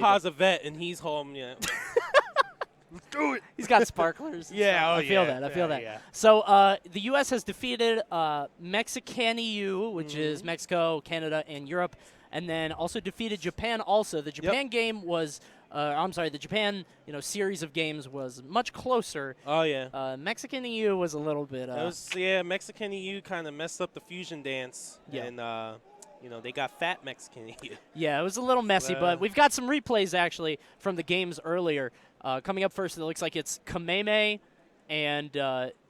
Pa's a vet and he's home. Yeah. Let's do it. He's got sparklers. Yeah, I feel that. I feel that. Yeah. So the U.S. has defeated MexiCanEu, which is Mexico, Canada, and Europe, and then also defeated Japan. Also, the Japan game was. The Japan series of games was much closer. Oh yeah. MexiCanEu was a little bit. MexiCanEu kind of messed up the fusion dance. Yeah. And they got fat MexiCanEu. Yeah, it was a little messy, but we've got some replays actually from the games earlier. Coming up first, it looks like it's Kameme and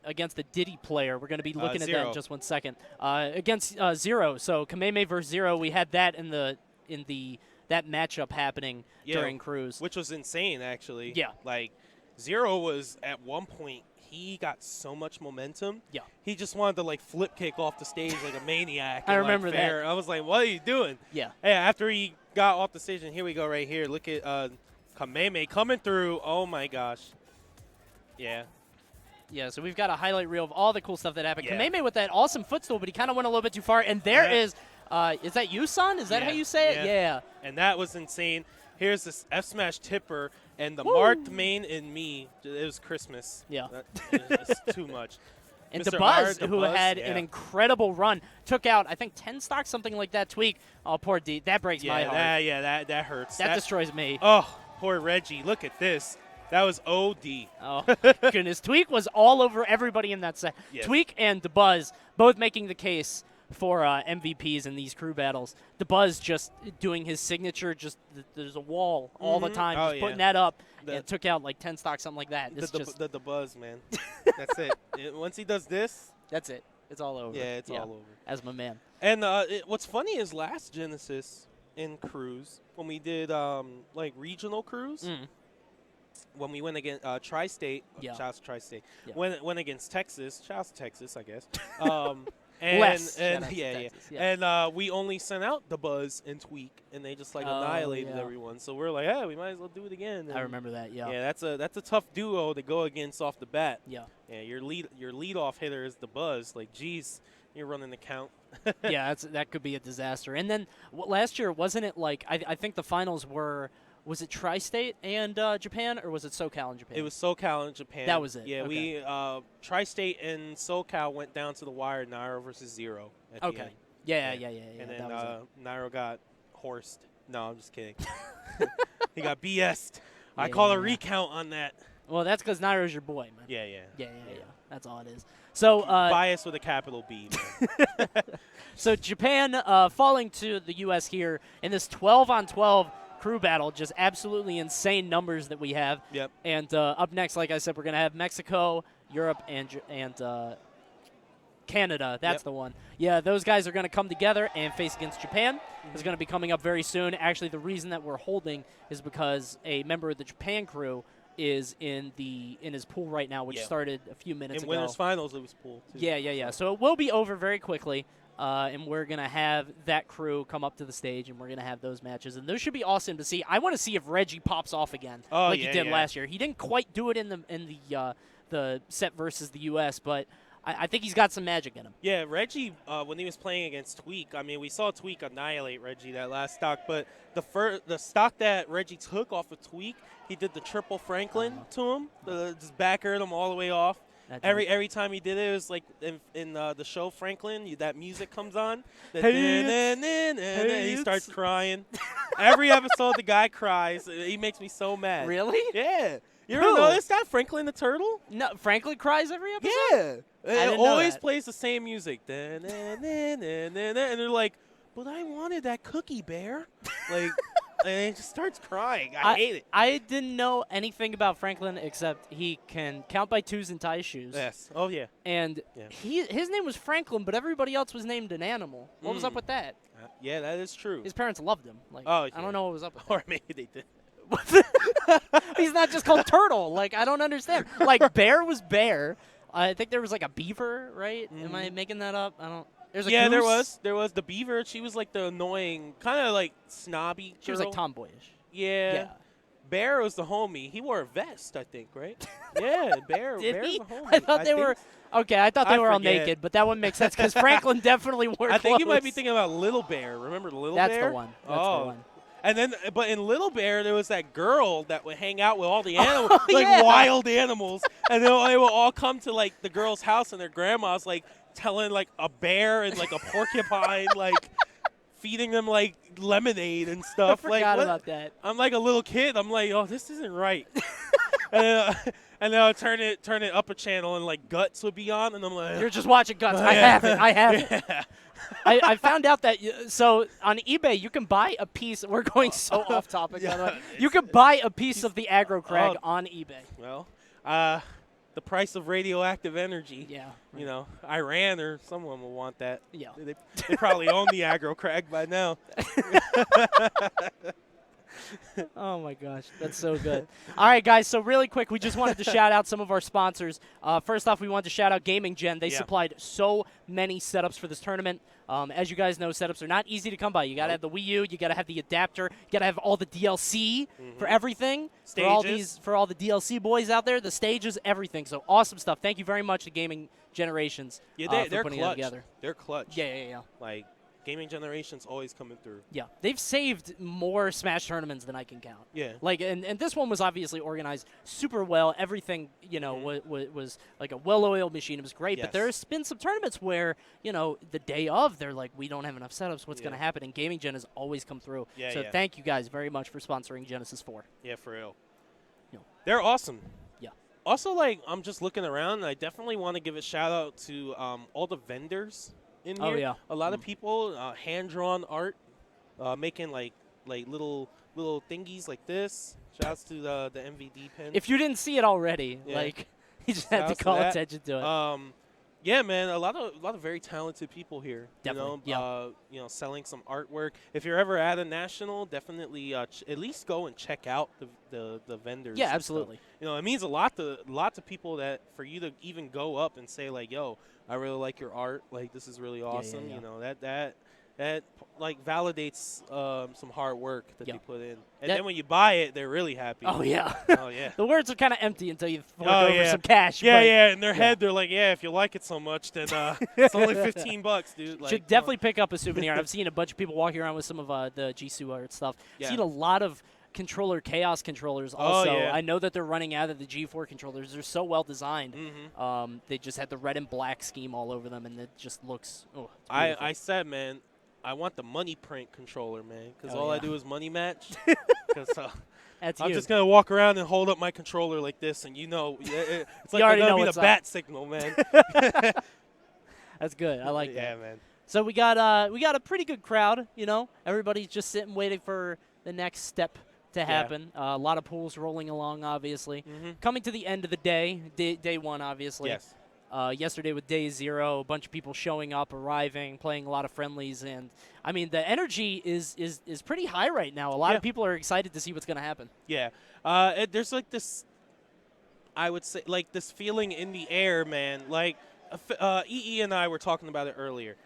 against the Diddy player. We're going to be looking at that in just 1 second. Against Zero. So Kameme versus Zero, we had that in that matchup happening during Cruise. Which was insane, actually. Yeah. Like, Zero was, at one point, he got so much momentum. Yeah. He just wanted to, flip kick off the stage like a maniac. I remember that. I was like, what are you doing? Yeah. Hey, after he got off the stage, and here we go right here. Look at Kameme coming through. Oh, my gosh. Yeah. Yeah, so we've got a highlight reel of all the cool stuff that happened. Yeah. Kameme with that awesome footstool, but he kind of went a little bit too far. And there is that you, son? Is that how you say it? Yeah. And that was insane. Here's this F smash tipper and the marked main in me. It was Christmas. Yeah. It's too much. And Mr. DeBuzz, R, who had an incredible run, took out, I think, 10 stocks, something like that. Tweak. Oh, poor D. That breaks my heart. That hurts. That destroys me. Oh, poor Reggie. Look at this. That was OD. Oh, goodness. Tweak was all over everybody in that set. Yes. Tweak and DeBuzz both making the case for MVPs in these crew battles. DeBuzz just doing his signature, there's a wall all the time, just putting that up, and took out like 10 stocks, something like that. The DeBuzz, man. That's it. Once he does this. That's it. It's all over. Yeah, it's all over. As my man. And what's funny is last Genesis in crews, when we did regional crews, when we went against Tri-State, shouts to Tri-State, went against Texas, shouts to Texas, I guess. And we only sent out the Buzz and Tweak, and they just annihilated everyone. So we're like, hey, we might as well do it again. And I remember that. Yeah. Yeah, that's a tough duo to go against off the bat. Yeah. Yeah, your leadoff hitter is the Buzz. Like, geez, you're running the count. Yeah, that could be a disaster. And then last year, wasn't it I think the finals were. Was it Tri-State and Japan, or was it SoCal and Japan? It was SoCal and Japan. That was it. Yeah, okay. we Tri-State and SoCal went down to the wire, Nairo versus Zero at the end. Yeah. And then Nairo got horsed. No, I'm just kidding. He got BS'd. I call a recount on that. Well, that's because Nairo's your boy, man. Yeah. That's all it is. So bias with a capital B, man. So Japan falling to the U.S. here in this 12-on-12 crew battle, just absolutely insane numbers that we have. Yep. And up next, like I said, we're going to have Mexico, Europe, and Canada. That's the one. Yeah, those guys are going to come together and face against Japan. It's going to be coming up very soon. Actually, the reason that we're holding is because a member of the Japan crew is in his pool right now, which started a few minutes ago. In winners finals, it was pool, too. Yeah. So it will be over very quickly. And we're going to have that crew come up to the stage, and we're going to have those matches. And those should be awesome to see. I want to see if Reggie pops off again he did last year. He didn't quite do it in the set versus the U.S., but I think he's got some magic in him. Yeah, Reggie, when he was playing against Tweak, I mean, we saw Tweak annihilate Reggie that last stock, but the stock that Reggie took off of Tweak, he did the triple Franklin to him, just backed him all the way off. Every time he did it, it was like in the show Franklin, that music comes on. He starts crying. Every episode, the guy cries. He makes me so mad. Really? Yeah. You ever notice that? Franklin the Turtle? No, Franklin cries every episode? Yeah. It always plays the same music. And they're like, but I wanted that cookie, Bear. Like, and he just starts crying. I hate it. I didn't know anything about Franklin except he can count by twos and tie shoes. Yes. Oh, yeah. And his name was Franklin, but everybody else was named an animal. What was up with that? Yeah, that is true. His parents loved him. I don't know what was up with that. Or maybe they did. He's not just called Turtle. I don't understand. Bear was Bear. I think there was a beaver, right? Am I making that up? I don't. There's a goose. There was the beaver. She was the annoying, kind of snobby girl. She was tomboyish. Yeah. Bear was the homie. He wore a vest, I think, right? Yeah, Bear. Did Bear's he? the homie. I thought they were. Okay, I thought they were all naked, but that one makes sense because Franklin definitely wore clothes. I think you might be thinking about Little Bear. Remember Little Bear? That's the one. That's the one. And then, but in Little Bear, there was that girl that would hang out with all the animals, wild animals, and they would all come to like the girl's house, and their grandma's like telling like a bear and like a porcupine like feeding them like lemonade and stuff. I forgot about that. I'm like a little kid. I'm like, oh, this isn't right. And then I'll turn it up a channel, and like Guts would be on, and I'm like, you're just watching Guts. I have it. Yeah. I found out that so on eBay you can buy a piece. We're going so off topic. By the way. You can buy a piece of the aggro crag on eBay. Well, the price of radioactive energy. Yeah. You know, Iran or someone will want that. Yeah. They probably own the aggro crag by now. Oh, my gosh. That's so good. All right, guys, so really quick, we just wanted to shout out some of our sponsors. First off, we wanted to shout out Gaming Gen. They supplied so many setups for this tournament. As you guys know, setups are not easy to come by. You got to have the Wii U. You got to have the adapter. You got to have all the DLC for everything. Stages. For all the DLC boys out there, the stages, everything. So awesome stuff. Thank you very much to Gaming Generations they're for putting clutch. it together. They're clutch. Yeah. Like, Gaming Generations always coming through. Yeah, they've saved more Smash tournaments than I can count. Yeah. Like, and this one was obviously organized super well. Everything, you know, was like a well-oiled machine. It was great. Yes. But there's been some tournaments where, you know, the day of, they're like, we don't have enough setups. What's going to happen? And Gaming Gen has always come through. Yeah, so thank you guys very much for sponsoring Genesis 4. Yeah, for real. You know. They're awesome. Yeah. Also, like, I'm just looking around, and I definitely want to give a shout-out to all the vendors in here. Oh, yeah. A lot of people, hand-drawn art, making, like little thingies like this. Shouts to the MVD pin. If you didn't see it already, like, you just had to call attention to it. Yeah, man, a lot of very talented people here. Definitely. You know, selling some artwork. If you're ever at a national, definitely at least go and check out the vendors. Yeah, absolutely. Stuff. You know, it means a lot to people that for you to even go up and say like, "Yo, I really like your art. Like, this is really awesome." Yeah. You know, that like validates some hard work that they put in. And then when you buy it, they're really happy. Oh, yeah. Oh, yeah. The words are kind of empty until you fork over some cash. Yeah. In their head, they're like, yeah, if you like it so much, then it's only $15, dude. Like, should definitely pick up a souvenir. I've seen a bunch of people walking around with some of the Jisoo art stuff. Yeah. Seen a lot of chaos controllers also. Oh, yeah. I know that they're running out of the G4 controllers. They're so well designed. They just had the red and black scheme all over them, and it just looks I said, man, I want the money print controller, man, because all I do is money match. I'm just going to walk around and hold up my controller like this, and it's like going to be the bat signal, man. That's good. I like that. Yeah, man. So we got a pretty good crowd, you know. Everybody's just sitting waiting for the next step to happen. A lot of pools rolling along, obviously. Coming to the end of the day, day one, obviously. Yes. Yesterday with day 0, a bunch of people showing up, arriving, playing a lot of friendlies, and I mean the energy is pretty high right now. A lot of people are excited to see what's going to happen. Yeah, there's like this, I would say, like this feeling in the air, man. Like EE and I were talking about it earlier.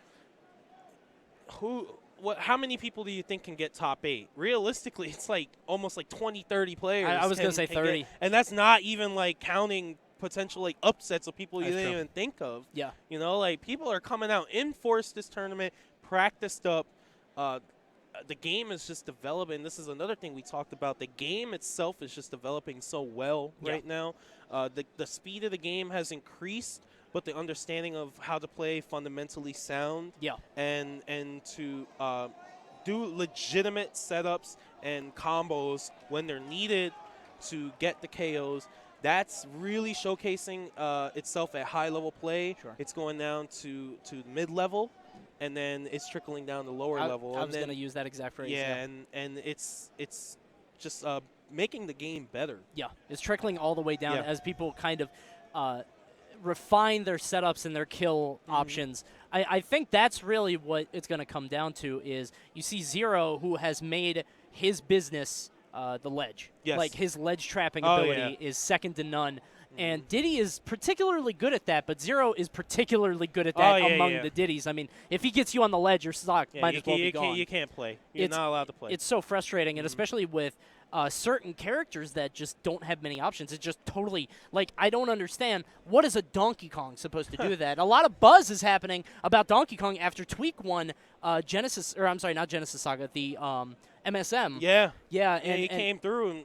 How many people do you think can get top 8? Realistically, it's like almost like 20, 30 players. I was going to say 30. And that's not even like counting potential like upsets of people you didn't even think of. Yeah. You know, like people are coming out in force this tournament, practiced up. The game is just developing. This is another thing we talked about. The game itself is just developing so well right now. The speed of the game has increased, but the understanding of how to play fundamentally sound. Yeah. And to do legitimate setups and combos when they're needed to get the KOs. That's really showcasing itself at high-level play. Sure. It's going down to mid-level, and then it's trickling down to lower level. I was going to use that exact phrase. Yeah, and it's just making the game better. Yeah, it's trickling all the way down as people kind of refine their setups and their kill options. I think that's really what it's going to come down to is you see Zero, who has made his business the ledge. Yes. Like his ledge trapping ability is second to none. And Diddy is particularly good at that, but Zero is particularly good at that among the Diddies. I mean, if he gets you on the ledge, your stock might as well be gone. You can't play. You're not allowed to play. It's so frustrating, and especially with certain characters that just don't have many options. It's just totally, like, I don't understand. What is a Donkey Kong supposed to do that? A lot of buzz is happening about Donkey Kong after Tweak won Genesis, or I'm sorry, not Genesis Saga, the MSM. Yeah. Yeah, And he came through and.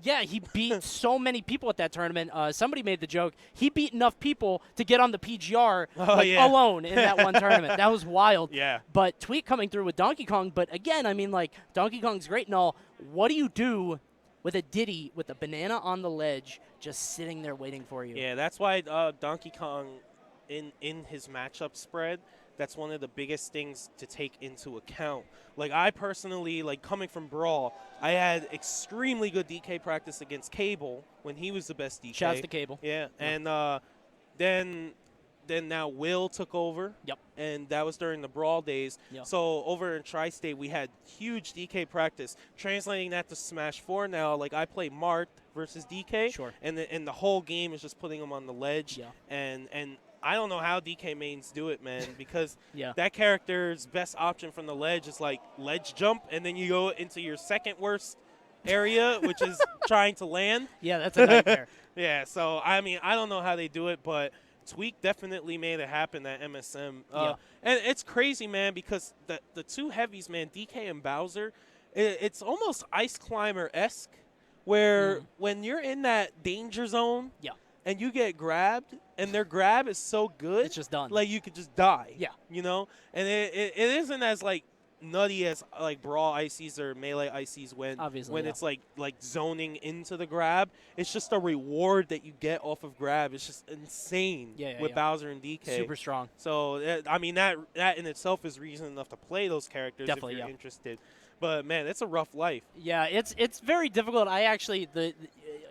Yeah, he beat so many people at that tournament. Somebody made the joke. He beat enough people to get on the PGR alone in that one tournament. That was wild. Yeah. But Tweak coming through with Donkey Kong. But again, I mean, like, Donkey Kong's great and all. What do you do with a Diddy with a banana on the ledge just sitting there waiting for you? Yeah, that's why Donkey Kong, in his matchup spread, that's one of the biggest things to take into account. Like, I personally, like, coming from Brawl, I had extremely good DK practice against Cable when he was the best DK. Shouts to Cable. Yeah, and then now Will took over. Yep. And that was during the Brawl days. Yep. So over in Tri-State, we had huge DK practice. Translating that to Smash 4 now, like, I play Mart versus DK. Sure. And the whole game is just putting him on the ledge. Yeah. And I don't know how DK mains do it, man, because yeah. that character's best option from the ledge is like ledge jump, and then you go into your second worst area, which is trying to land. Yeah, that's a nightmare. Yeah, so, I mean, I don't know how they do it, but Tweak definitely made it happen at MSM. Yeah. And it's crazy, man, because the two heavies, man, DK and Bowser, it's almost Ice Climber-esque, where when you're in that danger zone and you get grabbed, and their grab is so good, it's just done. Like, you could just die. Yeah. You know? And it isn't as, like, nutty as, like, Brawl ICs or Melee ICs when it's, like zoning into the grab. It's just a reward that you get off of grab. It's just insane with Bowser and DK. Super strong. So, I mean, that in itself is reason enough to play those characters if you're interested. But, man, it's a rough life. Yeah, it's very difficult. I actually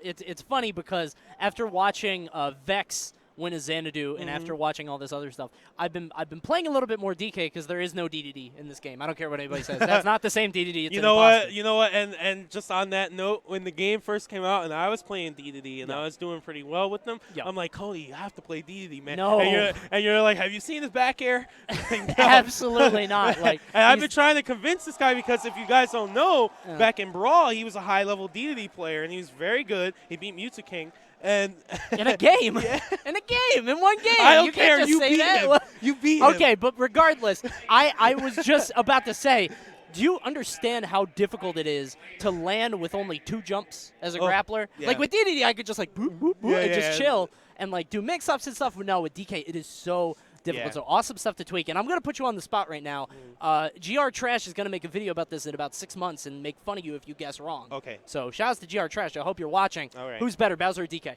it's funny because after watching Vex win a Xanadu, and after watching all this other stuff, I've been playing a little bit more DK because there is no DDD in this game. I don't care what anybody says. That's not the same DDD. It's You know what? And just on that note, when the game first came out and I was playing DDD and I was doing pretty well with them, I'm like, Cody, you have to play DDD, man. No. And you're like, have you seen his back air? No. Absolutely not. Like, and I've been trying to convince this guy because if you guys don't know, back in Brawl, he was a high-level DDD player and he was very good. He beat Mewtwo King. And in a game, in one game, I don't you care. Can't just You say beat that. him. You beat him. Okay, but regardless, I was just about to say, do you understand how difficult it is to land with only 2 jumps as a grappler? Yeah. Like with DDD, I could just like boop, boop, boop, and just chill and like do mix-ups and stuff. But no, with DK, it is so difficult. So awesome stuff to tweak. And I'm going to put you on the spot right now. GR Trash is going to make a video about this in about 6 months and make fun of you if you guess wrong. Okay. So shout outs to GR Trash. I hope you're watching. All right. Who's better, Bowser or DK?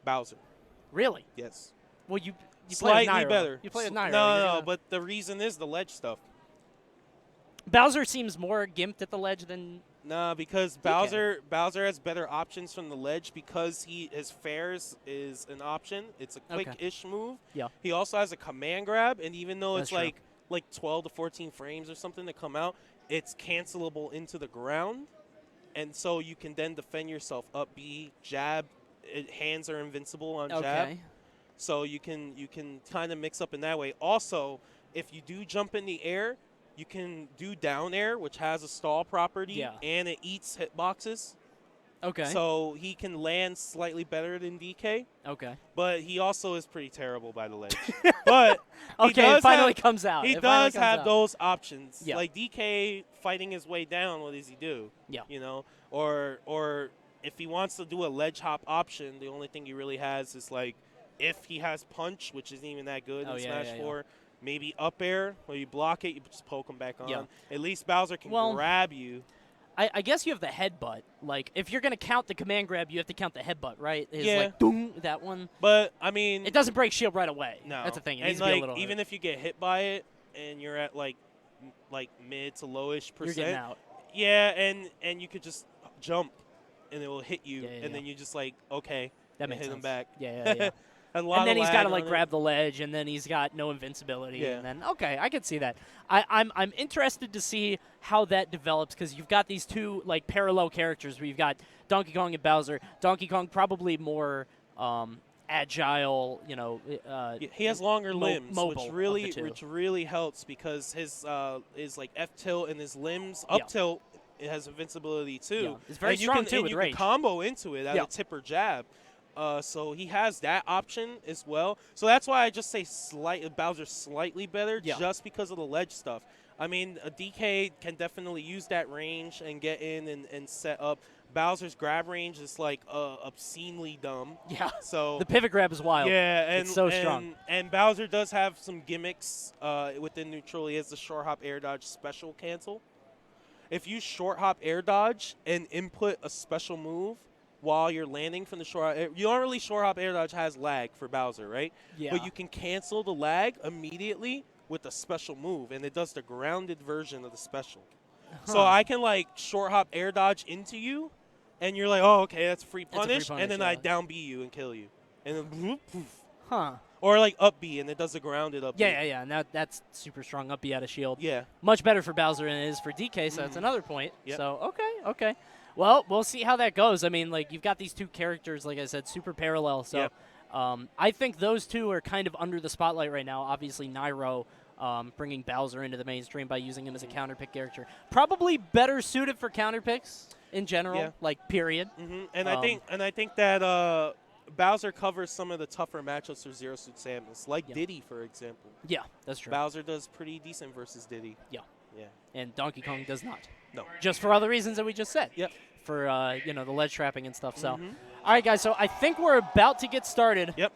Bowser. Really? Yes. Well, you slightly play with Nairo. better. You play with Nairo. No, but the reason is the ledge stuff. Bowser seems more gimped at the ledge than Nah, because Bowser has better options from the ledge because his fairs is an option. It's a quick-ish move. Yeah. He also has a command grab, and even though That's it's like 12 to 14 frames or something to come out, it's cancelable into the ground, and so you can then defend yourself up B, jab. Hands are invincible on jab. So you can kind of mix up in that way. Also, if you do jump in the air, you can do down air, which has a stall property, and it eats hitboxes. Okay. So he can land slightly better than DK. Okay. But he also is pretty terrible by the ledge. But it finally comes out. He does have those options. Yeah. Like DK fighting his way down, what does he do? Yeah. You know, or if he wants to do a ledge hop option, the only thing he really has is like if he has punch, which isn't even that good in Smash 4. Maybe up air, where you block it, you just poke him back on. Yeah. At least Bowser can grab you. I guess you have the headbutt. Like, if you're going to count the command grab, you have to count the headbutt, right? Yeah. Like, that one. But, I mean... It doesn't break shield right away. No. That's the thing. It and, needs to be a little even if you get hit by it, and you're at, like mid to lowish percent... You're getting out. Yeah, and you could just jump, and it will hit you, and then you just, like, okay, that makes hit sense. him back. Yeah. And then he's got to like grab the ledge, and then he's got no invincibility. Yeah. And then I can see that. I'm interested to see how that develops because you've got these two like parallel characters where you've got Donkey Kong and Bowser. Donkey Kong probably more agile, you know. He has longer limbs, mobile which really helps because his like F tilt and his limbs up tilt. It has invincibility too. Yeah. It's very strong too with range. You can combo into it at a tip or jab. So he has that option as well. So that's why I just say Bowser's slightly better just because of the ledge stuff. I mean, a DK can definitely use that range and get in and set up. Bowser's grab range is like obscenely dumb. Yeah. So the pivot grab is wild. Yeah, and it's so strong. And Bowser does have some gimmicks within neutral. He has the short hop air dodge special cancel. If you short hop air dodge and input a special move while you're landing from the short hop, you don't really short hop air dodge has lag for Bowser, right? Yeah. But you can cancel the lag immediately with a special move, and it does the grounded version of the special. So I can like short hop air dodge into you, and you're like, oh, okay, that's free punish, and then I down B you and kill you. And then poof. Or like up B, and it does the grounded up B. Yeah, and that's super strong up B out of shield. Yeah. Much better for Bowser than it is for DK, so that's another point. Yep. So, okay. Well, we'll see how that goes. I mean, like, you've got these two characters, like I said, super parallel. So I think those two are kind of under the spotlight right now. Obviously, Nairo bringing Bowser into the mainstream by using him as a counterpick character. Probably better suited for counterpicks in general, like, period. And I think that Bowser covers some of the tougher matchups for Zero Suit Samus, like Diddy, for example. Yeah, that's true. Bowser does pretty decent versus Diddy. Yeah. Yeah. And Donkey Kong does not. No. Just for all the reasons that we just said. Yep. For, the ledge trapping and stuff. So, all right, guys, so I think we're about to get started. Yep.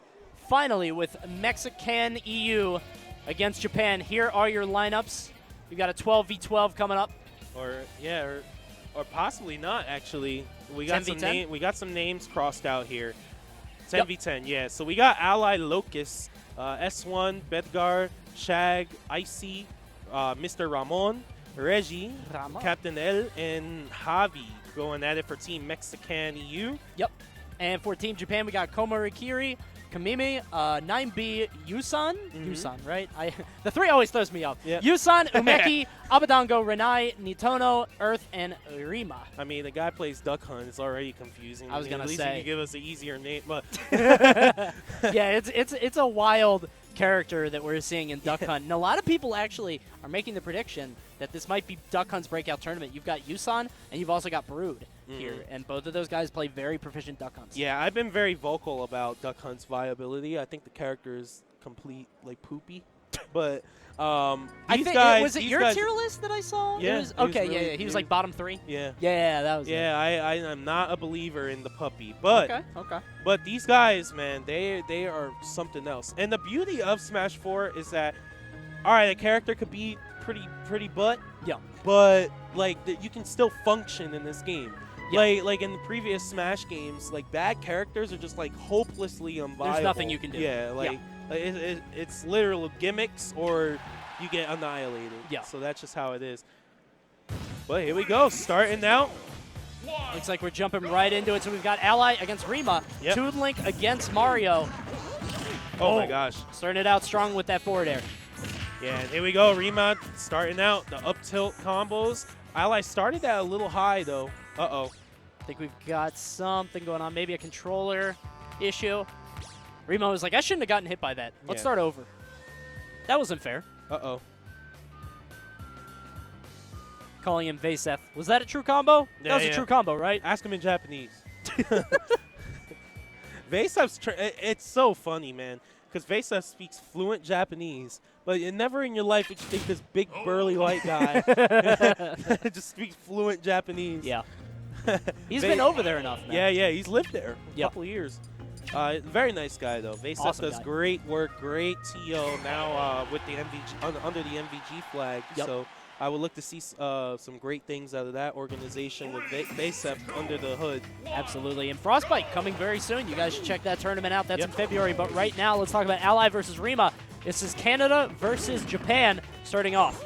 Finally, with MexiCanEu against Japan. Here are your lineups. We've got a 12v12 coming up. Or possibly not, actually. We got some names crossed out here. 10v10, yeah. So we got Ally Locust, S1, Bedgar, Shag, Icy, Mr. Ramon, Reggie, Captain L, and Javi going at it for Team MexiCanEu. Yep. And for Team Japan, we got Komorikiri, Kamimi, 9B, Yusan. Yusan, right? The three always throws me off. Yep. Yusan, Umeki, Abadango, Renai, Nitono, Earth, and Rima. I mean, the guy plays Duck Hunt. It's already confusing. I was going to say. At least you could give us an easier name. But yeah, it's a wild character that we're seeing in Duck Hunt. And a lot of people actually are making the prediction that this might be Duck Hunt's breakout tournament. You've got Yusan, and you've also got Brood here. And both of those guys play very proficient Duck Hunts. Yeah, I've been very vocal about Duck Hunt's viability. I think the character is complete, like, poopy. But I think was it your tier list that I saw? Yeah. He was like bottom 3. Yeah. Yeah, that was. Yeah, I'm not a believer in the puppy, but okay. But these guys, man, they are something else. And the beauty of Smash 4 is that, all right, a character could be pretty butt. Yeah. But like you can still function in this game. Yeah. Like in the previous Smash games, like bad characters are just like hopelessly unviable. There's nothing you can do. Yeah, like it's literal gimmicks or you get annihilated. Yeah. So that's just how it is. But here we go, starting out. Looks like we're jumping right into it. So we've got Ally against Rima, Toon Link against Mario. Oh my gosh. Starting it out strong with that forward air. Yeah, and here we go, Rima starting out the up tilt combos. Ally started that a little high though. Uh-oh. I think we've got something going on, maybe a controller issue. Rima was like, I shouldn't have gotten hit by that. Let's start over. That wasn't fair. Uh-oh. Calling him Vaseth. Was that a true combo? Yeah, that was a true combo, right? Ask him in Japanese. Vaseth's it's so funny, man, because Vaseth speaks fluent Japanese, but never in your life would you think this big, burly white guy just speaks fluent Japanese. Yeah. He's been over there enough, man. Yeah, he's lived there a couple of years. Very nice guy, though. Vaseth does great work, great TO now with the MVG, under the MVG flag. Yep. So I would look to see some great things out of that organization with Vaseth under the hood. Absolutely. And Frostbite coming very soon. You guys should check that tournament out. That's in February. But right now, let's talk about Ally versus Rima. This is Canada versus Japan starting off.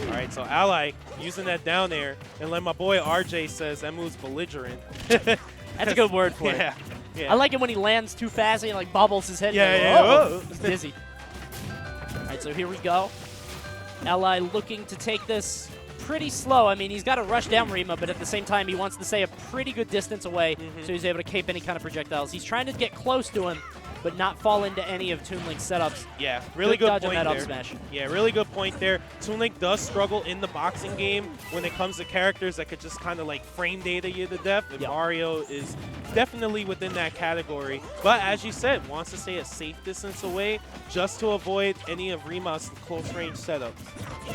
All right, so Ally using that down air, and like my boy RJ says, that move's belligerent. That's a good word for it. Yeah. I like it when he lands too fast and he like bobbles his head. Yeah. It's dizzy. All right, so here we go. Ally looking to take this pretty slow. I mean, he's got to rush down Rima, but at the same time, he wants to stay a pretty good distance away so he's able to cape any kind of projectiles. He's trying to get close to him, but not fall into any of Toon Link's setups. Yeah, really good point that there. Up smash. Yeah, really good point there. Toon Link does struggle in the boxing game when it comes to characters that could just kind of like frame data you to death, and Mario is definitely within that category. But as you said, wants to stay a safe distance away just to avoid any of Rima's close range setups.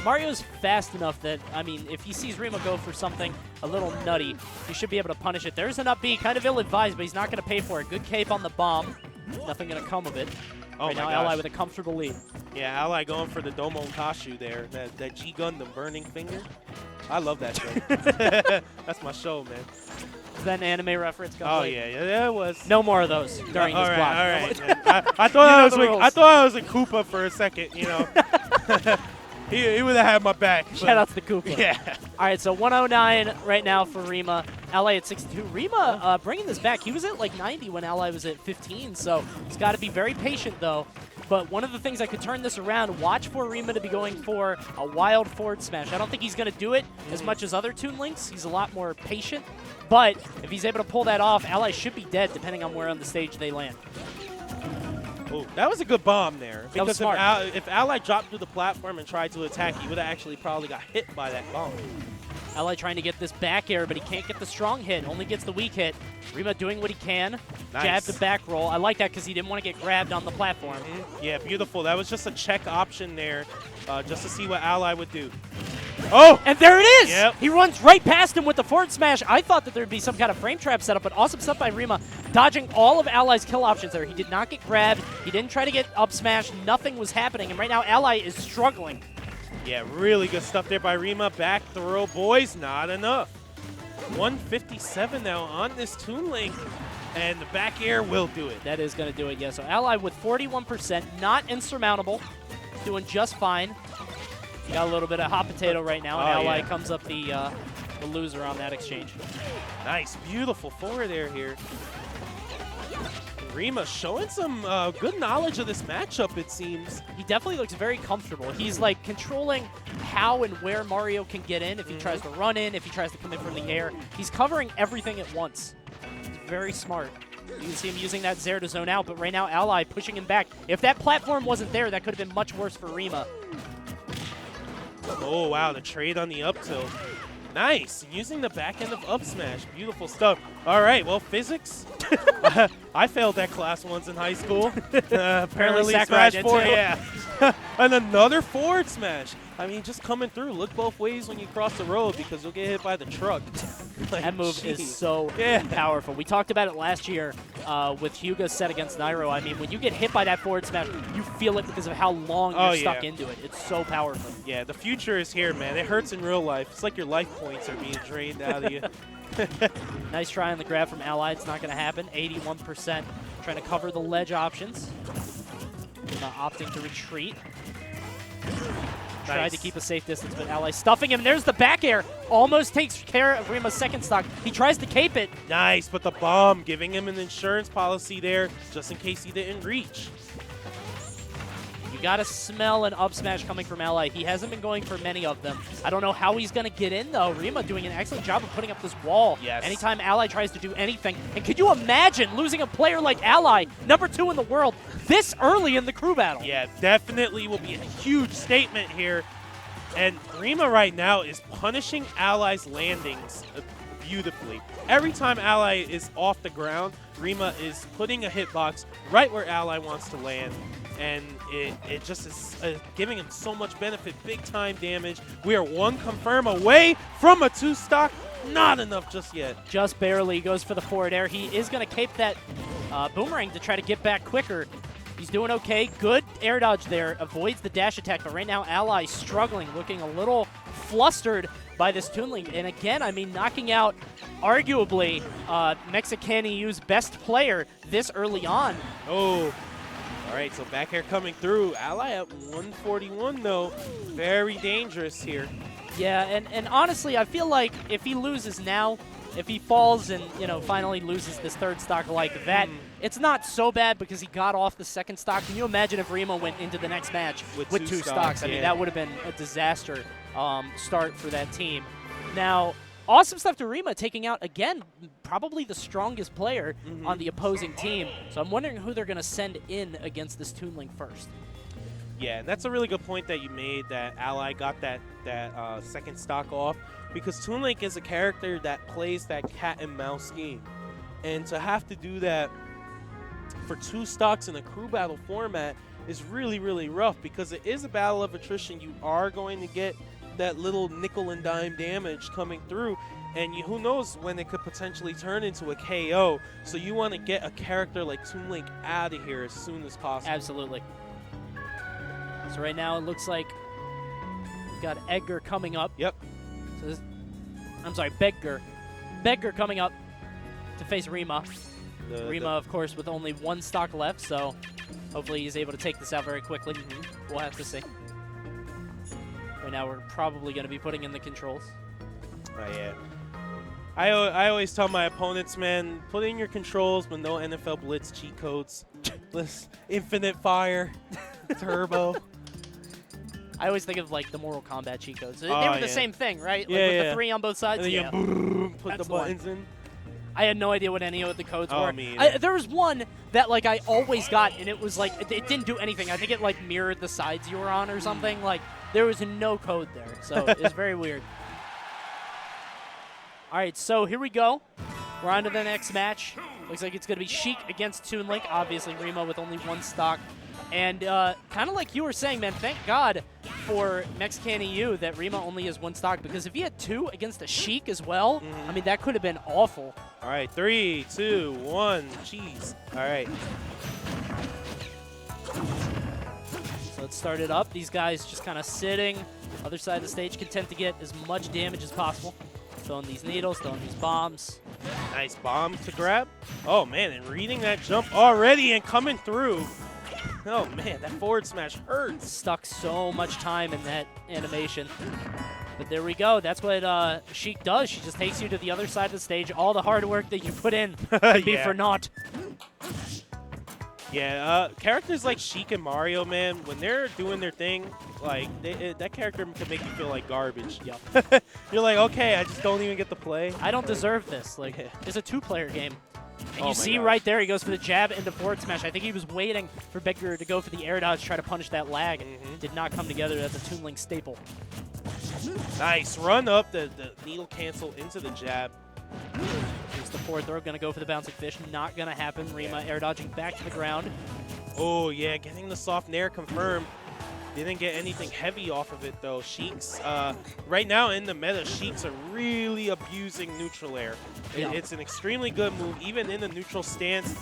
Mario's fast enough that, I mean, if he sees Rima go for something a little nutty, he should be able to punish it. There's an up B, kind of ill-advised, but he's not going to pay for it. Good cape on the bomb. Nothing going to come of it. Oh right my now, gosh. Ally with a comfortable lead. Yeah, Ally going for the Domo Kashu there. That G Gundam burning finger. I love that thing. That's my show, man. Is that an anime reference? Oh yeah, it was. No more of those during this block. All right. I thought I was a Koopa for a second. You know, he would have had my back. Shout out to the Koopa. Yeah. All right, so 109 right now for Rima. Ally at 62. Rima bringing this back. He was at like 90 when Ally was at 15, so he's got to be very patient though. But one of the things that could turn this around, watch for Rima to be going for a wild forward smash. I don't think he's going to do it as much as other Toon Links. He's a lot more patient. But if he's able to pull that off, Ally should be dead depending on where on the stage they land. Oh, that was a good bomb there. That was Because smart. if Ally dropped through the platform and tried to attack, he would have actually probably got hit by that bomb. Ally trying to get this back air, but he can't get the strong hit, only gets the weak hit. Rima doing what he can. Nice. Jab to back roll. I like that because he didn't want to get grabbed on the platform. Yeah, beautiful. That was just a check option there just to see what Ally would do. Oh! And there it is! Yep. He runs right past him with the forward smash. I thought that there would be some kind of frame trap setup, but awesome stuff by Rima, dodging all of Ally's kill options there. He did not get grabbed. He didn't try to get up smash. Nothing was happening, and right now Ally is struggling. Yeah, really good stuff there by Rima. Back throw, boys, not enough. 157 now on this Toon Link, and the back air will do it. That is going to do it, yeah. So Ally with 41%, not insurmountable, doing just fine. You got a little bit of hot potato right now, and Ally comes up the loser on that exchange. Nice, beautiful forward air here. Rima showing some good knowledge of this matchup, it seems. He definitely looks very comfortable. He's like controlling how and where Mario can get in, if he tries to run in, if he tries to come in from the air. He's covering everything at once. He's very smart. You can see him using that Zair to zone out, but right now Ally pushing him back. If that platform wasn't there, that could have been much worse for Rima. Oh, wow, the trade on the up tilt. Nice, using the back end of up smash. Beautiful stuff. All right, well, physics. I failed that class once in high school. Apparently Sakurai Smash did 4, too. yeah. And another forward smash. I mean, just coming through. Look both ways when you cross the road because you'll get hit by the truck. Like, That move geez. is so powerful. We talked about it last year with Hyuga's set against Nairo. I mean, when you get hit by that forward smash, you feel it because of how long you're stuck into it. It's so powerful. Yeah, the future is here, man. It hurts in real life. It's like your life points are being drained out of you. Nice try on the grab from Ally. It's not going to happen. 81%. Trying to cover the ledge options. Opting to retreat. Tried to keep a safe distance, but Ally stuffing him. There's the back air. Almost takes care of Rima's second stock. He tries to cape it. Nice, but the bomb giving him an insurance policy there just in case he didn't reach. You got to smell an up smash coming from Ally. He hasn't been going for many of them. I don't know how he's going to get in, though. Rima doing an excellent job of putting up this wall. Yes. Anytime Ally tries to do anything. And could you imagine losing a player like Ally, #2 in the world, this early in the crew battle? Yeah, definitely will be a huge statement here. And Rima right now is punishing Ally's landings beautifully. Every time Ally is off the ground, Rima is putting a hitbox right where Ally wants to land. And it just is giving him so much benefit, big time damage. We are one confirm away from a 2-stock. Not enough just yet. Just barely. He goes for the forward air. He is going to cape that boomerang to try to get back quicker. He's doing okay. Good air dodge there. Avoids the dash attack, but right now Ally struggling, looking a little flustered by this Toon Link. And again, I mean, knocking out arguably MexiCanEu's best player this early on. Oh. All right, so back air coming through. Ally at 141, though. Very dangerous here. Yeah, and honestly, I feel like if he loses now, if he falls and, you know, finally loses this third stock like that, it's not so bad because he got off the second stock. Can you imagine if Rima went into the next match with two stocks? I mean, that would have been a disaster start for that team. Now, awesome stuff to Rima, taking out, again, probably the strongest player on the opposing team. So I'm wondering who they're going to send in against this Toon Link first. Yeah, and that's a really good point that you made, that Ally got that second stock off, because Toon Link is a character that plays that cat and mouse game. And to have to do that for 2 stocks in a crew battle format is really, really rough because it is a battle of attrition. You are going to get that little nickel and dime damage coming through, and who knows when it could potentially turn into a KO. So you want to get a character like Toon Link out of here as soon as possible. Absolutely. So right now it looks like we've got Edgar coming up. Yep. So I'm sorry, Bedgar. Bedgar coming up to face Rima. Rima, of course, with only 1 stock left, so hopefully he's able to take this out very quickly. We'll have to see. Right now we're probably going to be putting in the controls. Oh, yeah. I always tell my opponents, man, put in your controls but no NFL Blitz cheat codes. Infinite fire, turbo. I always think of like the Mortal Kombat cheat codes. They were the same thing, right? Like with the 3 on both sides. And then you put That's the buttons in. I had no idea what any of the codes were. Me there was one that like I always got, and it was like it didn't do anything. I think it like mirrored the sides you were on or something. Like there was no code there, so it's very weird. All right, so here we go. We're on to the next match. Looks like it's going to be Sheik against Toon Link. Obviously, Rima with only 1 stock. And kind of like you were saying, man, thank God for MexiCanEu that Rima only has 1 stock, because if he had 2 against a Sheik as well, I mean, that could have been awful. All right, 3, 2, 1, cheese. All right. So let's start it up. These guys just kind of sitting. Other side of the stage, content to get as much damage as possible. Throwing these needles, throwing these bombs. Nice bomb to grab. Oh, man, and reading that jump already and coming through. Oh, man, that forward smash hurts. Stuck so much time in that animation. But there we go. That's what Sheik does. She just takes you to the other side of the stage. All the hard work that you put in can be for naught. Yeah, characters like Sheik and Mario, man, when they're doing their thing, like, that character can make you feel like garbage. Yep. You're like, okay, I just don't even get to play. I don't deserve this. Like, it's a 2-player game. And you see gosh. right there, he goes for the jab into forward smash. I think he was waiting for Bedgar to go for the air dodge, try to punish that lag. Did not come together. That's a Toon Link staple. Nice run up, the needle cancel into the jab. Here's the forward throw, gonna go for the bouncing fish. Not gonna happen. Rima air dodging back to the ground. Oh, yeah, getting the soft nair confirmed. Didn't get anything heavy off of it, though. Sheik's, right now in the meta, Sheik's are really abusing neutral air. It's an extremely good move. Even in the neutral stance,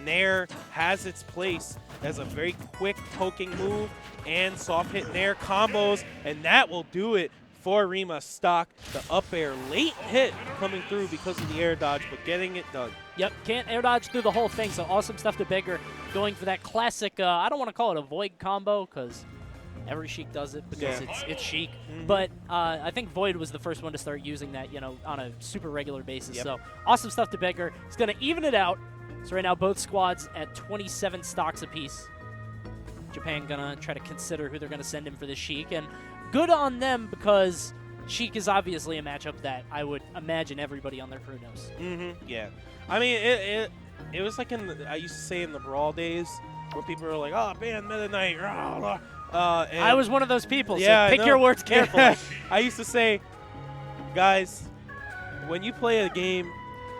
nair has its place as a very quick poking move and soft hit nair combos, and that will do it for Rima stock. The up air late hit coming through because of the air dodge, but getting it done. Yep, can't air dodge through the whole thing, so awesome stuff to Bedgar. Going for that classic, I don't want to call it a Void combo, because every Sheik does it because it's Sheik. But I think Void was the first one to start using that, you know, on a super regular basis. So awesome stuff to Bedgar. He's going to even it out. So right now both squads at 27 stocks apiece. Japan going to try to consider who they're going to send in for the Sheik. And good on them, because Sheik is obviously a matchup that I would imagine everybody on their crew knows. Yeah. I mean, it was like I used to say in the Brawl days, where people were like, oh, ban Meta Knight. I was one of those people, yeah, so pick your words carefully. I used to say, guys, when you play a game,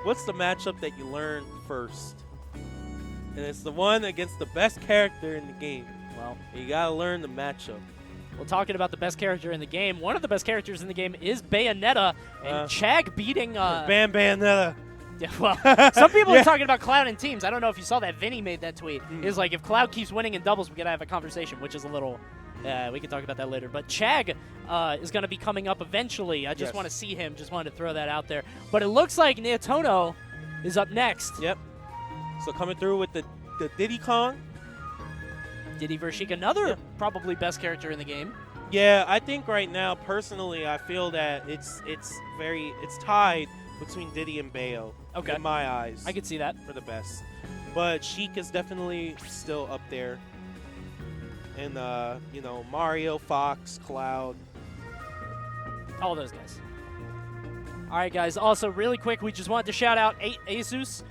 what's the matchup that you learn first? And it's the one against the best character in the game. Well, you got to learn the matchup. Well, talking about the best character in the game, one of the best characters in the game is Bayonetta, and Chag beating... Ban Bayonetta. Yeah, well, some people are talking about Cloud and teams. I don't know if you saw that. Vinny made that tweet. It's like, if Cloud keeps winning in doubles, we got to have a conversation, which is a little... we can talk about that later. But Chag is going to be coming up eventually. I just want to see him. Just wanted to throw that out there. But it looks like Neotono is up next. Yep. So coming through with the Diddy Kong. Diddy versus Sheik, another probably best character in the game. Yeah, I think right now, personally, I feel that it's tied between Diddy and Bayo. Okay. In my eyes. I could see that. For the best. But Sheik is definitely still up there. And, you know, Mario, Fox, Cloud. All those guys. All right, guys. Also, really quick, we just wanted to shout out Asus.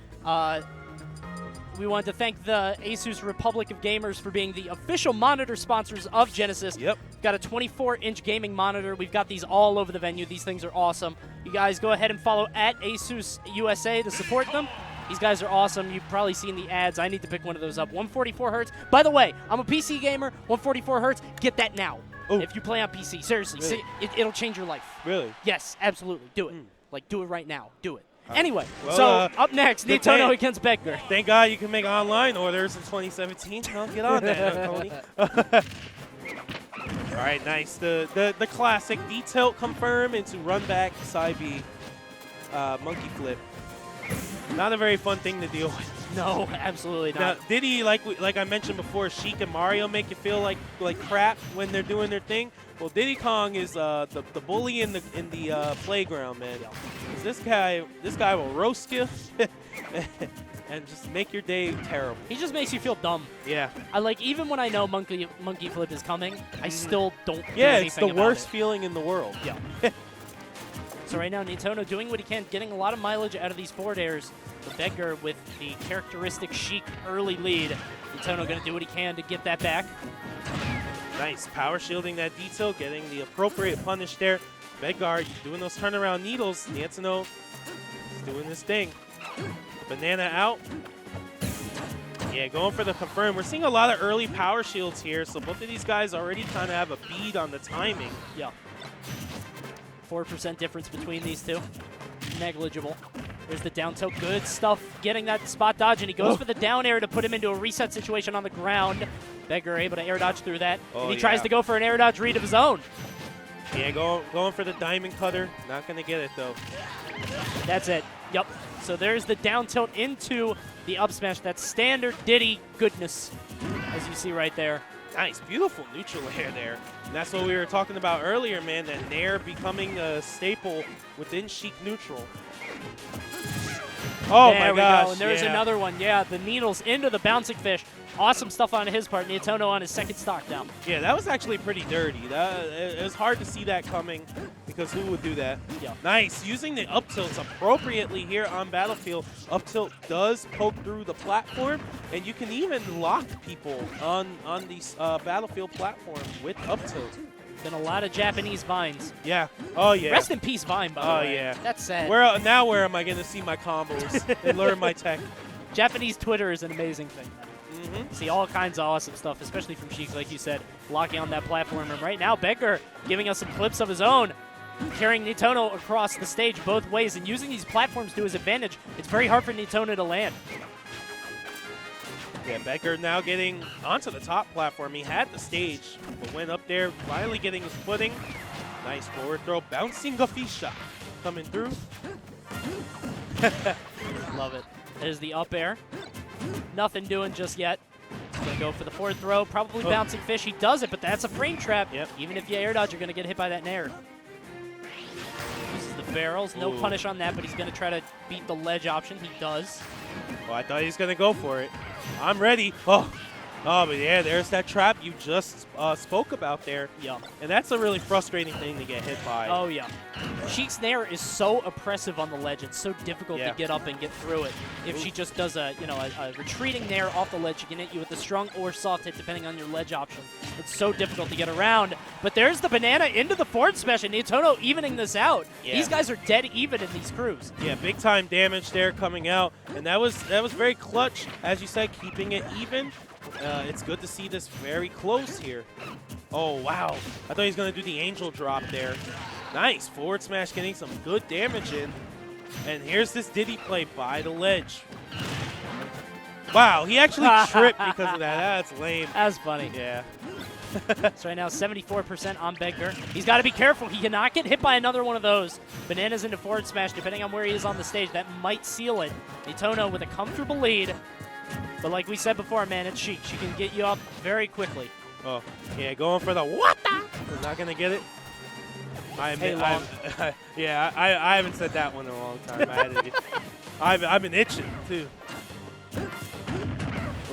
We wanted to thank the Asus Republic of Gamers for being the official monitor sponsors of Genesis. Yep. Got a 24-inch gaming monitor. We've got these all over the venue. These things are awesome. You guys go ahead and follow at Asus USA to support them. These guys are awesome. You've probably seen the ads. I need to pick one of those up. 144 hertz. By the way, I'm a PC gamer. 144 hertz. Get that now. Ooh. If you play on PC. Seriously. Really? It'll change your life. Really? Yes, absolutely. Do it. Like, do it right now. Do it. Right. Anyway, Well, so up next, Nitono against Bedgar. Thank God you can make online orders in 2017. I'll get on that, Tony. All right, nice. The classic D-tilt confirm into run back side B monkey flip. Not a very fun thing to deal with. No, absolutely not. Now, Diddy, like I mentioned before, Sheik and Mario make you feel like crap when they're doing their thing. Well, Diddy Kong is the bully in the playground, man. This guy will roast you and just make your day terrible. He just makes you feel dumb. Yeah. I like, even when I know monkey flip is coming, I still don't do Yeah, anything it's the about worst it. feeling in the world. Yeah. So right now, Nitono doing what he can, getting a lot of mileage out of these forward airs. The Bedgar with the characteristic Sheik early lead. Nitono going to do what he can to get that back. Nice. Power shielding that detail, getting the appropriate punish there. Bedgar doing those turnaround needles. Nitono is doing this thing. Banana out. Yeah, going for the confirm. We're seeing a lot of early power shields here, so both of these guys already kind of have a bead on the timing. Yeah. 4% difference between these two. Negligible. There's the down tilt. Good stuff getting that spot dodge, and he goes for the down air to put him into a reset situation on the ground. Bedgar able to air dodge through that. And he tries to go for an air dodge read of his own. Yeah, going for the diamond cutter. Not going to get it, though. That's it. Yep. So there's the down tilt into the up smash. That's standard Diddy goodness, as you see right there. Nice, beautiful neutral air there. And that's what we were talking about earlier, man, that Nair becoming a staple within Sheik neutral. Oh there my we gosh. go. And there's another one. Yeah, the needles into the bouncing fish. Awesome stuff on his part. Nitono on his second stock down. Yeah, that was actually pretty dirty. It was hard to see that coming because who would do that? Yeah. Nice. Using the up tilts appropriately here on Battlefield. Up tilt does poke through the platform, and you can even lock people on these Battlefield platforms with up tilt. Been a lot of Japanese vines. Yeah. Oh, yeah. Rest in peace, Vine, by the way. Oh, yeah. That's sad. Where am I going to see my combos and learn my tech? Japanese Twitter is an amazing thing. See all kinds of awesome stuff, especially from Sheik, like you said, locking on that platform. And right now, Bedgar giving us some clips of his own, carrying Nitono across the stage both ways and using these platforms to his advantage. It's very hard for Nitono to land. Yeah, Bedgar now getting onto the top platform. He had the stage, but went up there, finally getting his footing. Nice forward throw, bouncing a Fisha coming through. Love it. There's the up air. Nothing doing just yet. He's going to go for the forward throw, probably bouncing fish. He does it, but that's a frame trap. Yep. Even if you air dodge, you're going to get hit by that nair. Uses the barrels. No punish on that, but he's going to try to beat the ledge option. He does. Well, I thought he was going to go for it. I'm ready. Oh, but yeah, there's that trap you just spoke about there. Yeah. And that's a really frustrating thing to get hit by. Oh, yeah. Sheik's nair is so oppressive on the ledge. It's so difficult to get up and get through it. If she just does a retreating nair off the ledge, she can hit you with a strong or soft hit depending on your ledge option. It's so difficult to get around. But there's the banana into the forward smash, and Nitono evening this out. Yeah. These guys are dead even in these crews. Yeah, big time damage there coming out. And that was very clutch, as you said, keeping it even. It's good to see this very close here. Oh, wow. I thought he was going to do the angel drop there. Nice. Forward smash getting some good damage in. And here's this Diddy play by the ledge. Wow, he actually tripped because of that. That's lame. That's funny. Yeah. So right now, 74% on Bedgar. He's got to be careful. He cannot get hit by another one of those. Bananas into forward smash, depending on where he is on the stage. That might seal it. Nitono with a comfortable lead. But like we said before, man, it's Sheik. She can get you up very quickly. Oh, yeah, going for the what-the? We're not going to get it. I haven't said that one in a long time. I've been itching, too.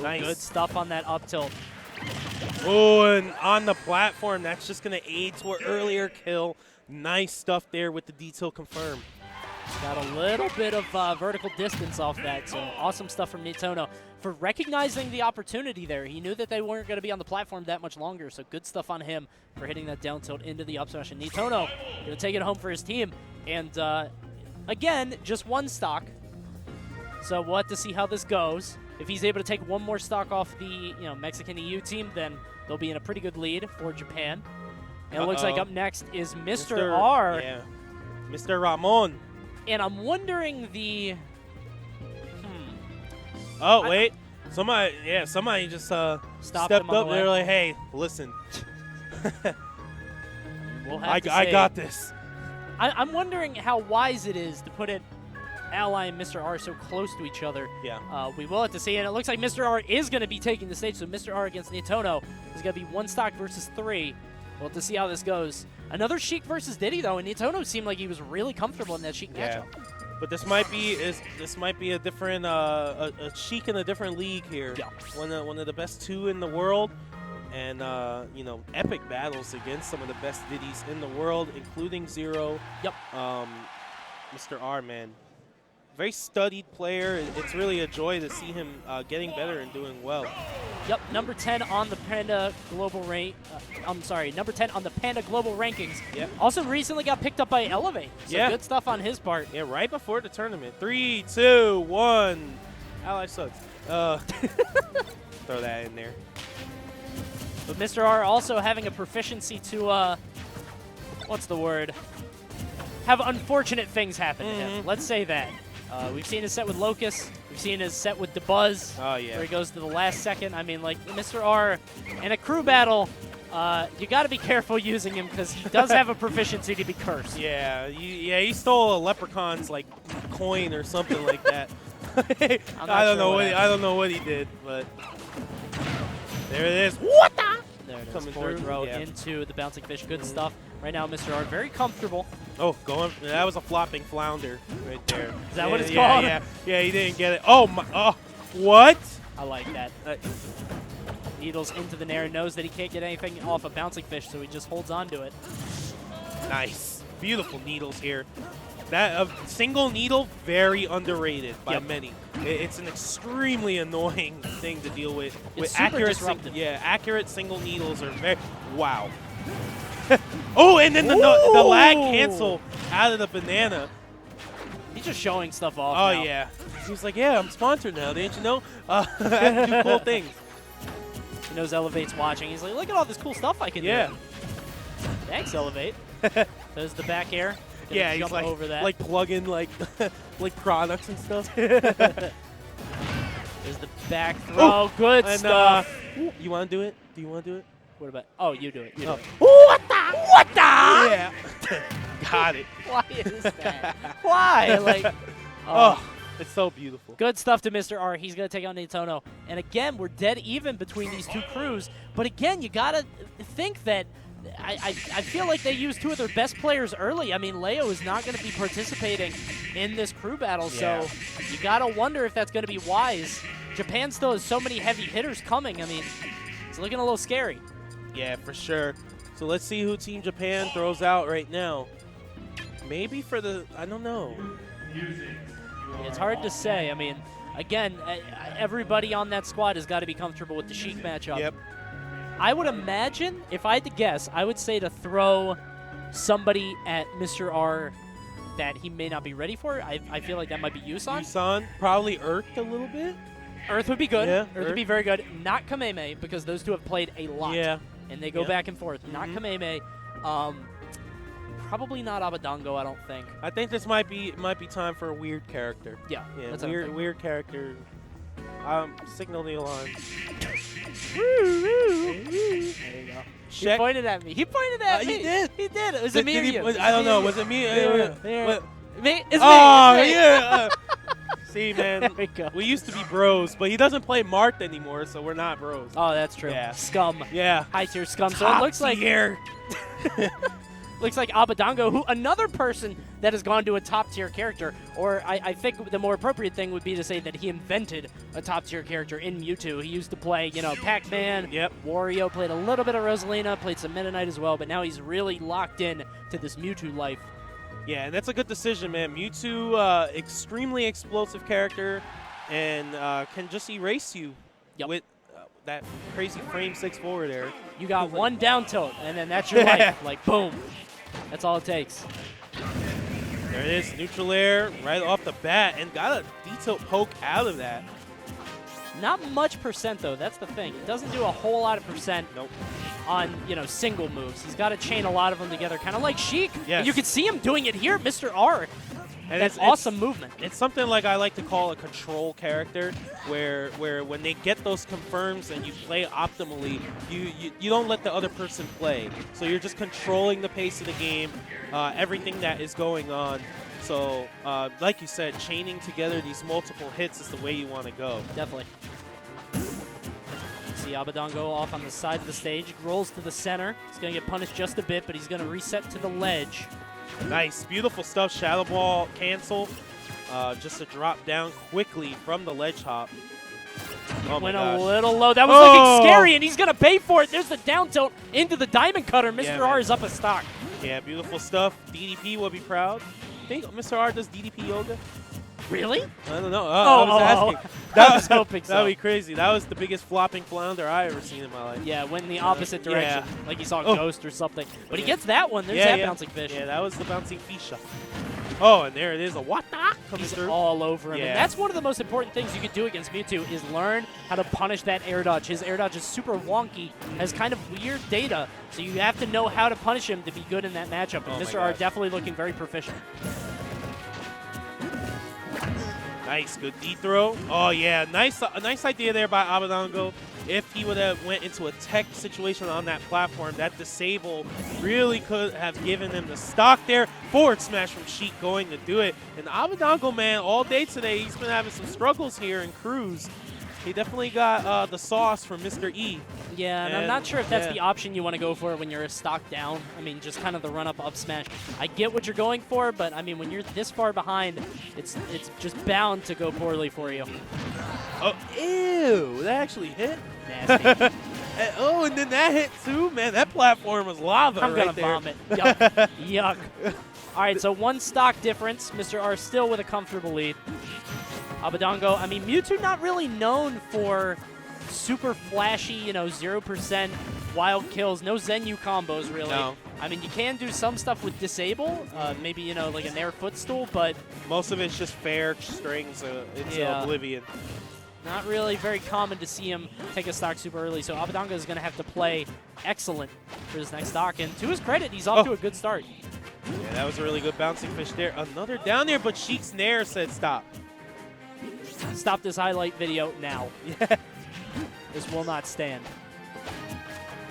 Nice. Good stuff on that up tilt. Oh, and on the platform, that's just going to aid to an earlier kill. Nice stuff there with the detail confirm. Got a little bit of vertical distance off that, so awesome stuff from Nitono for recognizing the opportunity there. He knew that they weren't going to be on the platform that much longer, so good stuff on him for hitting that down tilt into the up smash. And Nitono going to take it home for his team. And again, just one stock. So we'll have to see how this goes. If he's able to take one more stock off the Mexican EU team, then they'll be in a pretty good lead for Japan. And it looks like up next is Mr. R. Yeah. Mr. Ramon. And I'm wondering the... Oh, wait. Somebody just stepped up. They're like, hey, listen. We'll I got this. I'm wondering how wise it is to put it Ally and Mr. R so close to each other. Yeah. We will have to see, and it looks like Mr. R is going to be taking the stage, so Mr. R against Nietono is going to be 1 stock versus 3. We'll have to see how this goes. Another Sheik versus Diddy, though, and Nietono seemed like he was really comfortable in that Sheik matchup. But this might be a different a Sheik in a different league here. Yeah. One of the best 2 in the world, and epic battles against some of the best Diddies in the world, including Zero. Yep. Mr. R, man, very studied player. It's really a joy to see him getting better and doing well. Yep, number 10 on the Panda Global number 10 on the Panda Global Rankings. Yep. Also recently got picked up by Elevate. So good stuff on his part. Yeah, right before the tournament. 3, 2, 1. Ally sucks. Throw that in there. But Mr. R also having a proficiency to, what's the word? Have unfortunate things happen to him. Let's say that. We've seen his set with Locust. We've seen his set with DeBuzz. Oh, yeah. Where he goes to the last second. I mean, like, Mr. R in a crew battle, you got to be careful using him because he does have a proficiency to be cursed. Yeah, he stole a leprechaun's, like, coin or something like that. I don't know what he did, but there it is. What the? There it is. Coming Forward through. throw into the bouncing fish. Good stuff. Right now, Mr. R very comfortable. Oh, that was a flopping flounder right there. Is that what it's called? Yeah, he didn't get it. Oh, my. Oh, what? I like that. Needles into the Nair, knows that he can't get anything off a bouncing fish, so he just holds on to it. Nice. Beautiful needles here. That single needle, very underrated by many. It's an extremely annoying thing to deal with. It's super disruptive. Accurate single needles are very... Wow. Oh, and then the lag cancel out of the banana. He's just showing stuff off now. Yeah. He was like, yeah, I'm sponsored now, didn't you know? I have to do cool things. He knows Elevate's watching. He's like, look at all this cool stuff I can do. Thanks, Elevate. There's the back air. He's like, over that. Like plugging like products and stuff. There's the back throw. Good stuff. You want to do it? Do you want to do it? What about? Oh, you do it. You do it. What the? What the? Yeah. Got it. Why is that? Why? Like, it's so beautiful. Good stuff to Mr. R. He's going to take on Nietono. And again, we're dead even between these two crews. But again, you got to think that I feel like they used 2 of their best players early. I mean, Leo is not going to be participating in this crew battle, so you got to wonder if that's going to be wise. Japan still has so many heavy hitters coming. I mean, it's looking a little scary. Yeah, for sure. So let's see who Team Japan throws out right now. Maybe for the, I don't know. It's hard to say. I mean, again, everybody on that squad has got to be comfortable with the Sheik matchup. Yep. I would imagine, if I had to guess, I would say to throw somebody at Mr. R that he may not be ready for. I feel like that might be Yusan. Yusan, probably Earthed a little bit. Earth would be good. Yeah, Earth would be very good. Not Kameme, because those two have played a lot. Yeah. And they go back and forth. Not Kameme. Probably not Abadango, I don't think. I think this might be time for a weird character. Yeah. That's weird character. Signal the alarm. There you go. He pointed at me. He pointed at me. He did. He did. It was a me or you. I don't know. Was it me? There. Me? It's me. Oh, yeah. See, man. There we go. We used to be bros, but he doesn't play Marth anymore, so we're not bros. Oh, that's true. Yeah. Scum. Yeah. High tier scum. So it looks like looks like Abadango, who another person that has gone to a top tier character, or I think the more appropriate thing would be to say that he invented a top tier character in Mewtwo. He used to play, Pac-Man, Wario, played a little bit of Rosalina, played some Meta Knight as well, but now he's really locked in to this Mewtwo life. Yeah, and that's a good decision, man. Mewtwo, extremely explosive character, and can just erase you with that crazy frame 6 forward air. You got one down tilt, and then that's your life. Like, boom. That's all it takes. There it is, neutral air right off the bat, and got a detailed poke out of that. Not much percent, though. That's the thing. It doesn't do a whole lot of percent on, single moves. He's got to chain a lot of them together, kind of like Sheik. Yes. And you can see him doing it here, Mr. R. And That's awesome movement. It's something like I like to call a control character, where when they get those confirms and you play optimally, you don't let the other person play. So you're just controlling the pace of the game, everything that is going on. So, like you said, chaining together these multiple hits is the way you want to go. Definitely. See Abadango off on the side of the stage, rolls to the center. He's going to get punished just a bit, but he's going to reset to the ledge. Nice, beautiful stuff. Shadow ball cancel, just to drop down quickly from the ledge hop. Oh Went a little low. That was looking scary, and he's going to pay for it. There's the down tilt into the diamond cutter. Mr. R is up a stock. Yeah, beautiful stuff. DDP will be proud. I think Mr. R does DDP yoga. Really? I don't know. I was asking. I was hoping so. That would be crazy. That was the biggest flopping flounder I ever seen in my life. Yeah, went in the opposite direction, like he saw a ghost or something. But he gets that one. There's that bouncing fish. Yeah, that was the bouncing fisha. Oh, and there it is, a wata coming through. All over him. Yeah. And that's one of the most important things you can do against Mewtwo is learn how to punish that air dodge. His air dodge is super wonky, has kind of weird data, so you have to know how to punish him to be good in that matchup. And Mr. R definitely looking very proficient. Nice, good D-throw. Oh, yeah, nice idea there by Abadango. If he would have went into a tech situation on that platform, that disable really could have given him the stock there. Forward smash from Sheik going to do it. And Abadango, man, all day today, he's been having some struggles here in Cruz. He definitely got the sauce from Mr. E. Yeah, and I'm not sure if that's the option you want to go for when you're a stock down. I mean, just kind of the run-up up smash. I get what you're going for, but I mean, when you're this far behind, it's just bound to go poorly for you. Oh, ew, that actually hit. Nasty. Oh, and then that hit too? Man, that platform was lava I'm right gonna there. vomit. Yuck. Yuck. All right, so one stock difference. Mr. R still with a comfortable lead. Abadango, I mean, Mewtwo not really known for super flashy, 0% wild kills. No Zenyu combos, really. No. I mean, you can do some stuff with disable, maybe, like a Nair footstool, but most of it's just fair strings into oblivion. Not really very common to see him take a stock super early, so Abadango is going to have to play excellent for this next stock. And to his credit, he's off to a good start. Yeah, that was a really good bouncing fish there. Another down there, but Sheik's Nair said stop. Stop this highlight video now. Yeah. This will not stand.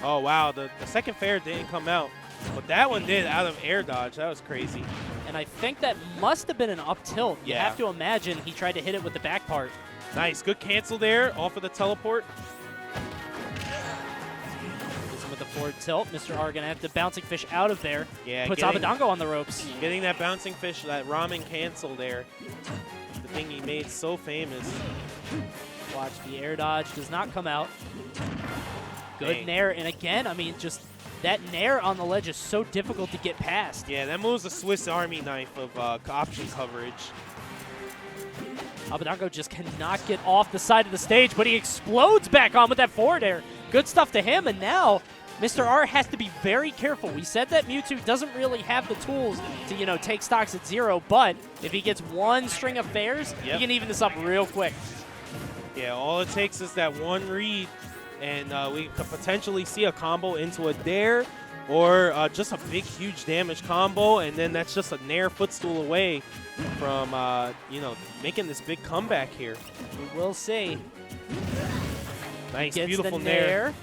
Oh, wow. The second fair didn't come out, but that one did out of air dodge. That was crazy. And I think that must have been an up tilt. You Yeah. have to imagine he tried to hit it with the back part. Nice. Good cancel there off of the teleport. Gets him with the forward tilt. Mr. R going to have to bouncing fish out of there. Yeah, Puts Abadango on the ropes. Getting that bouncing fish, that ramen cancel there. The thing he made so famous. Watch, the air dodge does not come out. Good Nair, and again, I mean, just that Nair on the ledge is so difficult to get past. Yeah, that move's a Swiss Army knife of option coverage. Abadango just cannot get off the side of the stage, but he explodes back on with that forward air. Good stuff to him, and now Mr. R has to be very careful. We said that Mewtwo doesn't really have the tools to, take stocks at 0, but if he gets one string of fairs, he can even this up real quick. Yeah, all it takes is that one read, and we could potentially see a combo into a dare or just a big, huge damage combo, and then that's just a Nair footstool away from, making this big comeback here. We will see. Nice, Gets beautiful the Nair.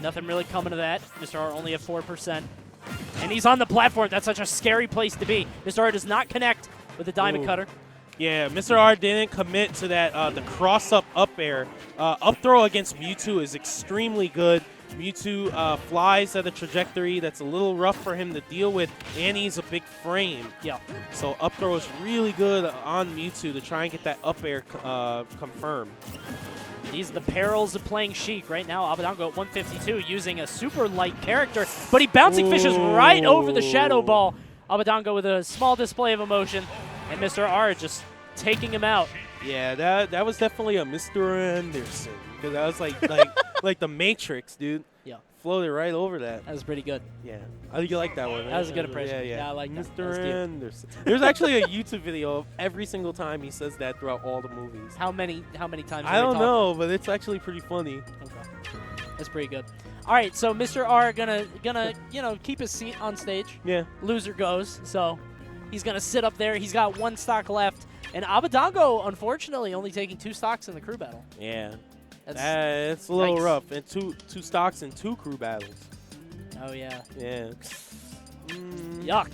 Nothing really coming to that. Mr. R only at 4%. And he's on the platform. That's such a scary place to be. Mr. R does not connect with the diamond cutter. Yeah, Mr. R didn't commit to that the cross-up up air. Up throw against Mewtwo is extremely good. Mewtwo flies at a trajectory that's a little rough for him to deal with, and he's a big frame. Yeah. So up throw is really good on Mewtwo to try and get that up air confirmed. These are the perils of playing Sheik. Right now, Abadango at 152 using a super light character, but he bouncing fishes right over the Shadow Ball. Abadango with a small display of emotion, and Mr. R just taking him out. Yeah, that was definitely a Mr. Anderson, because that was like like the Matrix, dude. Yeah. floated right over that. That was pretty good. Yeah. I think you like that one, right? That was a good impression. Yeah, I like that. That was Mr. cute. Anderson. There's actually a YouTube video of every single time he says that throughout all the movies. How many times? I don't know, but it's actually pretty funny. Okay. That's pretty good. All right, so Mr. R gonna keep his seat on stage. Yeah. Loser goes, so he's gonna sit up there. He's got 1 stock left, and Abadango, unfortunately, only taking 2 stocks in the crew battle. Yeah. That's it's a little yikes. rough. And two stocks and 2 crew battles. Oh yeah. Yeah. Yuck.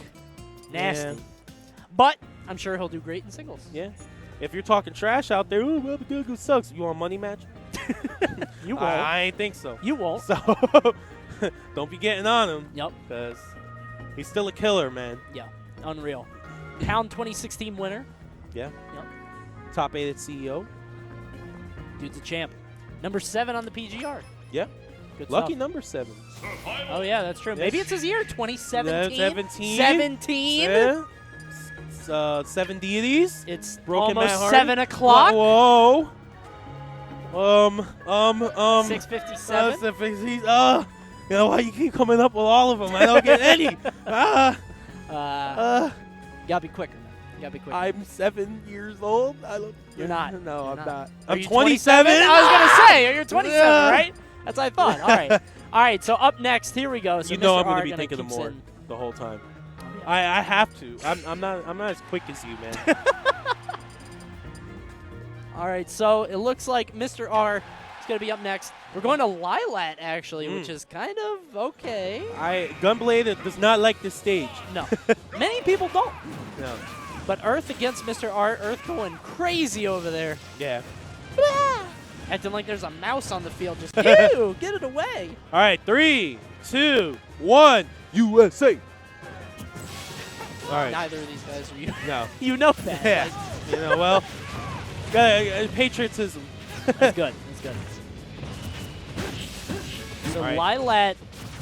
Nasty. Yeah. But I'm sure he'll do great in singles. Yeah. If you're talking trash out there, ooh, Abadango sucks. You want a money match? You won't. I ain't think so. You won't. So don't be getting on him. Yep. Because he's still a killer, man. Yeah. Unreal. Pound 2016 winner. Yeah. Yep. Top 8 at CEO. Dude's a champ. Number 7 on the PGR. Yeah. Good Lucky stuff. number 7. Oh yeah, that's true. Maybe it's his year. 2017. 17. 17. Yeah. 7 deities. It's Broken almost Matt Hardy. 7 o'clock. Whoa. 6:57. You know why you keep coming up with all of them? I don't get any. You gotta be quicker, man. You gotta be quicker. I'm 7 years old. You're not. No, You're I'm not. not. Are I'm you 27. I was gonna say, you're 27, Yeah. right? That's what I thought. All right. All right. So up next, here we go. So You know Mr. I'm R gonna be thinking of keeps more in- the whole time. Oh, yeah. I have to. I'm not as quick as you, man. All right. So it looks like Mr. R is gonna be up next. We're going to Lilat actually, which is kind of okay. Gunblade does not like this stage. No, many people don't. No. But Earth against Mr. R. Earth going crazy over there. Yeah. Acting like there's a mouse on the field. Just, ew, get it away. All right, 3, 2, 1, USA. All right. Neither of these guys are you. No. You know that. Yeah. You know, well, patriotism. That's good. That's good. So All right.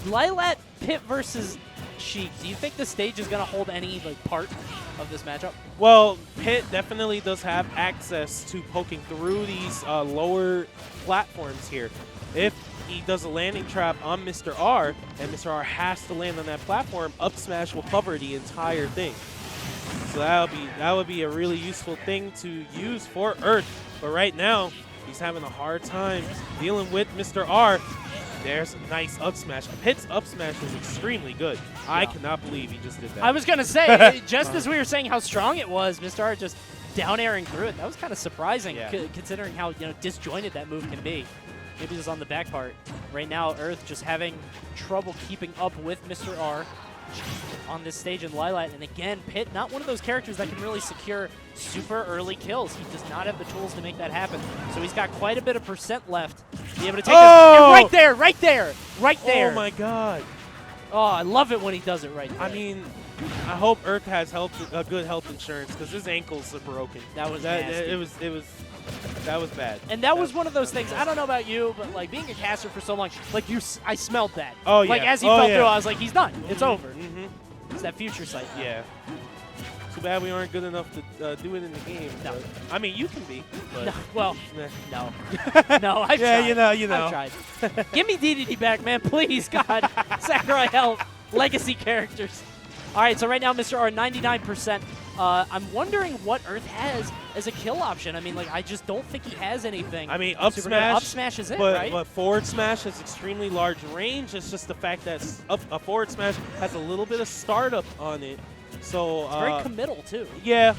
Lilat Pit versus Sheik. Do you think the stage is going to hold any part of this matchup? Well, Pitt definitely does have access to poking through these lower platforms here. If he does a landing trap on Mr. R, and Mr. R has to land on that platform, up smash will cover the entire thing. So that would be a really useful thing to use for Earth. But right now, he's having a hard time dealing with Mr. R. There's a nice up smash. Pitt's up smash is extremely good. Yeah. I cannot believe he just did that. I was going to say, just as we were saying how strong it was, Mr. R just down airing through it. That was kind of surprising, considering how disjointed that move can be. Maybe just on the back part. Right now, Earth just having trouble keeping up with Mr. R on this stage in Lilat. And again, Pitt, not one of those characters that can really secure super early kills. He does not have the tools to make that happen. So he's got quite a bit of percent left to be able to take this. And right there, right there, right there. Oh my God. Oh, I love it when he does it right there. I mean, I hope Earth has good health insurance because his ankles are broken. That was nasty. That was bad. And that was one of those things. I don't know about you, but like being a caster for so long, like I smelled that. Oh yeah. Like as he fell through, I was like, he's done. It's over. It's that future sight. Yeah. Too bad we aren't good enough to do it in the game. No. I mean, you can be. But No, well, nah. no. No, I've tried. You know. I've tried. Give me DDD back, man, please, God. Sakurai Health, legacy characters. All right, so right now, Mr. R, 99%. I'm wondering what Earth has as a kill option. I mean, like, I just don't think he has anything. I mean, up smash. Up smash is it, but, right? But forward smash has extremely large range. It's just the fact that a forward smash has a little bit of startup on it. So it's very committal, too. Yeah,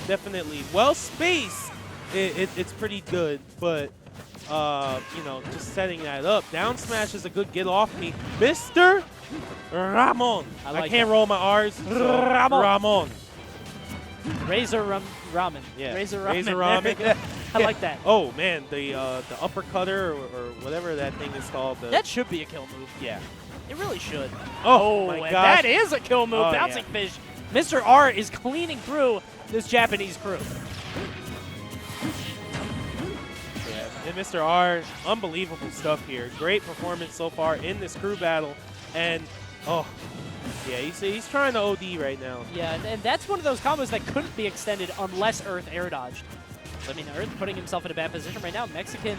definitely. Well spaced, it's pretty good, but just setting that up. Down smash is a good get off me. Mr. Ramon. I can't roll my R's. So Ramon. Razor Ramen. Yeah. Razor Ramen. Razor Ramen. I like that. Oh man, the uppercutter or whatever that thing is called. That should be a kill move. Yeah. It really should. Oh my and gosh. that is a kill move. Oh, Bouncing fish. Mr. R is cleaning through this Japanese crew. Yeah. And Mr. R, unbelievable stuff here. Great performance so far in this crew battle. And, yeah, he's trying to OD right now. Yeah, and that's one of those combos that couldn't be extended unless Earth air dodged. So, I mean, Earth putting himself in a bad position right now. Mexican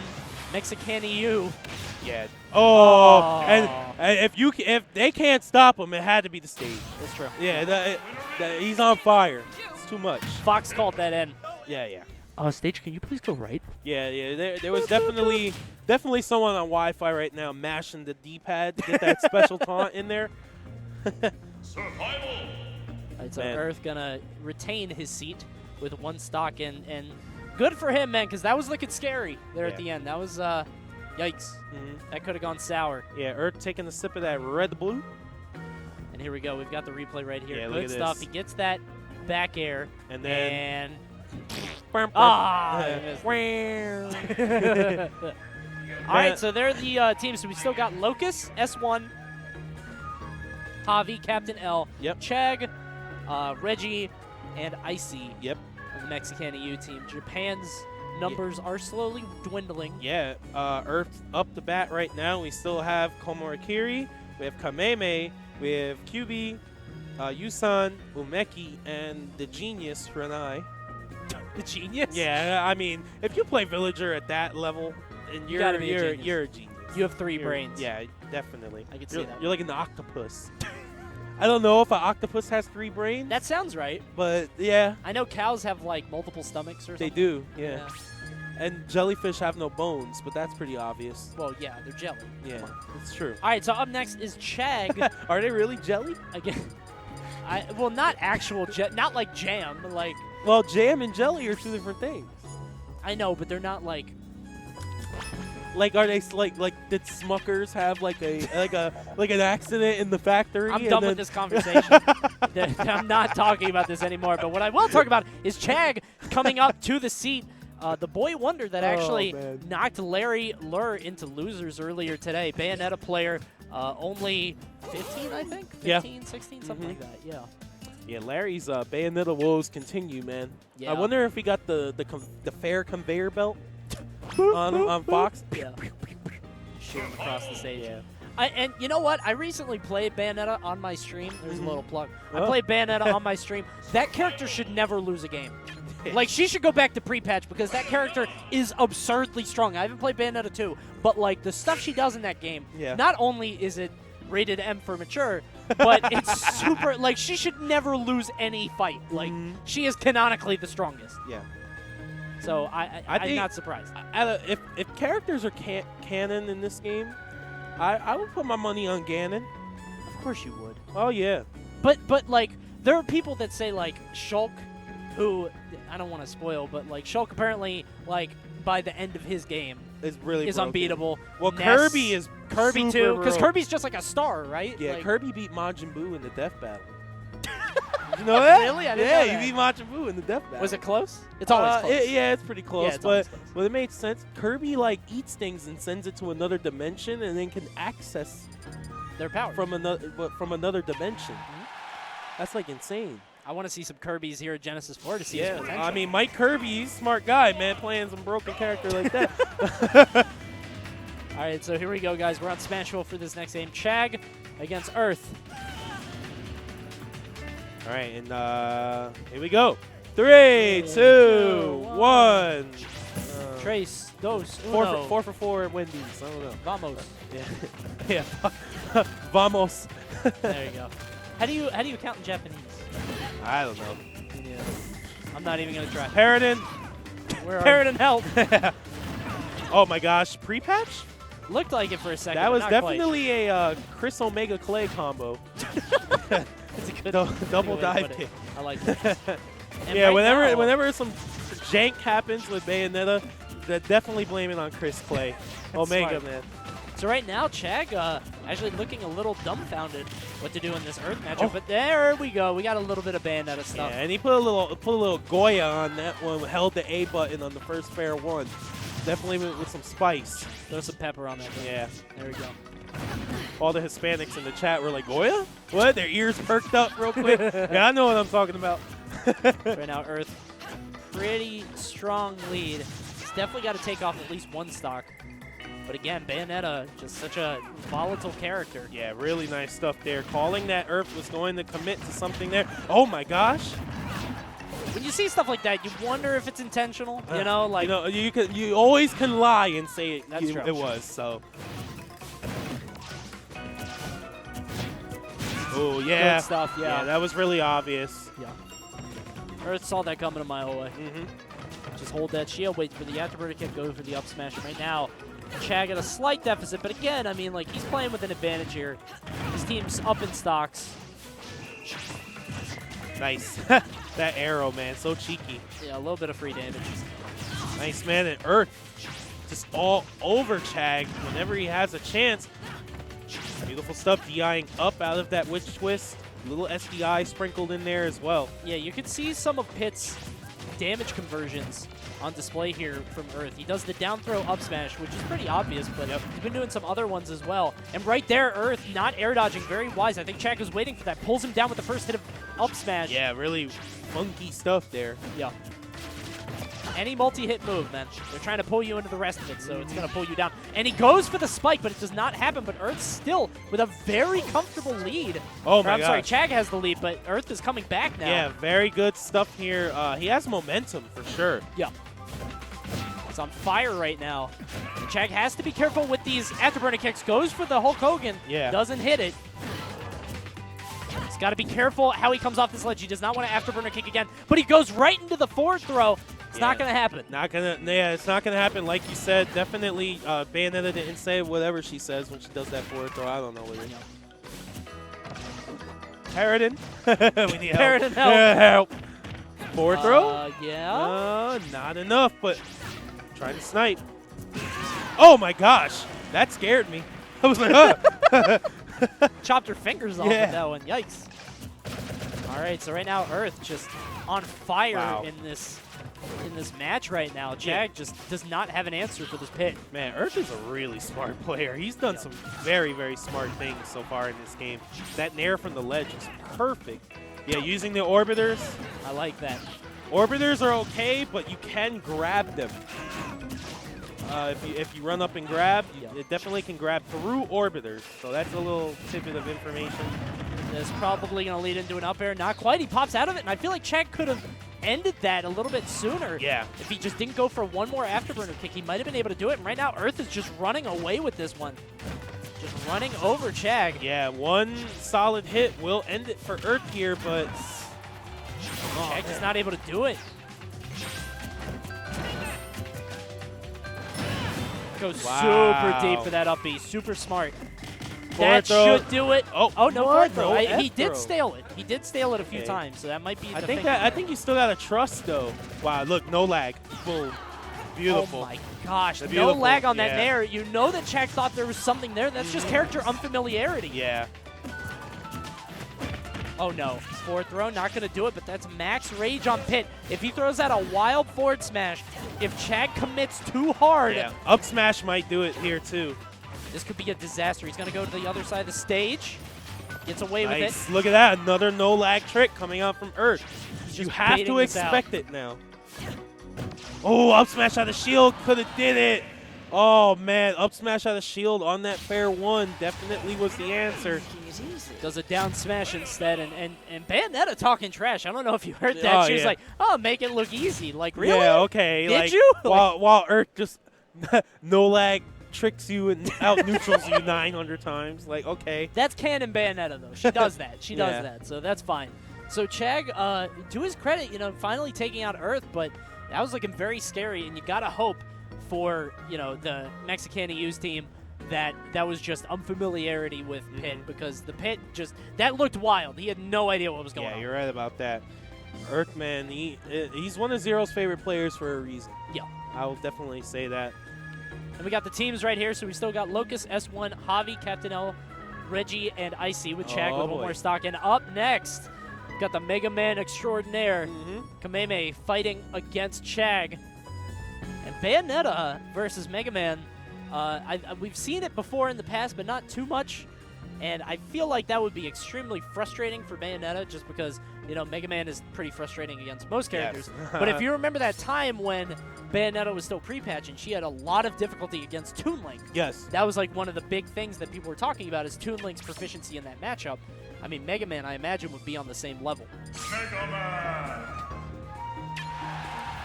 MexiCanEu. Yeah. Oh, and if they can't stop him, it had to be the stage. That's true. Yeah, he's on fire. It's too much. Fox called that in. Yeah. Stage, can you please go right? Yeah. There was definitely someone on Wi-Fi right now mashing the D-pad to get that special taunt in there. Survival. All right, so Earth gonna retain his seat with 1 stock and good for him, man, because that was looking scary there at the end. That was yikes. That could have gone sour. Yeah, Earth taking a sip of that Red Blue. And here we go. We've got the replay right here. Yeah, good look at stuff. this. He gets that back air. And then... And All right, so they're the teams. So we still got Locust, S1, Javi, Captain L, Chag, Reggie, and Icy. Yep. On the MexiCanEu team. Japan's numbers are slowly dwindling. Yeah, Earth up the bat right now. We still have Komorakiri, we have Kameme, we have QB, Yusan, Umeki, and the genius Renai. The genius? Yeah, I mean, if you play Villager at that level, and you're a genius. You have 3 brains. Yeah, definitely. I can see that. You're like an octopus. I don't know if an octopus has 3 brains. That sounds right. But yeah. I know cows have like multiple stomachs or something. They do, yeah. And jellyfish have no bones, but that's pretty obvious. Well, yeah, they're jelly. Yeah, it's true. All right, so up next is Chag. Are they really jelly? Again, well, not actual not like jam, but like. Well, jam and jelly are 2 different things. I know, but they're not like. Like, are they like did Smuckers have like an accident in the factory? I'm done with this conversation. I'm not talking about this anymore. But what I will talk about is Chag coming up to the seat. The boy wonder that actually knocked Larry Lur into losers earlier today. Bayonetta player, only 15, I think? 15, 16, something like that, yeah. Yeah, Larry's Bayonetta woes continue, man. Yeah. I wonder if he got the fair conveyor belt on Fox. Yeah. Shoot him across the stage. Yeah. And you know what? I recently played Bayonetta on my stream. There's a little plug. I played Bayonetta on my stream. That character should never lose a game. Like, she should go back to pre-patch because that character is absurdly strong. I haven't played Bayonetta 2, but, like, the stuff she does in that game, not only is it rated M for mature, but it's super, like, she should never lose any fight. Like, she is canonically the strongest. Yeah. So I'm not surprised. If characters are canon in this game, I would put my money on Ganon. Of course you would. Oh, yeah. But like, there are people that say, like, Shulk, who, I don't want to spoil, but, like, Shulk apparently, like, by the end of his game is broken. Unbeatable. Well, Ness, Kirby too, because Kirby's just like a star, right? Yeah, like, Kirby beat Majin Buu in the death battle. You know that? Really? I didn't know that. He beat Majin Buu in the death battle. Was it close? It's always close. Yeah, it's pretty close. Yeah, it's always close. But it made sense. Kirby, like, eats things and sends it to another dimension and then can access their power from another dimension. That's, like, insane. I want to see some Kirby's here at Genesis 4 to see his potential. I mean, Mike Kirby, he's a smart guy, man, playing some broken character like that. All right, so here we go, guys. We're on Smashville for this next game. Chag against Earth. All right, and here we go. 3, 2, 1. Trace, dos, 4 for 4 at Wendy's. I don't know. Vamos. Yeah. Vamos. There you go. How do you count in Japanese? I don't know. Yeah. I'm not even gonna try. Paradin. Paradin help. Oh my gosh, pre-patch? Looked like it for a second. That was not definitely a Chris Omega Clay combo. It's a good double dive kick. I like that. Yeah, right whenever some jank happens with Bayonetta, they're definitely blaming on Chris Clay. Omega, smart. man. So right now, Chag actually looking a little dumbfounded what to do in this Earth matchup. But there we go. We got a little bit of Bayonetta stuff. Yeah, and he put a little Goya on that one. Held the A button on the first fair one. Definitely with some spice. Throw some pepper on that. Yeah. There we go. All the Hispanics in the chat were like, Goya? What? Their ears perked up real quick? Yeah, I know what I'm talking about. Right now, Earth, pretty strong lead. He's definitely got to take off at least 1 stock. But again, Bayonetta, just such a volatile character. Yeah, really nice stuff there. Calling that Earth was going to commit to something there. Oh my gosh. when you see stuff like that, you wonder if it's intentional. You know, like you always can lie and say it was. So. Oh yeah. Good stuff. Yeah. That was really obvious. Yeah. Earth saw that coming a mile away. Just hold that shield, wait for the afterburner kick, go for the up smash. Right now, Chag at a slight deficit, but again, I mean, like, he's playing with an advantage here. His team's up in stocks. Nice. That arrow, man, so cheeky. Yeah, a little bit of free damage. Nice, man, and Earth just all over Chag whenever he has a chance. Beautiful stuff, DIing up out of that Witch Twist. Little SDI sprinkled in there as well. Yeah, you can see some of Pit's damage conversions on display here from Earth. He does the down throw up smash, which is pretty obvious, but he's been doing some other ones as well. And right there, Earth not air dodging, very wise. I think Chag was waiting for that. Pulls him down with the first hit of up smash. Yeah, really funky stuff there. Yeah. Any multi-hit move, man. They're trying to pull you into the rest of it, so it's going to pull you down. And he goes for the spike, but it does not happen. But Earth still with a very comfortable lead. Oh, my God. I'm sorry, Chag has the lead, but Earth is coming back now. Yeah, very good stuff here. He has momentum for sure. Yeah. He's on fire right now. And Chag has to be careful with these afterburner kicks. Goes for the Hulk Hogan. Yeah. Doesn't hit it. He's got to be careful how he comes off this ledge. He does not want to afterburner kick again, but he goes right into the forward throw. It's not going to happen. It's not going to happen. Like you said, definitely Bayonetta didn't say whatever she says when she does that forward throw. I don't know what it is. Paradin. We need help. Paradin, help. Forward throw? Yeah. Not enough, but trying to snipe. Oh my gosh. That scared me. I was like, Chopped her fingers off with that one. Yikes. All right, so right now Earth just on fire in this match right now. Chag just does not have an answer for this pit. Man, Earth is a really smart player. He's done some very, very smart things so far in this game. That nair from the ledge is perfect. Yeah, using the orbiters. I like that. Orbiters are okay, but you can grab them. If you run up and grab, it definitely can grab through orbiters. So that's a little tidbit of information. That's probably going to lead into an up air. Not quite. He pops out of it, and I feel like Chag could have ended that a little bit sooner. Yeah. If he just didn't go for one more afterburner kick, he might have been able to do it. And right now, Earth is just running away with this one. Just running over Chag. Yeah, one solid hit will end it for Earth here, but Chag is not able to do it. Goes super deep for that up B. Super smart. That should do it. Oh no, forward throw. He did stale it. He did stale it a few times, so that might be the thing. I think you still got to trust, though. Wow, look, no lag. Boom. Beautiful. Oh, my gosh. No lag on that nair. You know that Chag thought there was something there. That's just character unfamiliarity. Yeah. Oh, no. Forward throw, not going to do it, but that's max rage on Pit. If he throws out a wild forward smash, if Chag commits too hard. Yeah, up smash might do it here, too. This could be a disaster. He's going to go to the other side of the stage. Gets away with it. Look at that. Another no-lag trick coming out from Earth. You have to expect it now. Oh, up smash out of shield. Could have did it. Oh, man. Up smash out of shield on that fair one definitely was the answer. Does a down smash instead. And Bayonetta talking trash. I don't know if you heard that. She was like, oh, make it look easy. Like, really? Yeah, okay. Did you? While Earth just no-lag tricks you and out neutrals you 900 times. Like, okay. That's canon Bayonetta, though. She does that. She does that. So that's fine. So Chag, to his credit, finally taking out Earth, but that was looking very scary, and you got to hope for, the MexiCanEu's team that was just unfamiliarity with Pit, because the Pit that looked wild. He had no idea what was going on. Yeah, you're right about that. Earthman, he's one of Zero's favorite players for a reason. Yeah. I will definitely say that. And we got the teams right here, so we still got Locust, S1, Javi, Captain L, Reggie, and Icy with Chag with one more stock. And up next, got the Megaman extraordinaire, Kameme, fighting against Chag. And Bayonetta versus Megaman, we've seen it before in the past, but not too much. And I feel like that would be extremely frustrating for Bayonetta, just because, Megaman is pretty frustrating against most characters. Yes. But if you remember that time when Bayonetta was still pre-patch and she had a lot of difficulty against Toon Link. Yes. That was like one of the big things that people were talking about, is Toon Link's proficiency in that matchup. I mean, Megaman, I imagine, would be on the same level. Megaman.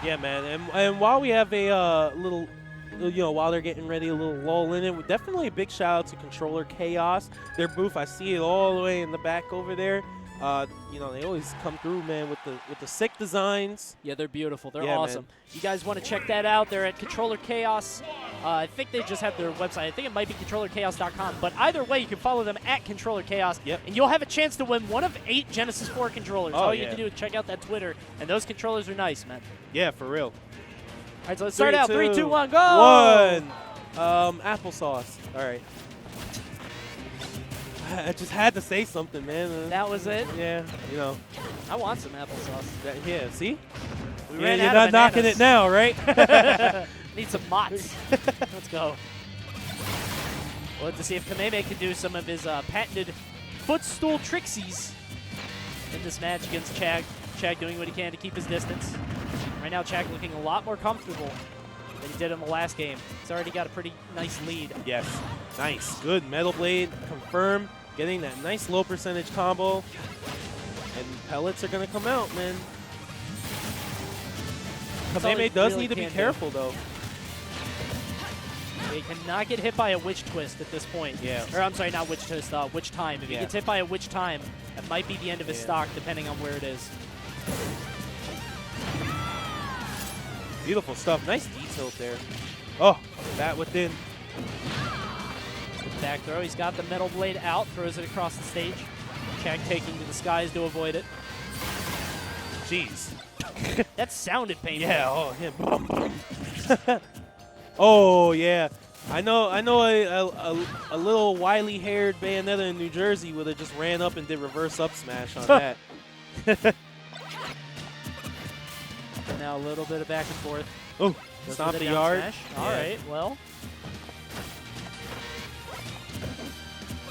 Yeah, man. And while we have a little, while they're getting ready, a little lull in it, definitely a big shout out to Controller Chaos. Their booth, I see it all the way in the back over there. They always come through, man, with the sick designs. Yeah, they're beautiful. They're Yeah, awesome. man. You guys want to check that out? They're at Controller Chaos. I think they just have their website. I think it might be controllerchaos.com. But either way, you can follow them at Controller Chaos. Yep. And you'll have a chance to win one of 8 Genesis 4 controllers. Oh, All you yeah. have to do is check out that Twitter. And those controllers are nice, man. Yeah, for real. All right, so let's start out. 3, 2, 1, go! 1. Applesauce. All right. I just had to say something, man. That was it? Yeah, I want some applesauce. Yeah, see? We Yeah, ran you're out not of knocking bananas. it now, right? Need some mots. Let's go. We'll have to see if Kameme can do some of his patented footstool trixies in this match against Chag. Chag doing what he can to keep his distance. Right now, Chag looking a lot more comfortable than he did in the last game. He's already got a pretty nice lead. Yes. Nice. Good. Metal Blade. Confirm. Getting that nice low percentage combo. And pellets are going to come out, man. That's all he Kameme does really need to be can do. careful, though. He cannot get hit by a witch twist at this point. Yeah. Or I'm sorry, not witch twist, witch time. If he Yeah. gets hit by a witch time, that might be the end of his Yeah. stock, depending on where it is. Beautiful stuff. Nice detail there. Oh, that within. Back throw. He's got the metal blade out, throws it across the stage. Chag taking to the skies to avoid it. Jeez. That sounded painful. Yeah. Oh, yeah. Oh, yeah. I know. A little wily-haired Bayonetta in New Jersey would have just ran up and did reverse up smash on that. Now a little bit of back and forth. Oh, Goes stomp for the down yard. smash. Yeah. All right, well.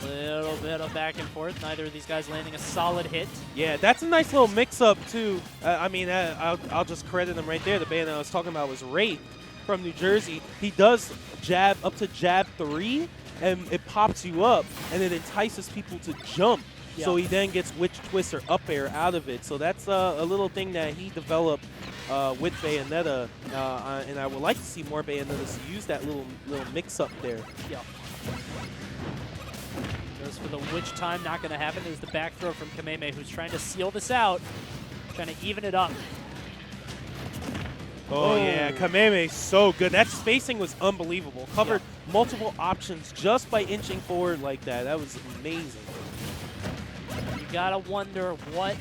A little bit of back and forth. Neither of these guys landing a solid hit. Yeah, that's a nice little mix-up, too. I'll just credit him right there. The band I was talking about was Wraith from New Jersey. He does jab up to jab 3, and it pops you up, and it entices people to jump. Yeah. So he then gets witch twist or up air out of it. So that's a little thing that he developed with Bayonetta, and I would like to see more Bayonettas use that little mix-up there. Yeah. Goes for the witch time. Not going to happen. There's the back throw from Kameme, who's trying to seal this out, trying to even it up. Oh, yeah, Kameme, so good. That spacing was unbelievable. Covered multiple options just by inching forward like that. That was amazing. You got to wonder what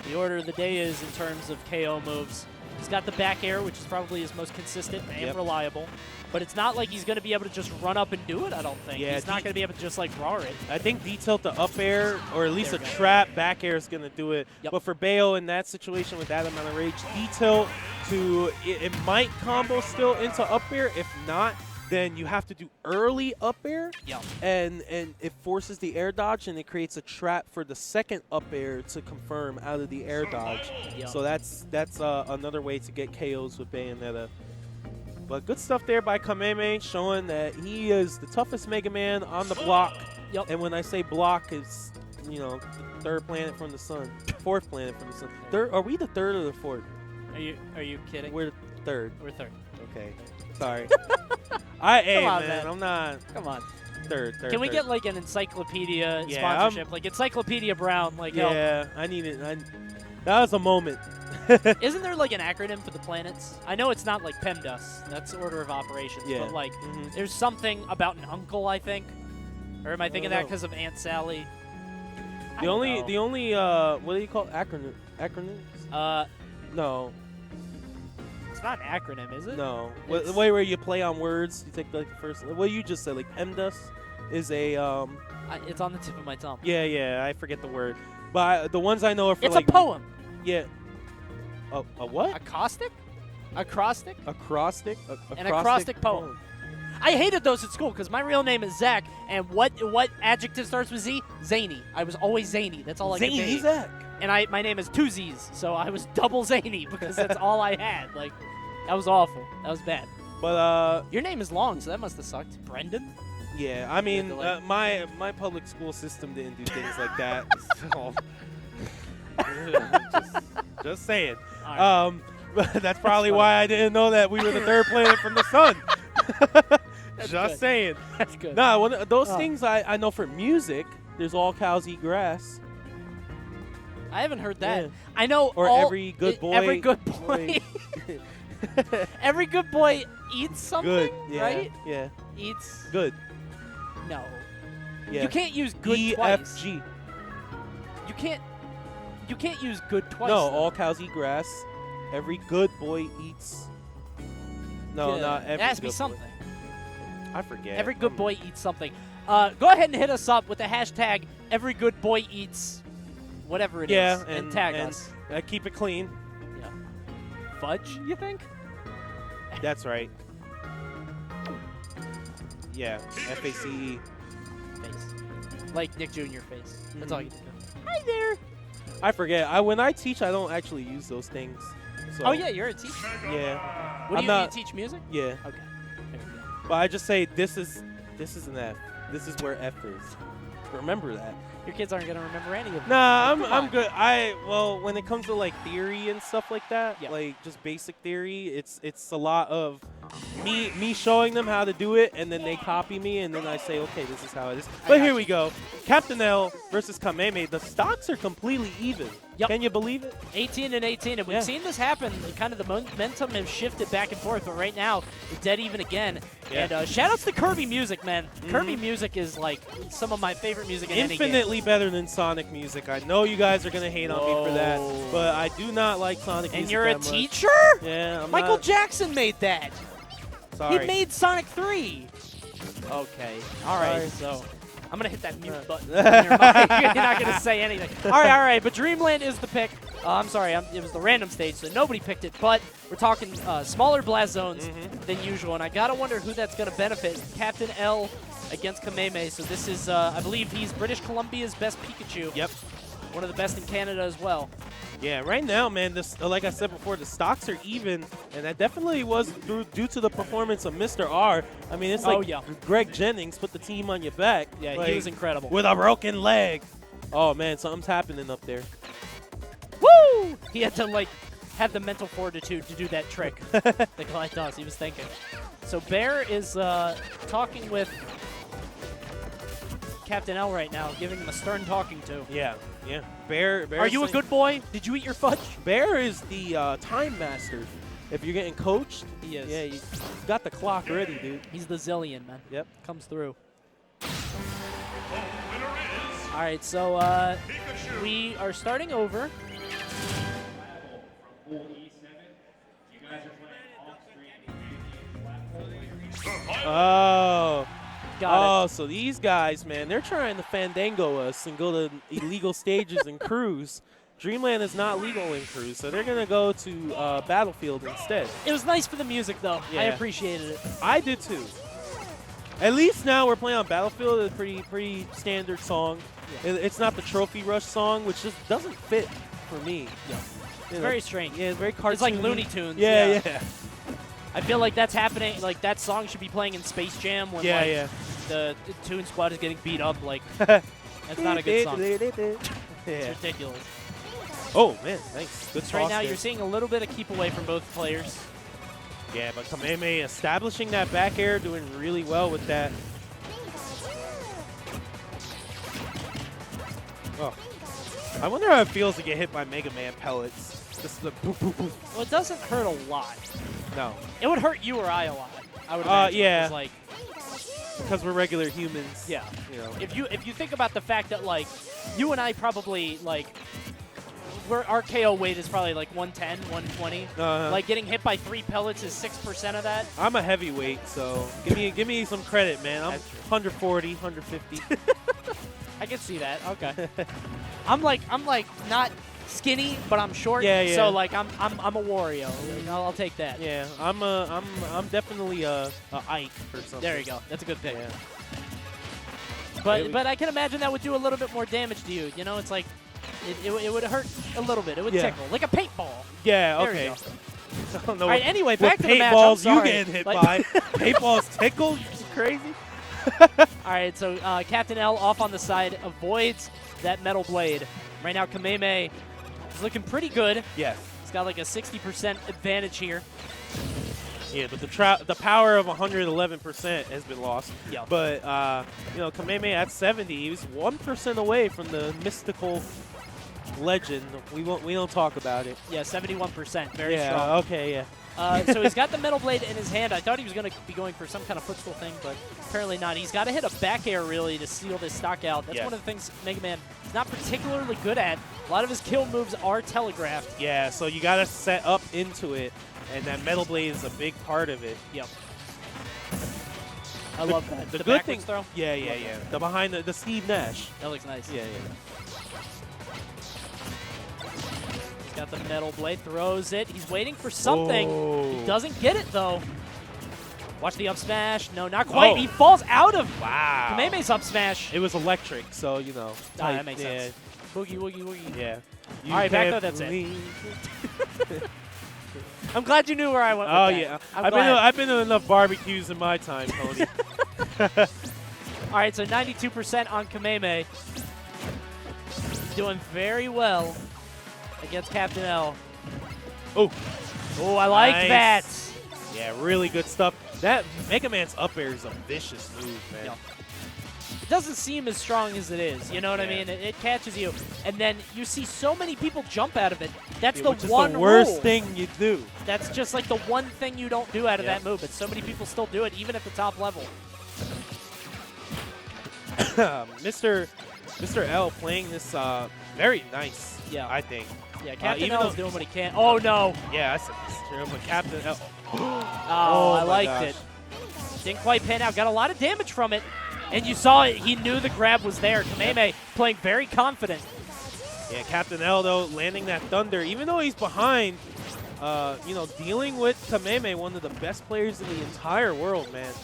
the order of the day is in terms of KO moves. He's got the back air, which is probably his most consistent and reliable. But it's not like he's going to be able to just run up and do it, I don't think. Yeah, he's not going to be able to just, like, raw it. I think D-tilt the up air, or at least There a we go. trap back air is going to do it. Yep. But for Bayo in that situation with that amount of rage, D-tilt to it might combo still into up air. If not, then you have to do early up air, and it forces the air dodge, and it creates a trap for the second up air to confirm out of the air dodge. Yep. So that's another way to get KOs with Bayonetta. But good stuff there by Kameme, showing that he is the toughest Mega Man on the block. Yep. And when I say block, it's the third planet from the sun, fourth planet from the sun. Are we the third or the fourth? Are you kidding? We're third. We're third. Okay. Sorry. Hey, Come on, man, man. I'm not Come on. third. Can we third. get, like, an encyclopedia Yeah, sponsorship? Like, Encyclopedia Brown, like, help. Yeah, I need it. That was a moment. Isn't there, like, an acronym for the planets? I know it's not, like, PEMDAS. That's Order of Operations. Yeah. But, like, Mhm. there's something about an uncle, I think. Or am I thinking that know. because of Aunt Sally? The only what do you call acronyms? No. It's not an acronym, is it? No. It's- The way where you play on words, you take like the first. What you just said, like MDUS, is a It's on the tip of my tongue. Yeah, I forget the word, but the ones I know are for It's like a poem. Yeah. A what? Acrostic? Acrostic? Acrostic? An acrostic poem. I hated those at school because my real name is Zach, and what adjective starts with Z? Zany. I was always zany. That's all I could Zany be. Zach. And my name is two Z's, so I was double zany because that's all I had. Like, that was awful. That was bad. But Your name is long, so that must have sucked. Brendan? yeah, I mean, to, like- my public school system didn't do things like that. So. just saying. All right. That's probably funny. why I didn't know that we were the third planet from the sun. Just good. saying. That's good. Nah, those things I know for music. There's all cows eat grass. I haven't heard that. Yeah. I know Or all, every good boy. Every good boy. Every good boy eats something, Good. Yeah. right? Yeah. Eats. Good. No. Yeah. You can't use good E, twice. F, G. You can't use good twice. No, though. all cows eat grass. Every good boy eats. No, Yeah, not every. It has to be good boy. something. I forget. Every good boy eats something. Go ahead and hit us up with the hashtag Every Good Boy Eats whatever it is, Yeah, and tag us. Keep it clean. Yeah. Fudge, you think? That's right. Yeah, FACE. Face. Like Nick Jr. face. That's all you Mm-hmm. think of. Hi there. I forget. When I teach, I don't actually use those things. So, Oh, yeah, you're a teacher. Yeah. What I'm do not- you teach music? Yeah. Okay. There we go. But I just say this is an F. This is where F is. Remember that. Your kids aren't going to remember any of it. Nah, Come I'm on. good. When it comes to like theory and stuff like that, Yeah. like just basic theory, it's a lot of me showing them how to do it, and then they copy me, and then I say, okay, this is how it is. But here we go. Captain L versus Kameme. The stocks are completely even. Yep. Can you believe it? 18 and 18, and we've Yeah. seen this happen. Kind of the momentum has shifted back and forth, but right now it's dead even again. Yeah. And shout outs to Kirby music, man. Kirby music is like some of my favorite music in any game. Infinitely better than Sonic music. I know you guys are gonna hate on me for that, Whoa. but I do not like Sonic And music. you're a that much. teacher? Yeah, I'm Michael not, Jackson made that. Sorry. He made Sonic 3. Okay. All right. Sorry. So I'm going to hit that mute button. on your mic. You're not going to say anything. All right. But Dreamland is the pick. I'm sorry. It was the random stage, so nobody picked it. But we're talking smaller blast zones than usual. And I got to wonder who that's going to benefit. Captain L against Kameme. So this is, I believe he's British Columbia's best Pikachu. Yep. One of the best in Canada as well. Yeah, right now, man, this like I said before, the stocks are even, and that definitely was due to the performance of Mr. R. I mean, it's like Greg Jennings put the team on your back. Yeah, like, he was incredible. with a broken leg. Oh, man, something's happening up there. Woo! He had to, like, have the mental fortitude to do that trick that Clyde does. He was thinking. So Bear is talking with Captain L right now, giving him a stern talking to. Yeah. Bear. Are you a good boy? Did you eat your fudge? Bear is the time master. If you're getting coached, He is. yeah, you got the clock ready, dude. He's the zillion, man. Yep. Comes through. The winner is All right, so Pikachu. we are starting over. Oh. Got Oh, so these guys, man, they're trying to fandango us and go to illegal stages and cruise. Dreamland is not legal in cruise, so they're going to go to Battlefield instead. It was nice for the music, though. I Yeah. appreciated it. I did too. At least now we're playing on Battlefield. It's a pretty standard song. Yeah. It's not the Trophy Rush song, which just doesn't fit for me. Yeah. You know, Very strange. Yeah, it's very cartoony. It's like Looney Tunes. Yeah. I feel like that's happening. Like that song should be playing in Space Jam when like, Yeah. the Toon Squad is getting beat up. Like that's not a good song. It's Yeah. ridiculous. Oh man, thanks. Good Right toss now, there. you're seeing a little bit of keep away from both players. Yeah, but Kameme establishing that back air, doing really well with that. Oh. I wonder how it feels to get hit by Megaman pellets. Just the boop, boop, boop. Well, it doesn't hurt a lot. No, It would hurt you or I a lot. I would imagine. yeah. 'Cause, like, because we're regular humans. yeah. You know. If you think about the fact that like you and I probably like our KO weight is probably like 110, 120. Like getting hit by 3 pellets is 6% of that. I'm a heavyweight, so give me some credit, man. I'm That's true. 140, 150. I can see that. Okay. I'm like not skinny, but I'm short. Yeah. So like I'm a Wario. Like, I'll take that. Yeah, I'm definitely a Ike or something. There you go. That's a good pick. Yeah. But I can imagine that would do a little bit more damage to you. You know, it's like it would hurt a little bit. It would Yeah. tickle like a paintball. Yeah. There Okay. you go. I don't know All right. what- Anyway, what back to the match. I'm paintballs you sorry. getting hit Like- by. Paintballs tickle? You crazy? All right, so Captain L off on the side avoids that metal blade. Right now, Kameme is looking pretty good. Yes. He's got like a 60% advantage here. Yeah, but the power of 111% has been lost. Yeah. But you know, Kameme at 70, he was 1% away from the mystical legend. We don't talk about it. Yeah, 71%, very yeah, strong. Okay, yeah. So he's got the metal blade in his hand. I thought he was going to be going for some kind of footstool thing, but apparently not. He's got to hit a back air, really, to seal this stock out. That's one of the things Megaman is not particularly good at. A lot of his kill moves are telegraphed. Yeah, so you got to set up into it, and that metal blade is a big part of it. Yep. I love that. The good good thing, throw? Yeah. The behind the Steve Nash. That looks nice. Yeah. Got the metal blade, throws it. He's waiting for something. He doesn't get it, though. Watch the up smash. No, not quite. He falls out of Kameme's up smash. It was electric, so, you know. That makes sense. Boogie, woogie, woogie. Yeah. All right, back though, that's it. I'm glad you knew where I went with that. Yeah. I've been to enough barbecues in my time, Tony. All right, so 92% on Kameme. He's doing very well against Captain L. Oh, I like that. Yeah, really good stuff. That Mega Man's up air is a vicious move, man. Yeah. It doesn't seem as strong as it is. You know what I mean? It catches you, and then you see so many people jump out of it. That's the one the worst rule. thing you do. That's just like the one thing you don't do out of that move, but so many people still do it, even at the top level. Mr. L playing this very nice, I think. Yeah, Captain L is doing what he can. Oh, no. Yeah, I said Mr. but Captain L. I liked it. Didn't quite pan out. Got a lot of damage from it. And you saw it. He knew the grab was there. Kameme playing very confident. Yeah, Captain L, though, landing that thunder. Even though he's behind, you know, dealing with Kameme, one of the best players in the entire world, man.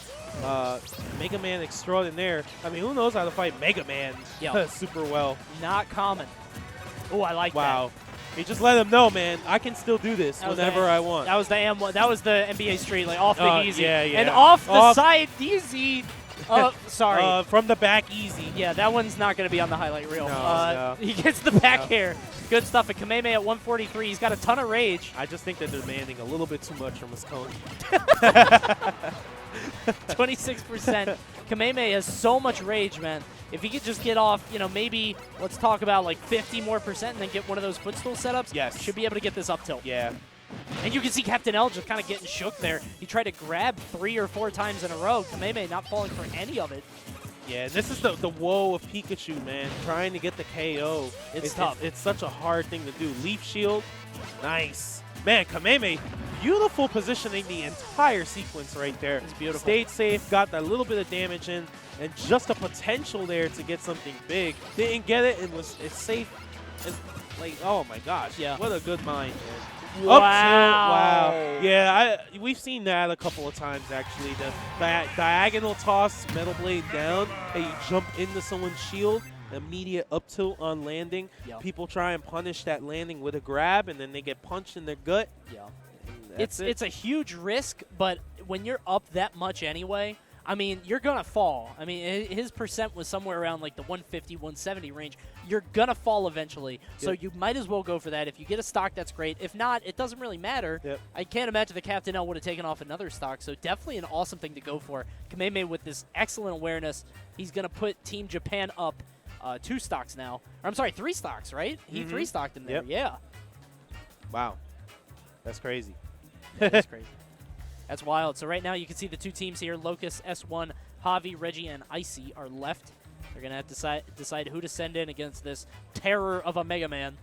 Mega Man extraordinaire. I mean, who knows how to fight Mega Man super well. Not common. Oh, I like that. Wow. He just let him know, man, I can still do this whenever I want. That was the that was the NBA Street, like off the easy. Yeah. And off the side easy. Sorry. From the back easy. Yeah, that one's not going to be on the highlight reel. No. He gets the back air. Good stuff. And Kameme at 143. He's got a ton of rage. I just think that they're demanding a little bit too much from his Tony. 26%. Kameme has so much rage, man. If he could just get off, you know, maybe let's talk about like 50 more percent and then get one of those footstool setups. Yes. Should be able to get this up tilt. Yeah. And you can see Captain L just kind of getting shook there. He tried to grab 3 or 4 times in a row. Kameme not falling for any of it. Yeah, this is the woe of Pikachu, man. Trying to get the KO. It's tough. It's such a hard thing to do. Leaf shield. Nice. Man, Kameme, beautiful positioning the entire sequence right there. It's beautiful. Stayed safe, got that little bit of damage in, and just a potential there to get something big. Didn't get it, it's safe. It's like, oh my gosh. Yeah. What a good mind, man. Wow. Wow. Yeah, we've seen that a couple of times, actually. The diagonal toss, metal blade down, and you jump into someone's shield, immediate up tilt on landing. Yep. People try and punish that landing with a grab, and then they get punched in their gut. Yeah. It's a huge risk, but when you're up that much anyway, I mean, you're going to fall. I mean, his percent was somewhere around like the 150, 170 range. You're going to fall eventually, so you might as well go for that. If you get a stock, that's great. If not, it doesn't really matter. Yep. I can't imagine the Captain L would have taken off another stock, so definitely an awesome thing to go for. Kameme with this excellent awareness, he's going to put Team Japan up 2 stocks now. Or, I'm sorry, 3 stocks, right? He 3-stocked him there. Yep. Yeah. Wow. That's crazy. That's crazy. That's wild. So right now you can see the 2 teams here, Locust, S1, Javi, Reggie, and Icy are left. They're going to have to decide who to send in against this terror of a Mega Man.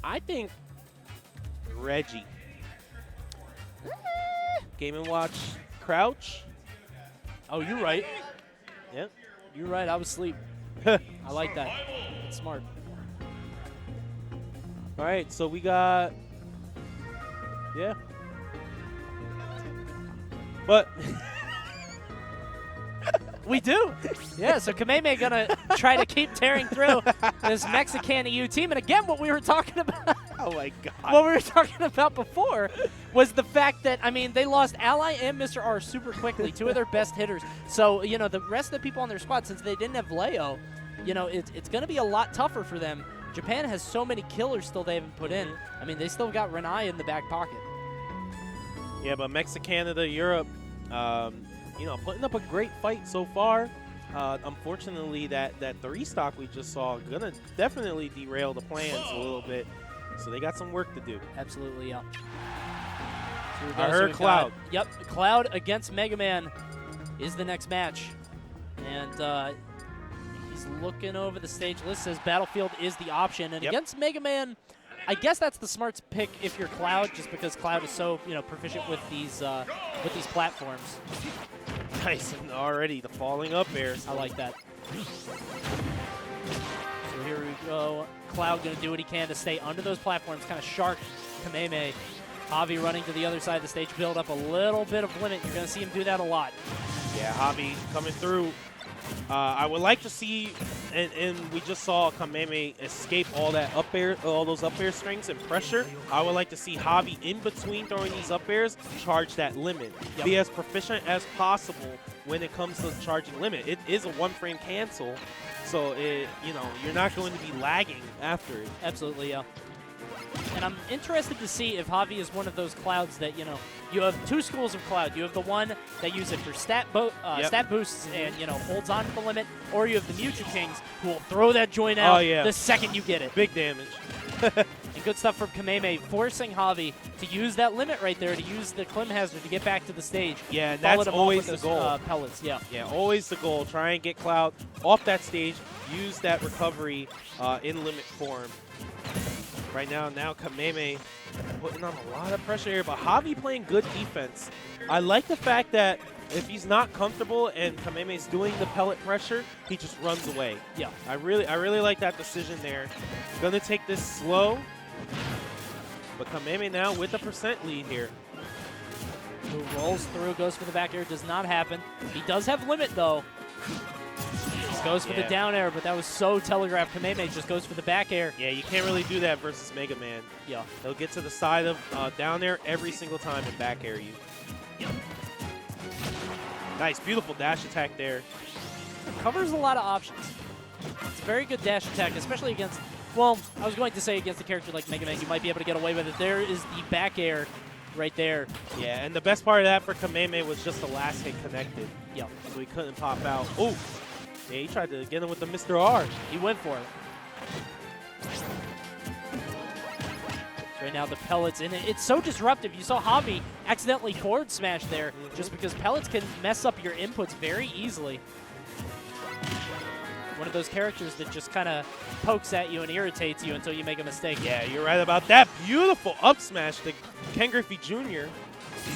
I think Reggie. Game & Watch Crouch. Oh, you're right. Yep. You're right. I was asleep. I like that. It's smart. All right, so we got, but we do. Yeah, so Kameme gonna try to keep tearing through this MexiCanEu team. And again, what we were talking about. Oh my God. What we were talking about before was the fact that, I mean, they lost Ally and Mr. R super quickly, 2 of their best hitters. So, you know, the rest of the people on their squad, since they didn't have Leo, you know, it's going to be a lot tougher for them Japan has so many killers still they haven't put in. I mean, they still got Renai in the back pocket. Yeah, but Canada, Europe, you know, putting up a great fight so far. Unfortunately, that 3 stock we just saw gonna definitely derail the plans a little bit. So they got some work to do. Absolutely, yeah. I heard Cloud. Yep, Cloud against Megaman is the next match. And he's looking over the stage list, says Battlefield is the option. And against Megaman, I guess that's the smart pick if you're Cloud, just because Cloud is so, you know, proficient with these platforms. Nice, and already the falling up airs. I like that. So here we go. Cloud going to do what he can to stay under those platforms, kind of shark Kameme. Javi running to the other side of the stage, build up a little bit of limit. You're going to see him do that a lot. Yeah, Javi coming through. I would like to see, and we just saw Kameme escape all that up air, all those up air strings and pressure. I would like to see Javi in between throwing these up airs charge that limit. Be as proficient as possible when it comes to charging limit. It is a 1-frame cancel, so you know, you're not going to be lagging after it. Absolutely, yeah. And I'm interested to see if Javi is one of those Clouds that, you know, you have 2 schools of Cloud. You have the one that use it for stat boosts and, you know, holds on to the limit, or you have the Mutual Kings who will throw that joint out the second you get it. Big damage. And good stuff from Kameme, forcing Javi to use that limit right there, to use the Klim Hazard to get back to the stage. Yeah, and that's always the goal. Pellets, yeah. Yeah, always the goal. Try and get Cloud off that stage, use that recovery in limit form. Right now Kameme putting on a lot of pressure here, but Javi playing good defense. I like the fact that if he's not comfortable and Kameme's doing the pellet pressure, he just runs away. Yeah. I really like that decision there. Gonna take this slow, but Kameme now with a % lead here. Who rolls through, goes for the back air, does not happen. He does have limit though. Goes for the down air, but that was so telegraphed. Kameme just goes for the back air. Yeah, you can't really do that versus Megaman. Yeah. He'll get to the side of down air every single time and back air you. Yep. Nice, beautiful dash attack there. Covers a lot of options. It's a very good dash attack, especially against, well, I was going to say against a character like Megaman, you might be able to get away with it. There is the back air right there. Yeah, and the best part of that for Kameme was just the last hit connected. Yeah. So he couldn't pop out. Oh! Yeah, he tried to get him with the Mr. R. He went for it. Right now the pellets in it. It's so disruptive. You saw Javi accidentally forward smash there just because pellets can mess up your inputs very easily. One of those characters that just kind of pokes at you and irritates you until you make a mistake. Yeah, you're right about that. Beautiful up smash to Ken Griffey Jr.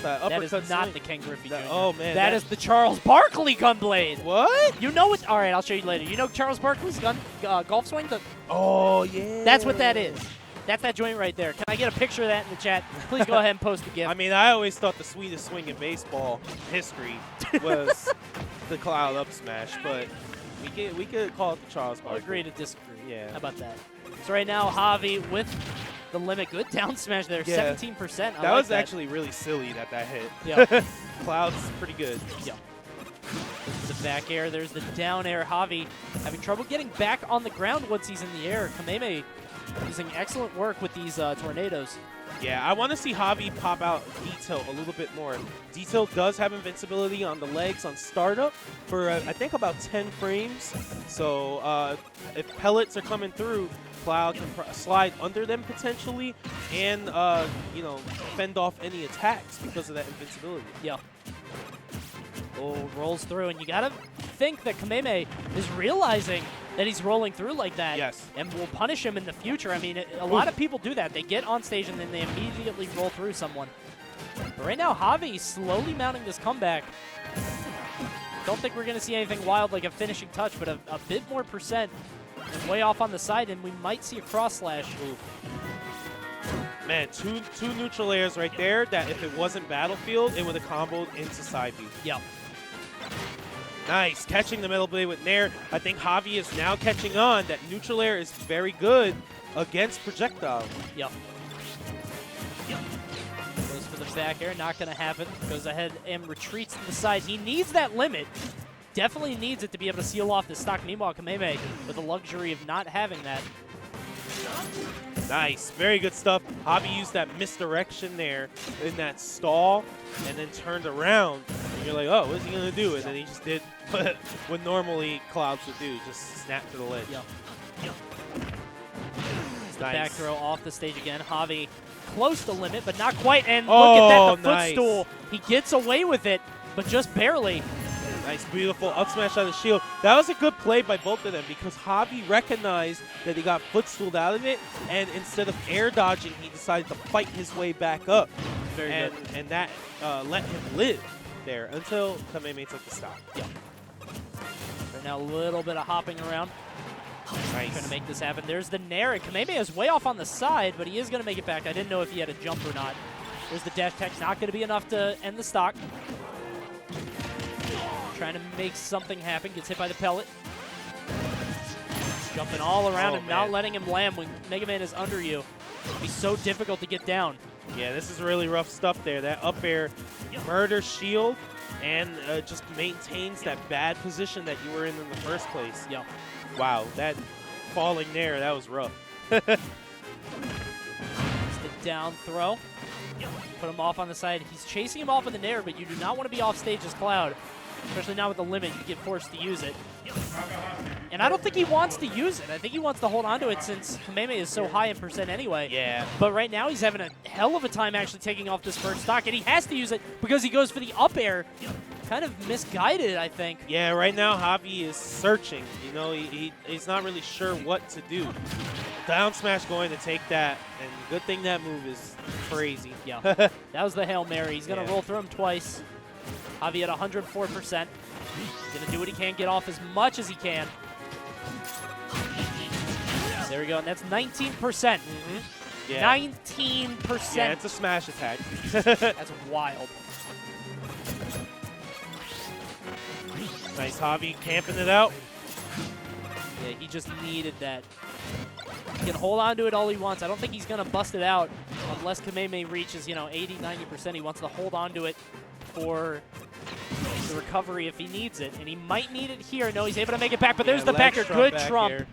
That is not the Ken Griffey Jr. Oh, man. That is the Charles Barkley Gunblade. What? You know what? All right, I'll show you later. You know Charles Barkley's golf swing? Oh, yeah. That's what that is. That's that joint right there. Can I get a picture of that in the chat? Please go ahead and post the GIF. I mean, I always thought the sweetest swing in baseball history was the Cloud up smash, but we could call it the Charles Barkley. I'll agree to disagree. Yeah. How about that? So right now, Javi with the limit. Good down smash there, 17%. That was actually really silly that hit. Yeah. Cloud's pretty good. Yeah. There's the back air. There's the down air. Javi having trouble getting back on the ground once he's in the air. Kameme using excellent work with these tornadoes. Yeah, I want to see Javi pop out D-tilt a little bit more. D-tilt does have invincibility on the legs on startup for, I think, about 10 frames. So if pellets are coming through, Cloud can slide under them potentially and, you know, fend off any attacks because of that invincibility. Yeah. Oh, rolls through, and you got to think that Kameme is realizing that he's rolling through like that. Yes. And will punish him in the future. I mean, a lot of people do that. They get on stage and then they immediately roll through someone. But right now, Javi is slowly mounting this comeback. Don't think we're going to see anything wild like a finishing touch, but a bit more percent and way off on the side, and we might see a cross slash. Ooh. Man, two neutral airs right there that if it wasn't Battlefield, it would have comboed into side B. Yeah. Nice, catching the metal blade with Nair. I think Javi is now catching on that neutral air is very good against projectile. Yep. Goes for the back air, not going to happen. Goes ahead and retreats to the side. He needs that limit. Definitely needs it to be able to seal off the stock. Meanwhile, Kameme with the luxury of not having that. Nice. Very good stuff. Javi used that misdirection there in that stall and then turned around. And you're like, oh, what is he going to do? And then he just did what normally Clouds would do, just snap to the ledge. Yep. Nice. Back throw off the stage again. Javi close to limit, but not quite. And look at that, the nice. footstool. He gets away with it, but just barely. Nice, beautiful up smash on the shield. That was a good play by both of them because Javi recognized that he got footstooled out of it, and instead of air dodging, he decided to fight his way back up. Very good. And that let him live there until Kameme took the stop. Yep. Right now, a little bit of hopping around. Nice. Trying to make this happen. There's the Nair. Kameme is way off on the side, but he is going to make it back. I didn't know if he had a jump or not. There's the dash tech. Not going to be enough to end the stock. Trying to make something happen. Gets hit by the pellet. Jumping all around and not letting him land when Megaman is under you. It'll be so difficult to get down. Yeah, this is really rough stuff there. That up air murder shield and just maintains that bad position that you were in the first place. Yep. Wow, that falling there, that was rough. It's the down throw. Put him off on the side. He's chasing him off in the Nair, but you do not want to be off stage as Cloud. Especially now with the limit, you get forced to use it. And I don't think he wants to use it. I think he wants to hold on to it since Kameme is so high in percent anyway. Yeah. But right now he's having a hell of a time actually taking off this first stock, and he has to use it because he goes for the up air. Kind of misguided, I think. Yeah, right now Javi is searching. You know, he's not really sure what to do. Down smash going to take that, and good thing that move is crazy. Yeah, that was the Hail Mary. He's going to roll through him twice. Javi at 104%. He's going to do what he can, get off as much as he can. There we go, and that's 19%. Mm-hmm. Yeah. 19%. Yeah, it's a smash attack. That's wild. Nice Javi camping it out. Yeah, he just needed that. He can hold on to it all he wants. I don't think he's going to bust it out unless Kameme reaches, 80, 90%. He wants to hold on to it for the recovery if he needs it. And he might need it here. No, he's able to make it back, but there's the backer. Good trump. Here.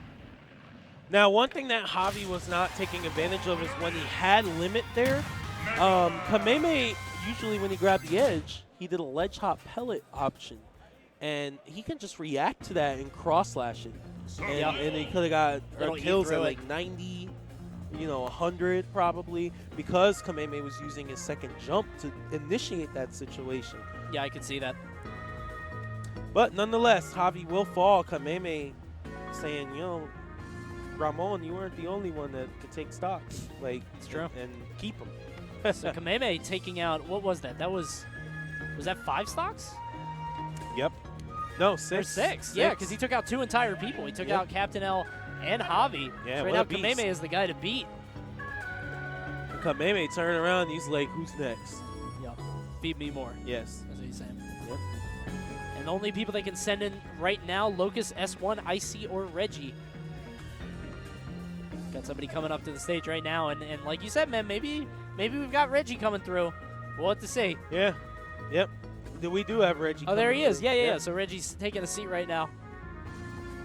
Now, one thing that Javi was not taking advantage of is when he had limit there. Kameme, usually when he grabbed the edge, he did a ledge hop pellet option. And he can just react to that and cross-slash it. And he could have got kills at like 90, 100 probably, because Kameme was using his second jump to initiate that situation. Yeah, I can see that. But nonetheless, Javi will fall. Kameme saying, Ramon, you weren't the only one that could take stocks. It's true. And keep them. So Kameme taking out, what was that? Was that 5 stocks? Yep. No, 6. Or 6. Yeah, because he took out 2 entire people. He took out Captain L and Javi. Yeah, so right now Kameme is the guy to beat. Kameme turning around and he's like, who's next? Yeah. Feed me more. Yes. That's what he's saying. Yep. And the only people they can send in right now, Locust, S1, Icy, or Reggie. Got somebody coming up to the stage right now. And like you said, man, maybe we've got Reggie coming through. We'll have to see. Yeah. Yep. We do have Reggie. Oh, there he is. Yeah. So Reggie's taking a seat right now.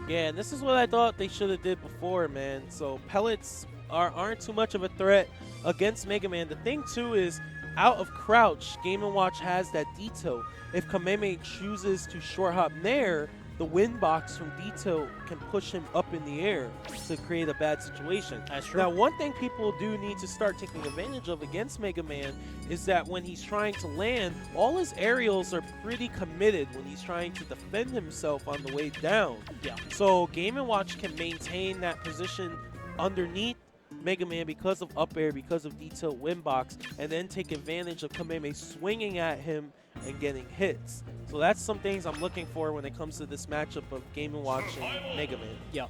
Yeah, and this is what I thought they should have did before, man. So pellets aren't too much of a threat against Megaman. The thing, too, is out of crouch, Game & Watch has that detail. If Kameme chooses to short hop Nair, the wind box from detail can push him up in the air to create a bad situation. That's true. Now, one thing people do need to start taking advantage of against Megaman is that when he's trying to land, all his aerials are pretty committed when he's trying to defend himself on the way down. Yeah. So Game & Watch can maintain that position underneath Megaman because of up air, because of detail wind box, and then take advantage of Kameme swinging at him and getting hits. So that's some things I'm looking for when it comes to this matchup of Game & Watch and Megaman. Yeah.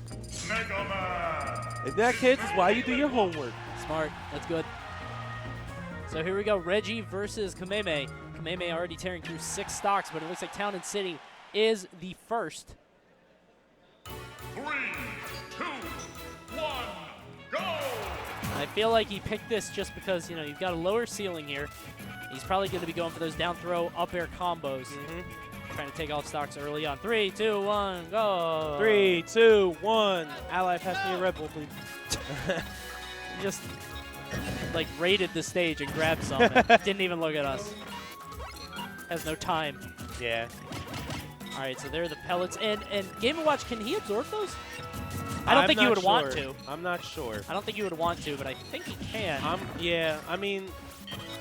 Megaman. And that, kids, is why you do your homework. Smart. That's good. So here we go. Reggie versus Kameme. Kameme already tearing through 6 stocks, but it looks like Town and City is the first. 3, 2, 1, go! I feel like he picked this just because, you've got a lower ceiling here. He's probably going to be going for those down throw, up air combos. Trying to take off stocks early on. 3, 2, 1, go. 3, 2, 1. Ally, pass me a Red Bull, please. Just like raided the stage and grabbed some. And didn't even look at us. Has no time. Yeah. All right, so there are the pellets. And Game & Watch, can he absorb those? I don't think you would want to. I'm not sure. I don't think you would want to, but I think he can. Yeah, I mean,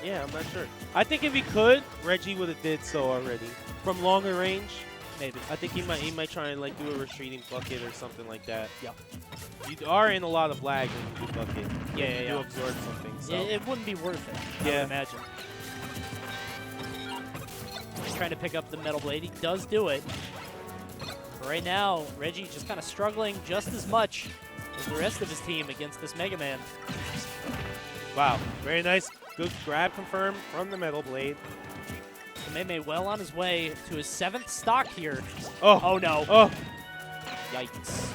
yeah, I'm not sure. I think if he could, Reggie would have did so already. From longer range, Maybe. I think he might try and like do a retreating bucket or something like that. Yeah. You are in a lot of lag when you do bucket. Yeah. You absorb something. So. It wouldn't be worth it, I would imagine. He's trying to pick up the Metal Blade. He does do it. But right now, Reggie just kind of struggling just as much as the rest of his team against this Mega Man. Wow, very nice. Good grab confirmed from the Metal Blade. Kameme well on his way to his 7th stock here. Oh no. Oh. Yikes.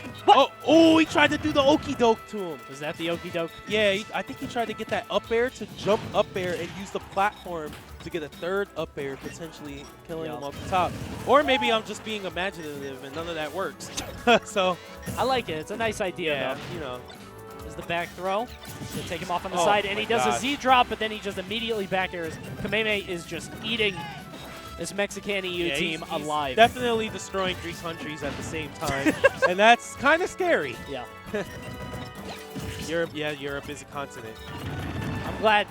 Oh, he tried to do the okie doke to him. Was that the okie doke? Yeah, I think he tried to get that up air to jump up air and use the platform to get a 3rd up air, potentially killing him off the top. Or maybe I'm just being imaginative and none of that works. So I like it. It's a nice idea, yeah, though. you know. Is the back throw. To take him off on the Oh side, and he does gosh. a Z drop, but then he just immediately back airs. Kameme is just eating this MexiCanEu team he's alive. Definitely destroying 3 countries at the same time, and that's kind of scary. Yeah. Europe is a continent. I'm glad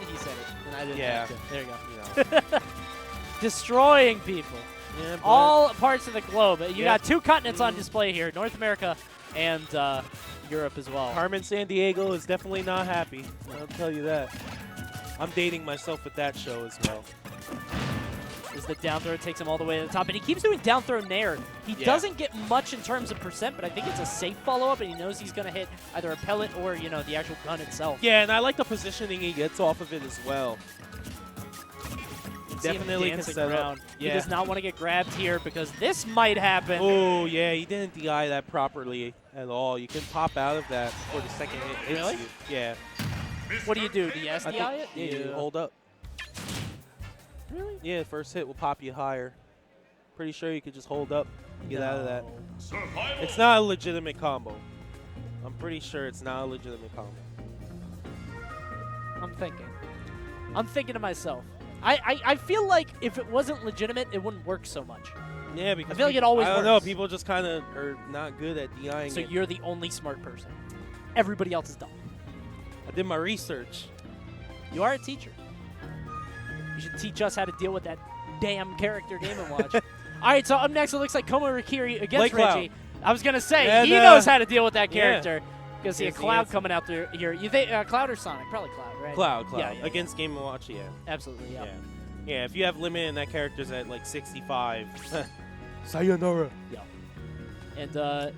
he said it, and I didn't have to. There you go. You know. Destroying people. Yeah, All parts of the globe. You Yeah. got 2 continents on display here, North America and Europe as well. Carmen Sandiego is definitely not happy. I'll tell you that. I'm dating myself with that show as well. Is the down throw takes him all the way to the top, and he keeps doing down throw nair. He doesn't get much in terms of percent, but I think it's a safe follow-up, and he knows he's going to hit either a pellet or, you know, the actual gun itself. Yeah, and I like the positioning he gets off of it as well. Definitely can set up. He does not want to get grabbed here because this might happen. Oh, yeah, he didn't DI that properly at all. You can pop out of that before the second hit hits Really? you. Yeah. What do you do? Do you SDI it? Yeah, you hold up. Really? Yeah, first hit will pop you higher. Pretty sure you could just hold up and get out of that. Survival. It's not a legitimate combo. I'm pretty sure it's not a legitimate combo. I'm thinking to myself. I feel like if it wasn't legitimate, it wouldn't work so much. Yeah, because I feel like it always I don't know. works. People just kind of are not good at DIing So it. you're the only smart person. Everybody else is dumb. I did my research. You are a teacher. You should teach us how to deal with that damn character Game & Watch. All right, so up next, it looks like Komo Rikiri against Blake Cloud. Reggie. I was going to say, And, he knows how to deal with that yeah. character. Because he Here's had the Cloud answer. coming out through here. You think Cloud or Sonic? Probably Cloud, right? Cloud. Yeah. Against Game & Watch, yeah. Absolutely, yeah. Yeah, if you have limit and that character's at like 65. Sayonara. Yeah. And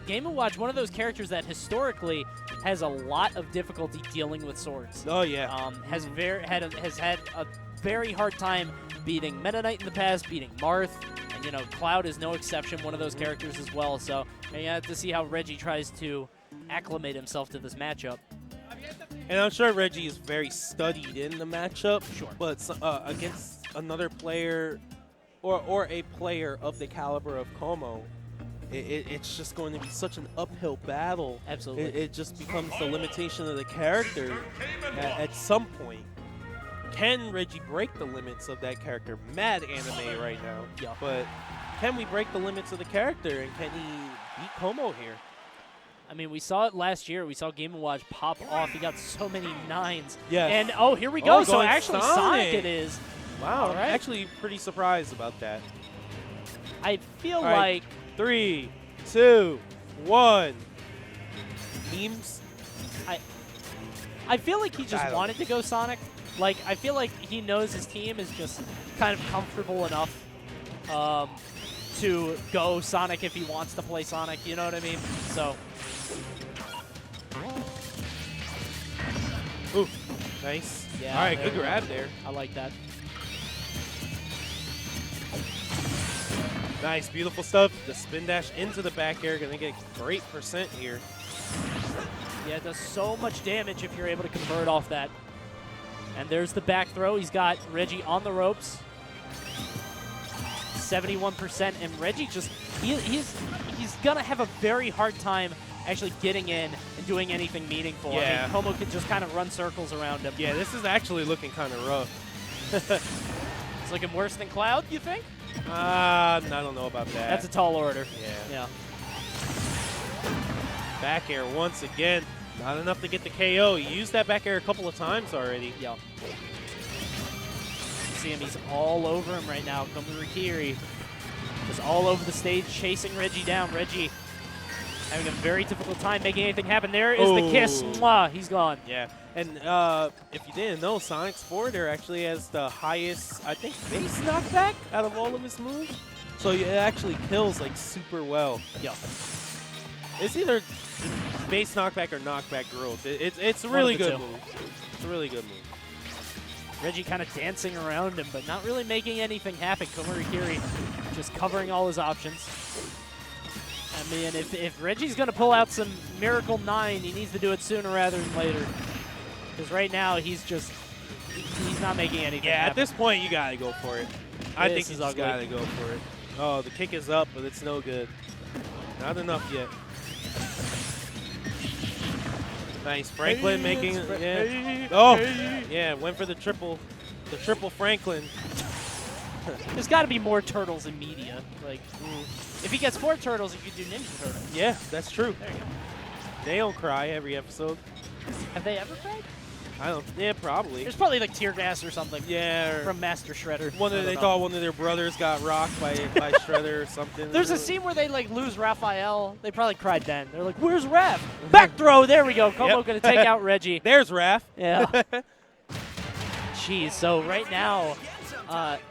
Game & Watch, one of those characters that historically has a lot of difficulty dealing with swords. Oh, yeah. Has had a very hard time beating Meta Knight in the past, beating Marth, and you know Cloud is no exception, one of those characters as well. So you have to see how Reggie tries to acclimate himself to this matchup. And I'm sure Reggie is very studied in the matchup. Sure. But against another player or a player of the caliber of Como, it's just going to be such an uphill battle. Absolutely. It just becomes the limitation of the character at some point. Can Reggie break the limits of that character? Mad anime right now. Yeah. But can we break the limits of the character, and can he beat Como here? I mean, we saw it last year. We saw Game & Watch pop off. He got so many 9s. Yes. And, oh, here we go. Oh, So going actually Sonic it is. Wow, All right. I'm actually pretty surprised about that. I feel All right. like 3, 2, 1. Memes? I feel like he just I don't- wanted to go Sonic. Like, I feel like he knows his team is just kind of comfortable enough to go Sonic if he wants to play Sonic, you know what I mean? So. Ooh, nice. Yeah, All right, there good we go. grab there. I like that. Nice, beautiful stuff. The spin dash into the back air, gonna get great percent here. Yeah, it does so much damage if you're able to convert off that. And there's the back throw. He's got Reggie on the ropes. 71%, and Reggie just he's gonna have a very hard time actually getting in and doing anything meaningful. Yeah. I mean, Como can just kind of run circles around him. Yeah, this is actually looking kind of rough. It's looking worse than Cloud, you think? I don't know about that. That's a tall order. Yeah. Yeah. Back air once again. Not enough to get the KO. He used that back air a couple of times already. Yeah. See him, he's all over him right now. Komurikiri just all over the stage, chasing Reggie down. Reggie having a very difficult time making anything happen. There is the kiss. Mwah, he's gone. Yeah. And if you didn't know, Sonic's forward air actually has the highest, I think, base knockback out of all of his moves. So it actually kills like super well. Yeah. It's either base knockback or knockback growth. It's a really good move. It's a really good move. Reggie kind of dancing around him, but not really making anything happen. Komurikiri just covering all his options. I mean, if Reggie's going to pull out some Miracle 9, he needs to do it sooner rather than later. Because right now, he's not making anything happen. At this point, you got to go for it. I think you ugly. got to go for it. Oh, the kick is up, but it's no good. Not enough yet. Nice. Franklin making yeah. Oh, yeah, went for the triple Franklin. There's got to be more turtles in media. Like, if he gets 4 turtles, he could do Ninja Turtles. Yeah, that's true. There you go. They don't cry every episode. Have they ever cried? I don't. Yeah, probably. There's probably like tear gas or something. Yeah. From Master Shredder. They thought one of their brothers got rocked by Shredder or something. There's a scene where they like lose Raphael. They probably cried then. They're like, "Where's Raph?" Back throw. There we go. Como gonna take out Reggie. There's Raph. Yeah. Jeez. So right now,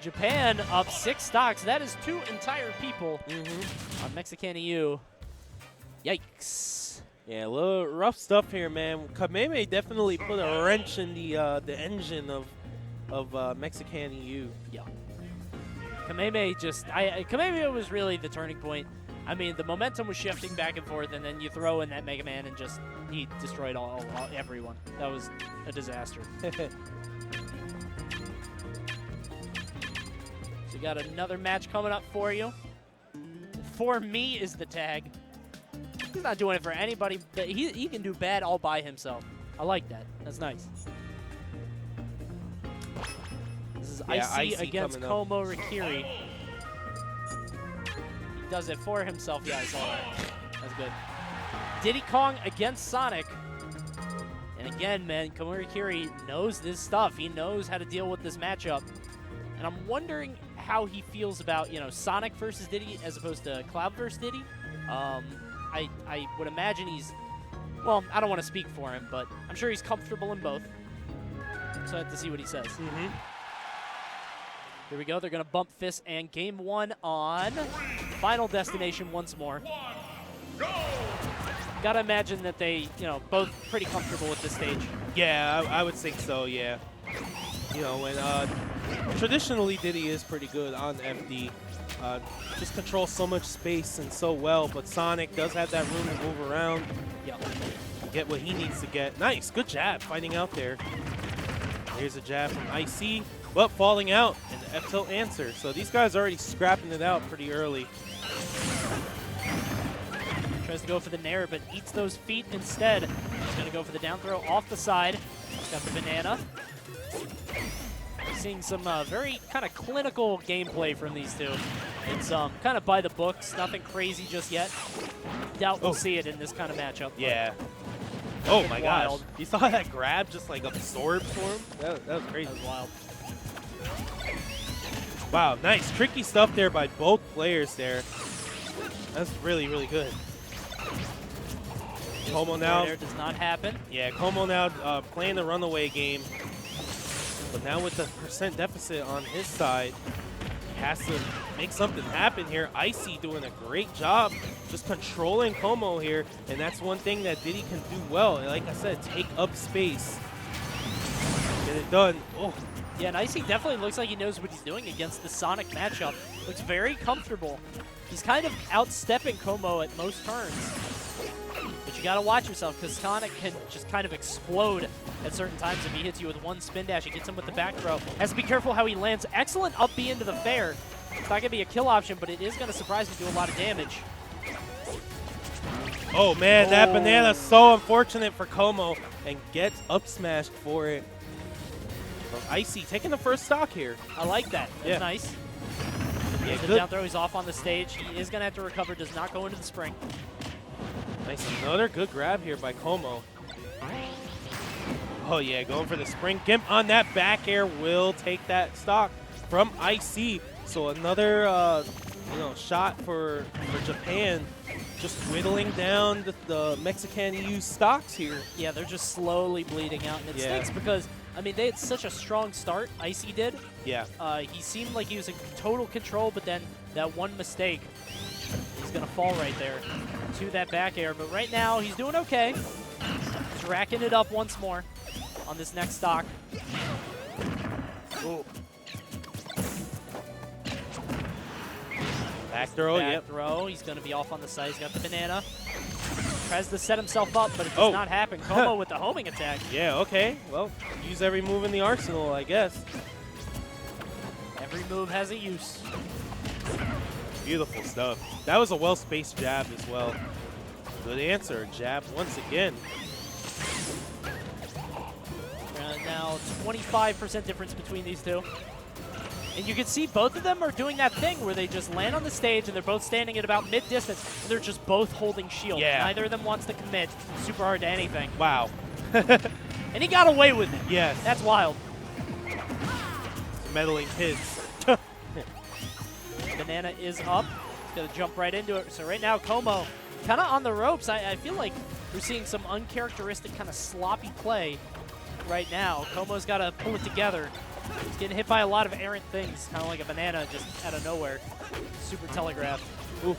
Japan up 6 stocks. That is 2 entire people on MexiCanEu. Yikes. Yeah, a little rough stuff here, man. Kameme definitely put a wrench in the engine of MexiCanEu. Yeah. Kameme was really the turning point. I mean, the momentum was shifting back and forth, and then you throw in that Megaman and just he destroyed everyone. That was a disaster. So you got another match coming up for you. For me is the tag. He's not doing it for anybody, but he can do bad all by himself. I like that. That's nice. This is Icy against Komurikiri. He does it for himself. Yeah, I saw that. That's good. Diddy Kong against Sonic. And again, man, Komurikiri knows this stuff. He knows how to deal with this matchup. And I'm wondering how he feels about, Sonic versus Diddy as opposed to Cloud versus Diddy. I would imagine well, I don't want to speak for him, but I'm sure he's comfortable in both. So I have to see what he says. Here we go. They're going to bump fists, and game 1 on Final Destination once more. Got to imagine that they, both pretty comfortable with this stage. Yeah, I would think so, yeah. When traditionally Diddy is pretty good on FD. Just controls so much space and so well, but Sonic does have that room to move around. Yeah. Get what he needs to get. Nice, good jab fighting out there. Here's a jab from Icy, but falling out and the F-tilt answer. So these guys are already scrapping it out pretty early. Tries to go for the nair, but eats those feet instead. He's going to go for the down throw off the side. Got the banana. Seeing some very kind of clinical gameplay from these two. It's kind of by the books, nothing crazy just yet. Doubt we'll see it in this kind of matchup. Yeah. Oh my wild. gosh. You saw that grab just like absorb for him? That was crazy. That was wild. Wow, nice. Tricky stuff there by both players there. That's really, really good. Como now does not happen. Yeah, Como now playing the runaway game. But now with the percent deficit on his side, he has to make something happen here. Icy doing a great job just controlling Como here, and that's one thing that Diddy can do well. And like I said, take up space. Get it done. Oh. Yeah, and Icy definitely looks like he knows what he's doing against the Sonic matchup. Looks very comfortable. He's kind of outstepping Como at most turns. But you got to watch yourself because Sonic can just kind of explode at certain times. If he hits you with one spin dash, he gets him with the back throw. Has to be careful how he lands. Excellent up B into the fair. It's not going to be a kill option, but it is going to surprise and do a lot of damage. Oh, man, that banana's so unfortunate for Como and gets up smashed for it. But Icy taking the first stock here. I like that. That's nice. Yeah, the down throw, he's off on the stage. He is going to have to recover, does not go into the spring. Nice. Another good grab here by Como. Oh, yeah, going for the spring. Gimp on that back air will take that stock from IC. So another shot for Japan, just whittling down the MexiCanEu stocks here. Yeah, they're just slowly bleeding out. And it stinks because, I mean, they had such a strong start, IC did. Yeah. He seemed like he was in total control, but then that one mistake, he's going to fall right there to that back air. But right now, he's doing okay. He's racking it up once more on this next stock. Ooh. Back throw, Back throw. He's going to be off on the side. He's got the banana. Tries to set himself up, but it does not happen. Como with the homing attack. Yeah, okay. Well, use every move in the arsenal, I guess. Every move has a use. Beautiful stuff. That was a well-spaced jab as well. Good answer. Jab once again. Now 25% difference between these two. And you can see both of them are doing that thing where they just land on the stage and they're both standing at about mid-distance. And they're just both holding shield. Yeah. Neither of them wants to commit super hard to anything. Wow. And he got away with it. Yes. That's wild. Meddling kids. Banana is up. He's going to jump right into it. So right now, Como kind of on the ropes. I feel like we're seeing some uncharacteristic kind of sloppy play right now. Como's got to pull it together. He's getting hit by a lot of errant things, kind of like a banana just out of nowhere. Super telegraphed. Oof.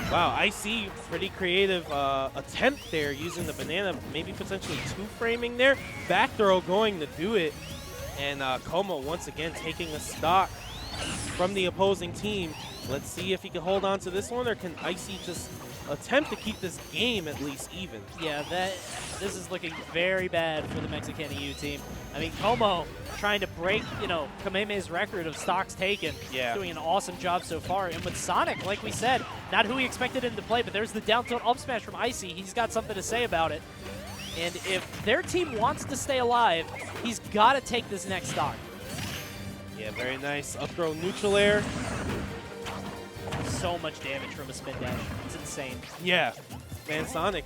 Wow, I see pretty creative attempt there using the banana, maybe potentially two-framing there. Back throw going to do it. And Como once again taking a stock from the opposing team. Let's see if he can hold on to this one, or can Icy just attempt to keep this game at least even? Yeah, this is looking very bad for the MexiCanEu team. I mean, Como trying to break, Kamehameha's record of stocks taken. Yeah. Doing an awesome job so far. And with Sonic, like we said, not who we expected him to play, but there's the down tilt up smash from Icy. He's got something to say about it. And if their team wants to stay alive, he's got to take this next stock. Yeah, very nice. Up throw neutral air. So much damage from a spin dash. It's insane. Yeah. Man, Sonic.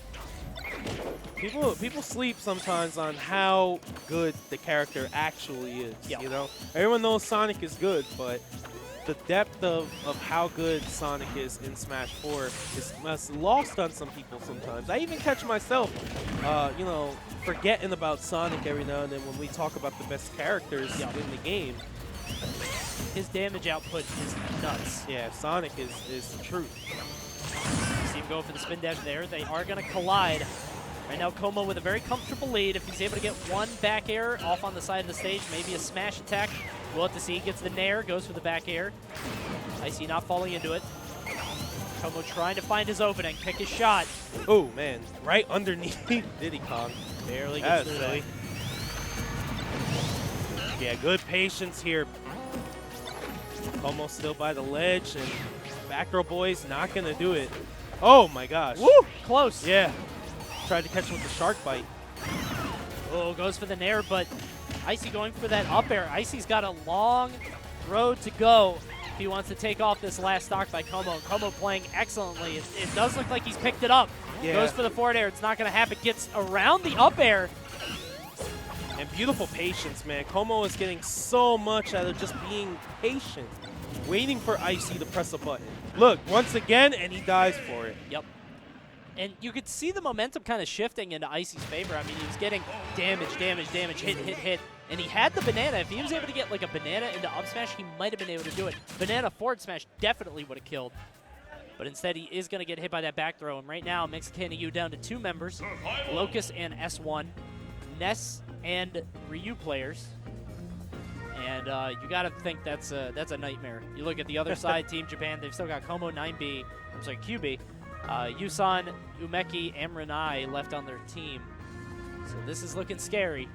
People sleep sometimes on how good the character actually is. Yeah. Everyone knows Sonic is good, but the depth of how good Sonic is in Smash 4 is lost on some people sometimes. I even catch myself, forgetting about Sonic every now and then when we talk about the best characters in the game. His damage output is nuts. Yeah, Sonic is the truth. See him go for the spin dash there. They are going to collide. Right now, Como with a very comfortable lead. If he's able to get one back air off on the side of the stage, maybe a smash attack. We'll have to see. He gets the nair, goes for the back air. Icy not falling into it. Como trying to find his opening, pick his shot. Oh, man. Right underneath Diddy Kong. Barely gets through that. Yeah, good patience here. Como still by the ledge, and back throw boys not going to do it. Oh, my gosh. Woo! Close. Yeah. Tried to catch him with the shark bite. Oh, goes for the nair, but Icy going for that up air. Icy's got a long road to go if he wants to take off this last stock by Como. Como playing excellently. It does look like he's picked it up. Yeah. Goes for the forward air. It's not going to happen. Gets around the up air. And beautiful patience, man. Como is getting so much out of just being patient, waiting for Icy to press a button. Look, once again, and he dies for it. Yep. And you could see the momentum kind of shifting into Icy's favor. I mean, he was getting damage, hit. And he had the banana. If he was able to get like a banana into up smash, he might have been able to do it. Banana forward smash definitely would have killed. But instead, he is going to get hit by that back throw. And right now, MexiCanEu down to 2 members, Locust and S1, Ness and Ryu players. And you got to think that's a nightmare. You look at the other side, Team Japan, they've still got Como, 9B, I'm sorry, QB, Yusan, Umeki, Amranai left on their team. So this is looking scary.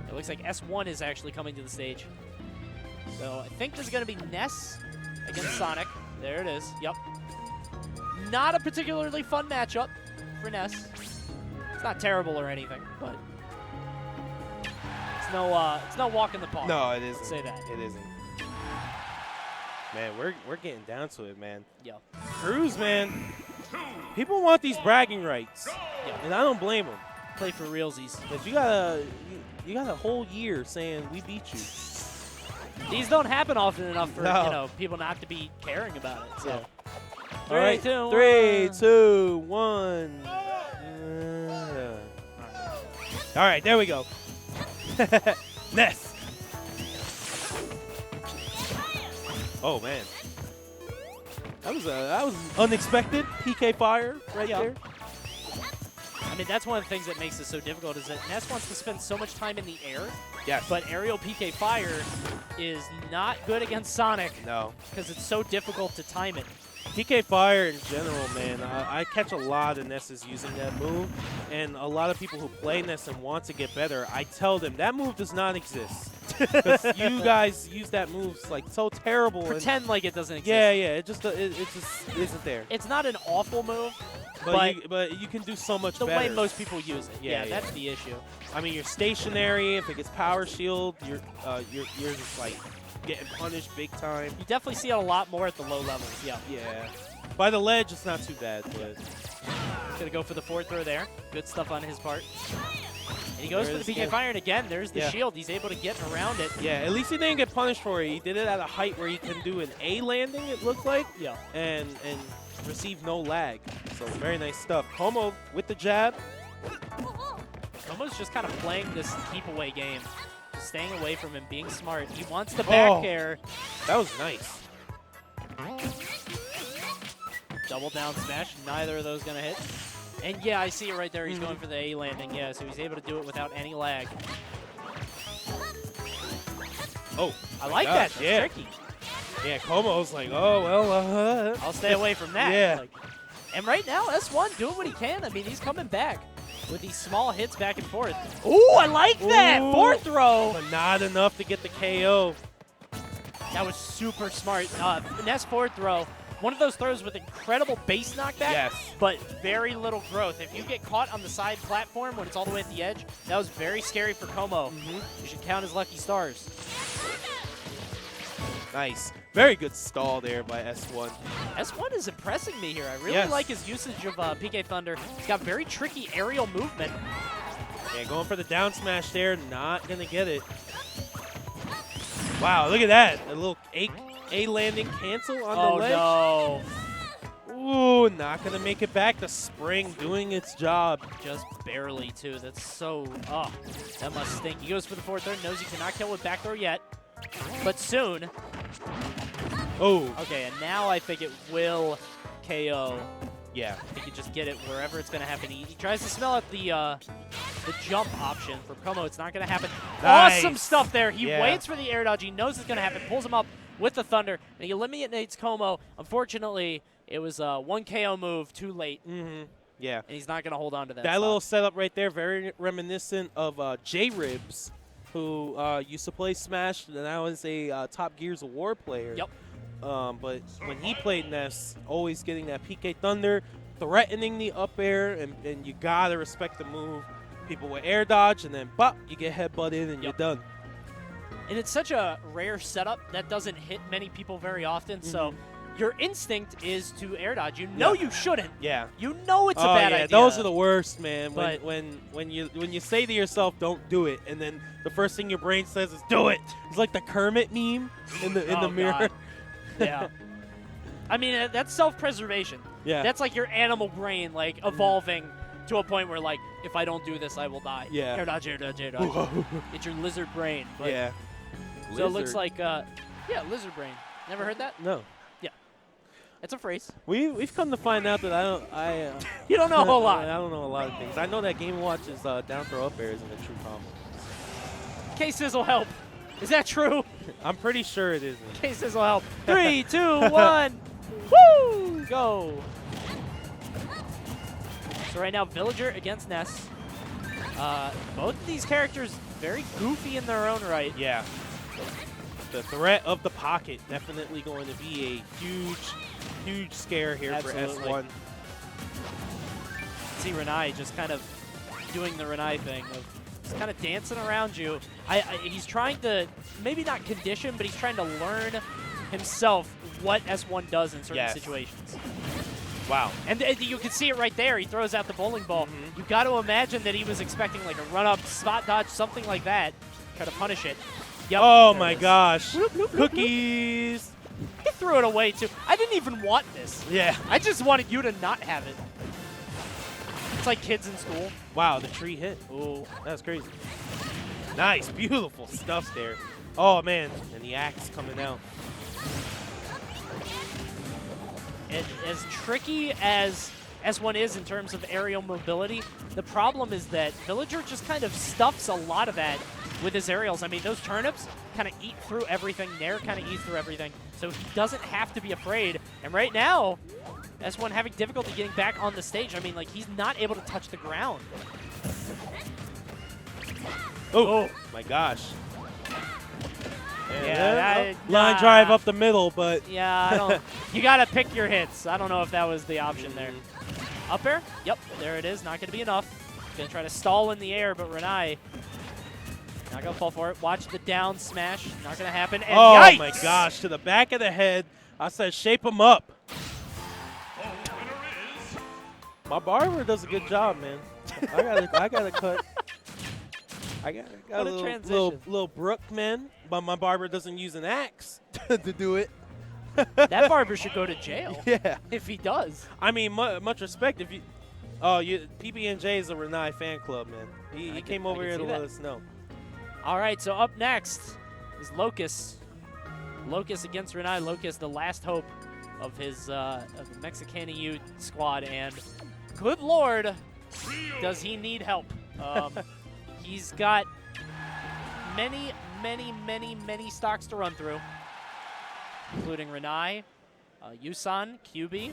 It looks like S1 is actually coming to the stage. So I think there's going to be Ness against Sonic. There it is. Yep. Not a particularly fun matchup for Ness. It's not terrible or anything, but it's no walk in the park. No, it isn't. Say that. It isn't. Man, we're getting down to it, man. Yeah. Cruz, man. People want these bragging rights, Yeah. and I don't blame them. Play for realsies. But you got a whole year saying we beat you. These don't happen often enough for No. people not to be caring about it. So. Yeah. Three, All right, two, 3, one. 2, 1. All right, there we go. Ness. Oh man, that was unexpected. PK fire right there. I mean, that's one of the things that makes it so difficult is that Ness wants to spend so much time in the air. Yes. But aerial PK fire is not good against Sonic. No. Because it's so difficult to time it. PK Fire in general, man, I catch a lot of Nesses using that move, and a lot of people who play Ness and want to get better, I tell them that move does not exist. Because you guys use that move like so terrible. Pretend like it doesn't exist. Yeah, it just isn't there. It's not an awful move, but you can do so much the better. way most people use it. Yeah, That's the issue. I mean, you're stationary. If it gets power shield, you're just like getting punished big time. You definitely see it a lot more at the low levels. Yeah. Yeah. By the ledge, it's not too bad, but Gonna go for the forward throw there. Good stuff on his part. And he goes There for the is PK Fire, and again, there's the Yeah. shield. He's able to get around it. yeah, at least he didn't get punished for it. He did it at a height where he can do an A landing, it looked like, Yeah. and receive no lag. So very nice stuff. Como with the jab. Almost just kind of playing this keep away game. Staying away from him, being smart. He wants the back air. That was nice. Double down smash. Neither of those going to hit. And yeah, I see it right there. He's going for the A landing. Yeah, so he's able to do it without any lag. Oh, I like gosh, that. That's yeah. tricky. Yeah, Como's like, oh, well, I'll stay away from that. Yeah. And right now, S1 doing what he can. I mean, he's coming back with these small hits back and forth. Ooh, I like that. Ooh. Fourth throw. But not enough to get the KO. That was super smart. Ness forward throw. One of those throws with incredible base knockback, Yes. but very little growth. If you get caught on the side platform when it's all the way at the edge, that was very scary for Como. You should count his lucky stars. Nice. Very good stall there by S1. S1 is impressing me here. I really Yes. like his usage of PK Thunder. He's got very tricky aerial movement. Yeah, going for the down smash there. Not going to get it. Wow, look at that. A little A landing cancel on the ledge. Oh, no. Ooh, not going to make it back. The spring doing its job. Just barely, too. That's so, that must stink. He goes for the forward throw, knows he cannot kill with back throw yet, but soon. Oh. Okay, and now I think it will KO. Yeah. He can just get it wherever it's going to happen. He tries to smell out the jump option for Como. It's not going to happen. Nice. Awesome stuff there. He Yeah. waits for the air dodge. He knows it's going to happen. Pulls him up with the Thunder, and he eliminates Como. Unfortunately, it was a 1 KO move too late, Yeah. and he's not going to hold on to that. That stock. little setup right there, very reminiscent of J-Ribs, who used to play Smash, and now is a Top Gears of War player. Yep. But when he played Ness, always getting that PK Thunder, threatening the up air, and you gotta respect the move. People with air dodge, and then bop, you get headbutted, and you're done. And it's such a rare setup that doesn't hit many people very often, so your instinct is to air dodge. You know you shouldn't. Yeah. You know it's a Oh bad yeah, idea. those are the worst, man. But- When you say to yourself, "Don't do it," and then the first thing your brain says is, "Do it." It's like the Kermit meme in the Oh, mirror. God. Yeah. I mean, that's self-preservation. Yeah. That's like your animal brain, like, evolving to a point where, like, if I don't do this, I will die. Yeah. Air dodge, air dodge, air dodge. It's your lizard brain. But, Yeah. So it looks Lizard. like, yeah, lizard brain. Never heard that? No. It's a phrase. We've come to find out that You don't know a whole lot. I don't know a lot of things. I know that Game & Watch is down throw up air isn't a true combo. K-Sizzle help. Is that true? I'm pretty sure it isn't. K-Sizzle help. 3, 2, 1. Woo! Go. So right now, Villager against Ness. Both of these characters very goofy in their own right. Yeah. The threat of the pocket definitely going to be a huge scare here Absolutely. for S1. See Renai just kind of doing the Renai thing of just kind of dancing around you. He's trying to maybe not condition, but he's trying to learn himself what S1 does in certain situations. Wow. And you can see it right there. He throws out the bowling ball. You've got to imagine that he was expecting like a run-up, spot dodge, something like that. Try to punish it. Yep, oh my gosh. Cookies. He threw it away too. I didn't even want this. Yeah. I just wanted you to not have it. It's like kids in school. Wow, the tree hit. Oh, that's crazy. Nice, beautiful stuff there. Oh man, and the axe coming out. And as tricky as S1 is in terms of aerial mobility, the problem is that Villager just kind of stuffs a lot of that with his aerials. I mean, those turnips kind of eat through everything. Nair kind of eats through everything. So he doesn't have to be afraid. And right now, S1 having difficulty getting back on the stage. I mean, like, he's not able to touch the ground. Oh my gosh. Yeah, line drive up the middle, but yeah, I don't. You gotta pick your hits. I don't know if that was the option there. Up air? Yep, there it is. Not gonna be enough. Gonna try to stall in the air, but Renai not gonna fall for it. Watch the down smash. Not gonna happen. And oh yikes! my gosh, to the back of the head. I said shape him up. My barber does a good job, man. I got a cut. I got a little Brook, man, but my barber doesn't use an axe to do it. That barber should go to jail. Yeah, if he does. I mean, much respect. If you, PB&J is a Renai fan club, man. He came over here to let us know. All right, so up next is Locust. Locust against Renai. Locust, the last hope of his of the MexiCanEu squad, and good lord, does he need help? He's got many stocks to run through, including Renai, Yusan, QB. 3,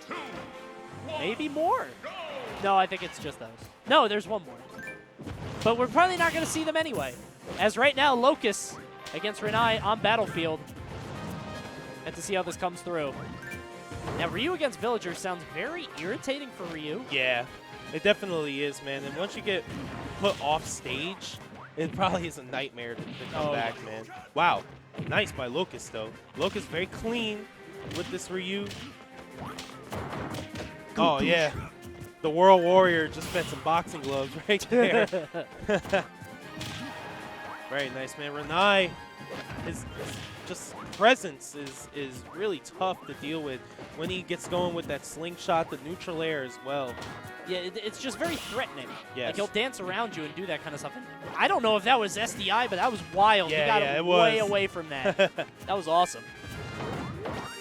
2, 1, maybe more. No, I think it's just those. No, there's one more. But we're probably not going to see them anyway. As right now, Locust against Renai on Battlefield. And to see how this comes through. Now, Ryu against Villager sounds very irritating for Ryu. Yeah, it definitely is, man. And once you get put off stage, it probably is a nightmare to come back, man. Wow, nice by Locust, though. Locust very clean with this Ryu. Oh, yeah. The World Warrior just spent some boxing gloves right there. Very nice, man. Renai, his just presence is really tough to deal with when he gets going with that slingshot, the neutral air as well. Yeah, it's just very threatening. Yes. Like, he'll dance around you and do that kind of stuff. And I don't know if that was SDI, but that was wild. Yeah, he got way away from that. That was awesome.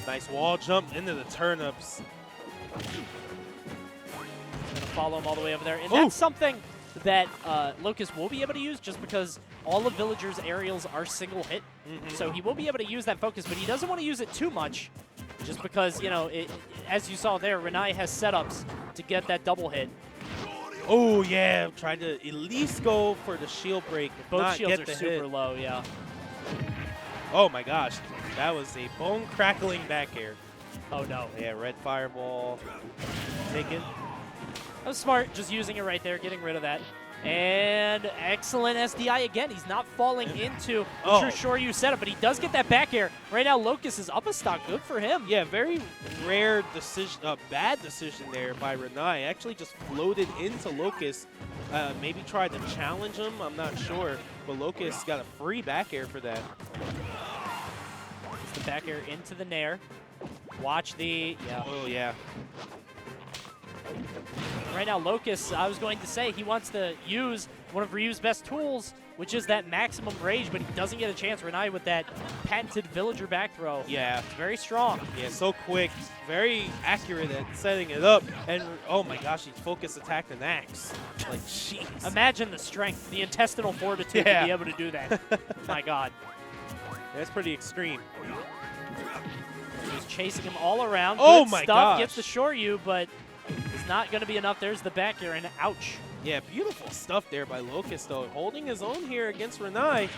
Nice wall jump into the turnips. Gonna follow him all the way over there. And that's something that Locust will be able to use just because all of Villager's aerials are single hit. So he will be able to use that focus, but he doesn't want to use it too much just because, you know, as you saw there, Renai has setups to get that double hit. Oh, yeah. Tried to at least go for the shield break. Both shields are super low, yeah. Oh, my gosh. That was a bone-crackling back air. Oh, no. Yeah, red fireball. Taken. That was smart, just using it right there, getting rid of that. And excellent SDI again. He's not falling into the true Shoryu setup, but he does get that back air. Right now, Locust is up a stock. Good for him. Yeah, very rare decision, bad decision there by Renai. Actually just floated into Locust. Maybe tried to challenge him. I'm not sure. But Locust got a free back air for that. It's the back air into the Nair. Watch the... Yeah. Oh, yeah. Right now, Locust, I was going to say, he wants to use one of Ryu's best tools, which is that maximum rage, but he doesn't get a chance. Renai with that patented Villager back throw. Yeah. It's very strong. Yeah, so quick. Very accurate at setting it up. And, oh my gosh, he focus attacked an axe. Like, jeez. Imagine the strength, the intestinal fortitude to be able to do that. My God. That's pretty extreme. He's chasing him all around. Oh Good my stuff. gosh. Gets the Shoryu, but it's not going to be enough. There's the back air, and ouch. Yeah, beautiful stuff there by Locust, though. Holding his own here against Renai.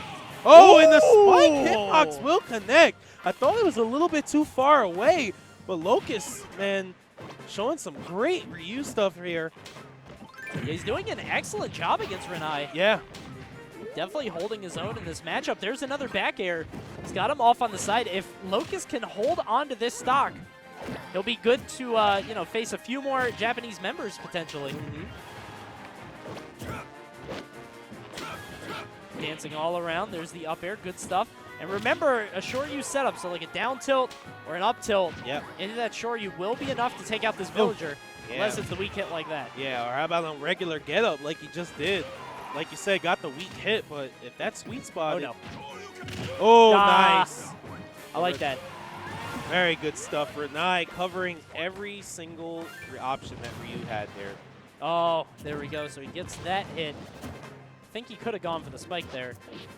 Oh, and the spike hitbox will connect. I thought it was a little bit too far away, but Locust, man, showing some great Ryu stuff here. Yeah, he's doing an excellent job against Renai. Yeah. Definitely holding his own in this matchup. There's another back air. He's got him off on the side. If Locust can hold on to this stock, he'll be good to you know, face a few more Japanese members potentially. Dancing all around. There's the up air. Good stuff. And remember, a Shoryu setup, so like a down tilt or an up tilt into that Shoryu will be enough to take out this villager, unless it's the weak hit like that. Yeah, or how about a regular get up like he just did? Like you said, got the weak hit, but if that sweet spot. Oh, no. Oh, nice. I like that. Very good stuff. Renai covering every single option that Ryu had there. Oh, there we go. So he gets that hit. I think he could have gone for the spike there.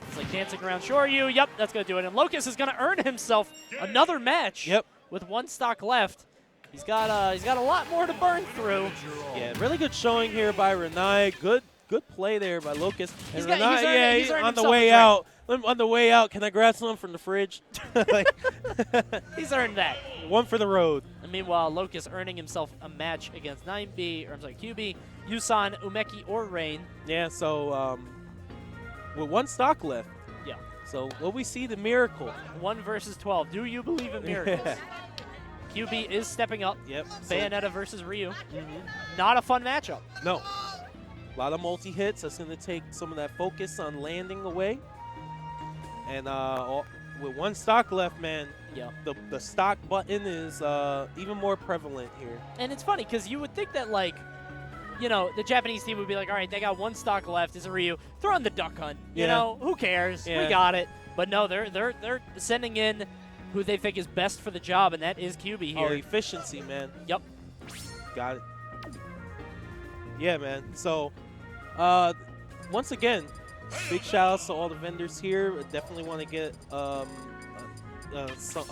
It's like dancing around Shoryu. Yep, that's going to do it. And Locust is going to earn himself another match with one stock left. He's got a lot more to burn through. Yeah, really good showing here by Renai. Good play there by Locust. And Renai, he's on the way out. On the way out, can I grab some from the fridge? He's earned that. One for the road. And meanwhile, Locust earning himself a match against 9B, or I'm sorry, QB, Yusan, Umeki, or Rain. Yeah, so with one stock left. Yeah. So will we see the miracle? 1 versus 12. Do you believe in miracles? QB is stepping up. Yep. Bayonetta versus Ryu. Not a fun matchup. No. A lot of multi-hits. That's going to take some of that focus on landing away. And with one stock left, man, the stock button is even more prevalent here. And it's funny because you would think that, like, you know, the Japanese team would be like, all right, they got one stock left. Is a Ryu. Throw in the duck hunt. You know, who cares? We got it. But no, they're sending in who they think is best for the job, and that is QB here. Oh, efficiency, man. Yep. Got it. Yeah, man. So, once again, big shout outs to all the vendors here. I definitely want to get a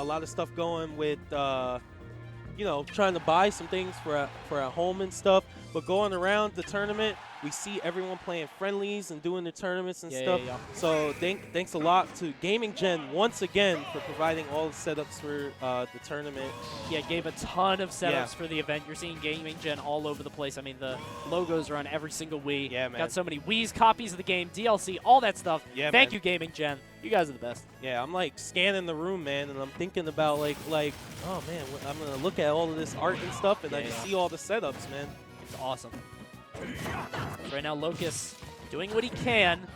lot of stuff going with, you know, trying to buy some things for our home and stuff. But going around the tournament, we see everyone playing friendlies and doing the tournaments and stuff. So thanks a lot to Gaming Gen once again for providing all the setups for the tournament. Yeah, gave a ton of setups for the event. You're seeing Gaming Gen all over the place. I mean, the logos are on every single Wii. Yeah, man. Got so many Wii's, copies of the game, DLC, all that stuff. Yeah, Thank man. you, Gaming Gen. You guys are the best. Yeah, I'm like scanning the room, man, and I'm thinking about like, oh man, I'm gonna look at all of this art and stuff, and I just see all the setups, man. It's awesome. Right now, Locust doing what he can.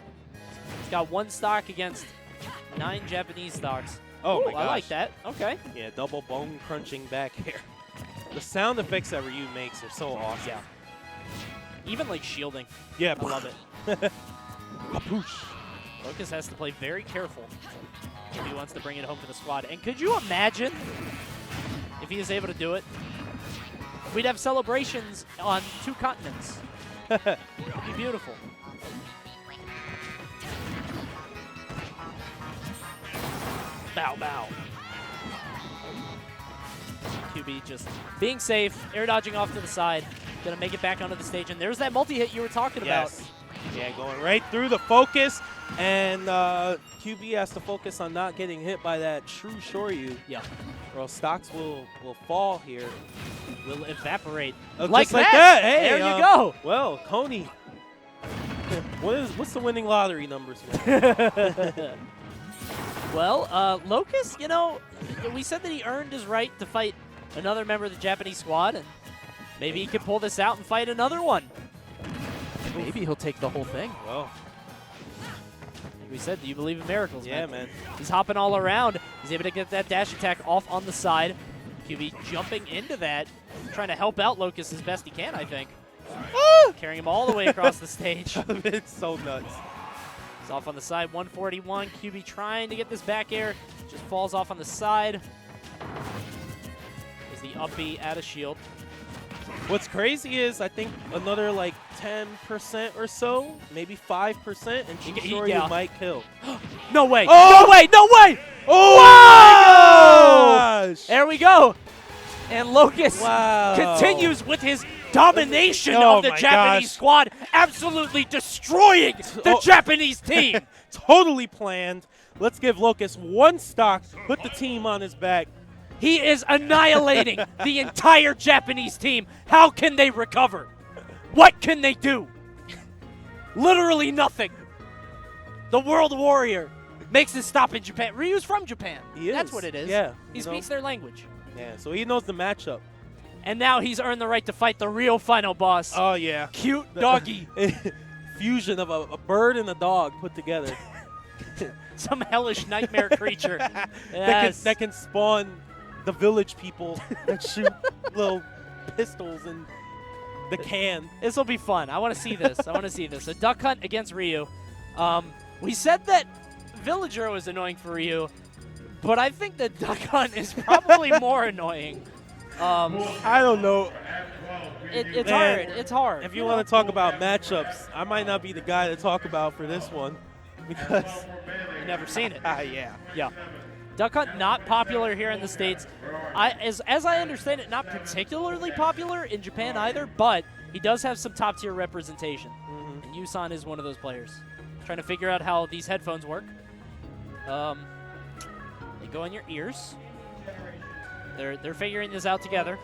He's got one stock against 9 Japanese stocks. Oh, my gosh. I like that. Okay. Yeah, double bone crunching back here. The sound effects that Ryu makes are so awesome. Yeah. Even like shielding. Yeah, I love it. Kapoosh. Locust has to play very careful if he wants to bring it home for the squad. And could you imagine if he is able to do it? We'd have celebrations on 2 continents. It'd be beautiful. Bow, bow. QB just being safe, air dodging off to the side. Gonna make it back onto the stage. And there's that multi-hit you were talking about. Yeah, going right through the focus. And QB has to focus on not getting hit by that true Shoryu. Yeah. Or else stocks will fall here. Will evaporate. Like that. Hey, there you go. Well, Coney. What's the winning lottery numbers, man? Well, Locust, you know, we said that he earned his right to fight another member of the Japanese squad, and maybe he can pull this out and fight another one. Maybe he'll take the whole thing. Well, like we said, do you believe in miracles, yeah, man. He's hopping all around. He's able to get that dash attack off on the side. QB jumping into that, trying to help out Locust as best he can, I think. Carrying him all the way across the stage. It's so nuts. He's off on the side, 141. QB trying to get this back air. Just falls off on the side. There's the up B out of shield. What's crazy is I think another like 10% or so, maybe 5%, and Shoryu might kill. No way. Oh! No way. No way. Oh, my gosh! There we go. And Locust continues with his domination of the Japanese squad, absolutely destroying the Japanese team. Totally planned. Let's give Locust one stock, put the team on his back. He is annihilating the entire Japanese team. How can they recover? What can they do? Literally nothing. The World Warrior makes his stop in Japan. Ryu's from Japan. He is. That's what it is. Yeah. He speaks their language. Yeah, so he knows the matchup. And now he's earned the right to fight the real final boss. Oh, yeah. Cute doggy. Fusion of a bird and a dog put together. Some hellish nightmare creature. That can spawn the village people that shoot little pistols in the can. This will be fun. I want to see this. I want to see this. A duck hunt against Ryu. We said that Villager was annoying for Ryu, but I think the duck hunt is probably more annoying. I don't know. It's hard. It's hard. If you want to talk about matchups, I might not be the guy to talk about for this one because I've never seen it. yeah. Yeah. Duck hunt not popular here in the States. As I understand it, not particularly popular in Japan either, but he does have some top-tier representation. And Yusan is one of those players. Trying to figure out how these headphones work. They go in your ears. They're figuring this out together.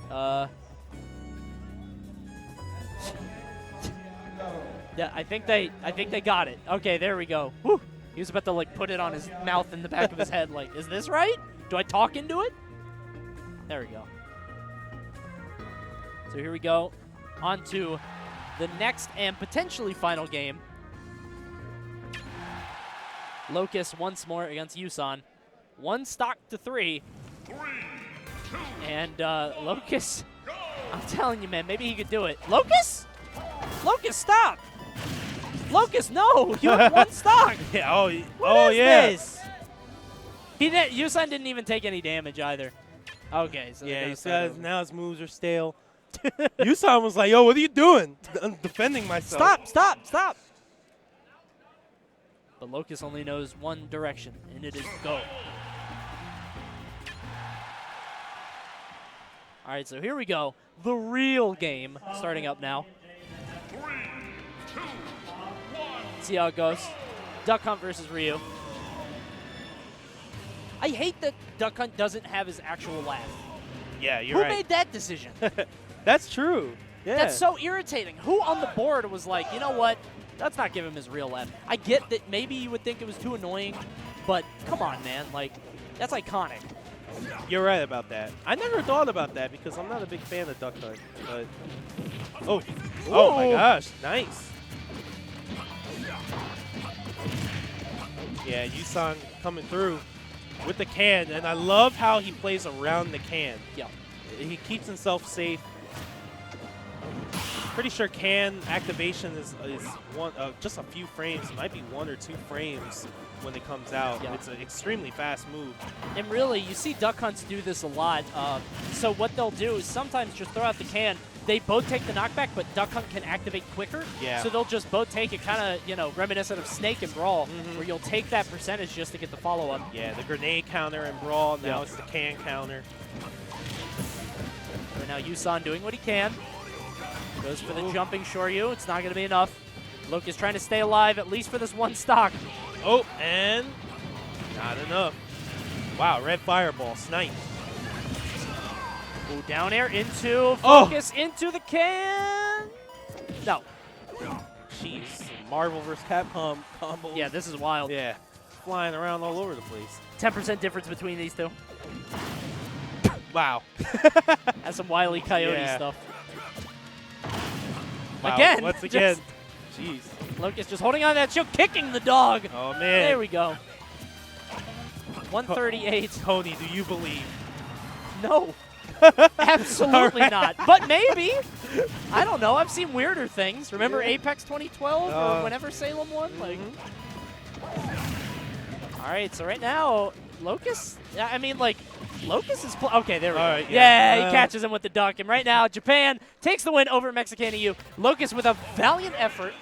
Yeah, I think they got it. Okay, there we go. Whew. He was about to like put it on his mouth in the back of his head. Like, is this right? Do I talk into it? There we go. So here we go. On to the next and potentially final game. Locust once more against Yusan. 1 stock to 3. 3, 2, And Locust, I'm telling you, man, maybe he could do it. Locust? Locust, stop! Locust, no! You have 1 stock! Yeah. What is yeah. this? Yusan didn't even take any damage either. Okay, so Yeah, he says now his moves are stale. Yusan was like, yo, what are you doing? I'm defending myself. Stop! But Locust only knows one direction, and it is go. All right, so here we go. The real game starting up now. 3, 2, 1. See how it goes. Duck Hunt versus Ryu. I hate that Duck Hunt doesn't have his actual laugh. Yeah, you're Who right. made that decision? That's true. Yeah. That's so irritating. Who on the board was like, you know what? Let's not give him his real laugh. I get that maybe you would think it was too annoying, but come on, man. Like, that's iconic. You're right about that. I never thought about that because I'm not a big fan of Duck Hunt. But oh my gosh, nice. Yeah, Yusan coming through with the can, and I love how he plays around the can. Yeah. He keeps himself safe. Pretty sure can activation is one just a few frames. It might be 1 or 2 frames when it comes out. Yeah. It's an extremely fast move. And really, you see Duck Hunts do this a lot. So what they'll do is sometimes just throw out the can. They both take the knockback, but Duck Hunt can activate quicker. Yeah. So they'll just both take it, kind of, you know, reminiscent of Snake and Brawl, where you'll take that percentage just to get the follow-up. Yeah, the grenade counter in Brawl. Now it's the can counter. Right now, Yusan doing what he can. Goes for the jumping Shoryu. It's not going to be enough. Locust trying to stay alive, at least for this 1 stock. Oh, and not enough. Wow, red fireball, snipe. Ooh, down air into focus, into the can. No. Jeez, Marvel vs. Capcom combo. Yeah, this is wild. Yeah, flying around all over the place. 10% difference between these two. Wow. That's some Wile E. Coyote stuff. Wow. Again. Once again. Jeez. Locust just holding on to that shield, kicking the dog. Oh, man. There we go. 138. Tony, do you believe? No. Absolutely not. But maybe. I don't know. I've seen weirder things. Remember Apex 2012 or whenever Salem won? Like. All right, so right now, Locust, I mean, like, Locust is okay, there we go. Right, yeah, he catches him with the duck. And right now, Japan takes the win over MexiCanEu. Locust, with a valiant effort,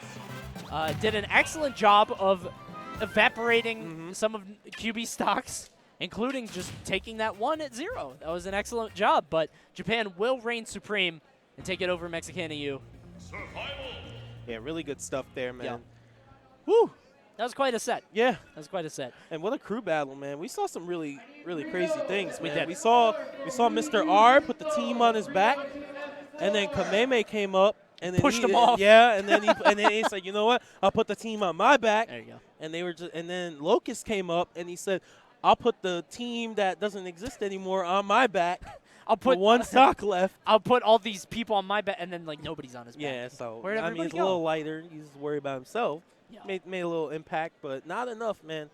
did an excellent job of evaporating some of QB stocks. including just taking that 1-0. That was an excellent job, but Japan will reign supreme and take it over MexiCanEu. Survival. Yeah, really good stuff there, man. Yeah. Woo! That was quite a set. Yeah. That was quite a set. And what a crew battle, man. We saw some really, really crazy things, man. We did. We saw Mr. R put the team on his back, and then Kameme came up and then Pushed him off. Yeah, and then he said, "You know what? I'll put the team on my back." There you go. And then Locust came up and he said, "I'll put the team that doesn't exist anymore on my back." I'll put one stock left. I'll put all these people on my back, and then like nobody's on his back. Yeah, so Where'd I mean, everybody he's go? a little lighter. He's worried about himself. Yeah. Made a little impact, but not enough, man.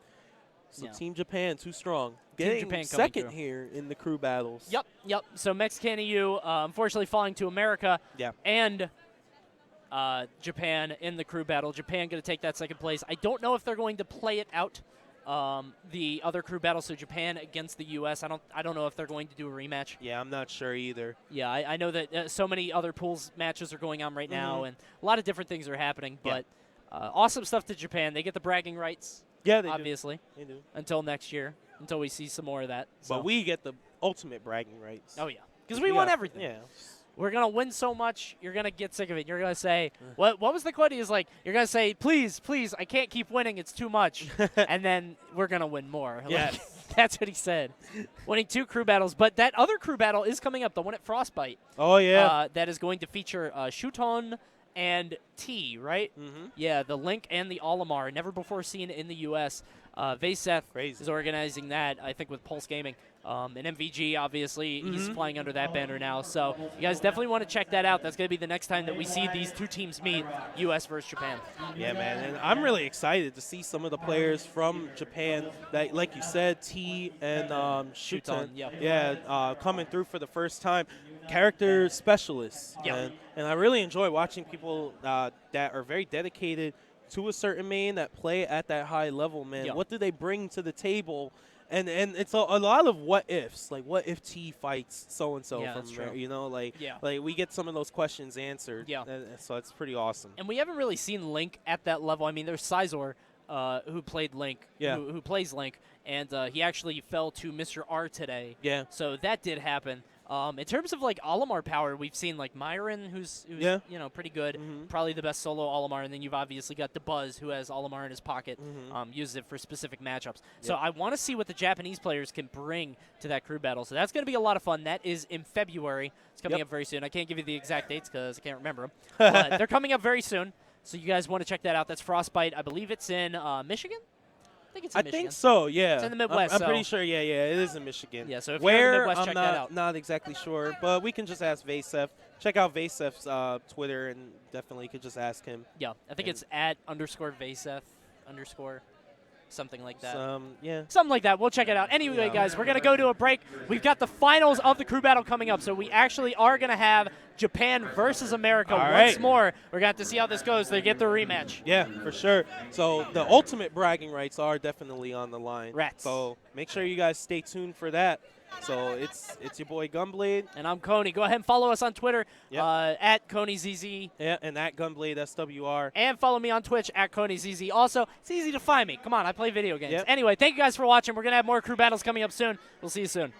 So Yeah. Team Japan too strong. Team Getting Japan coming second through. here in the crew battles. Yep. So MexiCanEu, unfortunately falling to America. Yeah. And Japan in the crew battle. Japan going to take that second place. I don't know if they're going to play it out. The other crew battle, so Japan against the U.S. I don't know if they're going to do a rematch. Yeah, I'm not sure either. Yeah, I know that so many other pools matches are going on right now, Mhm. and a lot of different things are happening. Yeah. But awesome stuff to Japan. They get the bragging rights, Yeah, they obviously, do. They do. until next year, until we see some more of that. So. But we get the ultimate bragging rights. Oh yeah, because we won got- everything. Yeah. We're gonna win so much, you're gonna get sick of it. You're gonna say, what was the quote? He was like, you're gonna say, please, I can't keep winning. It's too much. And then we're gonna win more. Like, Yes. that's what he said. Winning 2 crew battles, but that other crew battle is coming up, the one at Frostbite. Oh yeah. That is going to feature Shuton and T, right? Mm-hmm. Yeah, the Link and the Olimar, never before seen in the U.S. Vaseth Crazy. is organizing that, I think, with Pulse Gaming. And MVG, obviously, he's Mm-hmm. flying under that banner now. So you guys definitely want to check that out. That's going to be the next time that we see these 2 teams meet, U.S. versus Japan. Yeah, man, and I'm really excited to see some of the players from Japan that, like you said, T and Shuton, coming through for the first time. Character specialists, Yeah. and I really enjoy watching people that are very dedicated to a certain main that play at that high level, man. Yeah. What do they bring to the table? And it's a lot of what ifs, like what if T fights so and so Yeah, from that's true. there, you know, like Yeah. we get some of those questions answered. Yeah. So it's pretty awesome. And we haven't really seen Link at that level. I mean, there's Sizor, who played Link, Yeah. who plays Link, and he actually fell to Mr. R today. Yeah. So that did happen. In terms of like Olimar power, we've seen like Myron, who's Yeah. pretty good, Mhm. probably the best solo Olimar, and then you've obviously got the Buzz, who has Olimar in his pocket, Mhm. uses it for specific matchups. So Yep. I want to see what the Japanese players can bring to that crew battle. So that's going to be a lot of fun. That is in February. It's coming Yep. up very soon. I can't give you the exact dates because I can't remember them, but they're coming up very soon. So you guys want to check that out. That's Frostbite. I believe it's in Michigan. I think it's in I Michigan. think so, yeah. It's in the Midwest, I'm pretty so- sure, yeah, it is in Michigan. Yeah, so if you're in the Where, Midwest, I'm check not, that out. not exactly sure, but we can just ask Vaseth. Check out Vaseth's Twitter, and definitely could just ask him. Yeah, I think And- it's @_Vaseth_ something like that. Yeah. Something like that. We'll check it out. Anyway, Yeah. guys, we're going to go to a break. We've got the finals of the crew battle coming up, so we actually are going to have Japan versus America All once right. more. We're going to have to see how this goes. They get the rematch. Yeah, for sure. So the ultimate bragging rights are definitely on the line. Rats. So make sure you guys stay tuned for that. So it's your boy Gunblade. And I'm Coney. Go ahead and follow us on Twitter Yep. @ConeyZZ. Yeah, and at Gunblade SWR. And follow me on Twitch @ConeyZZ. Also, it's easy to find me. Come on, I play video games. Yep. Anyway, thank you guys for watching. We're going to have more crew battles coming up soon. We'll see you soon.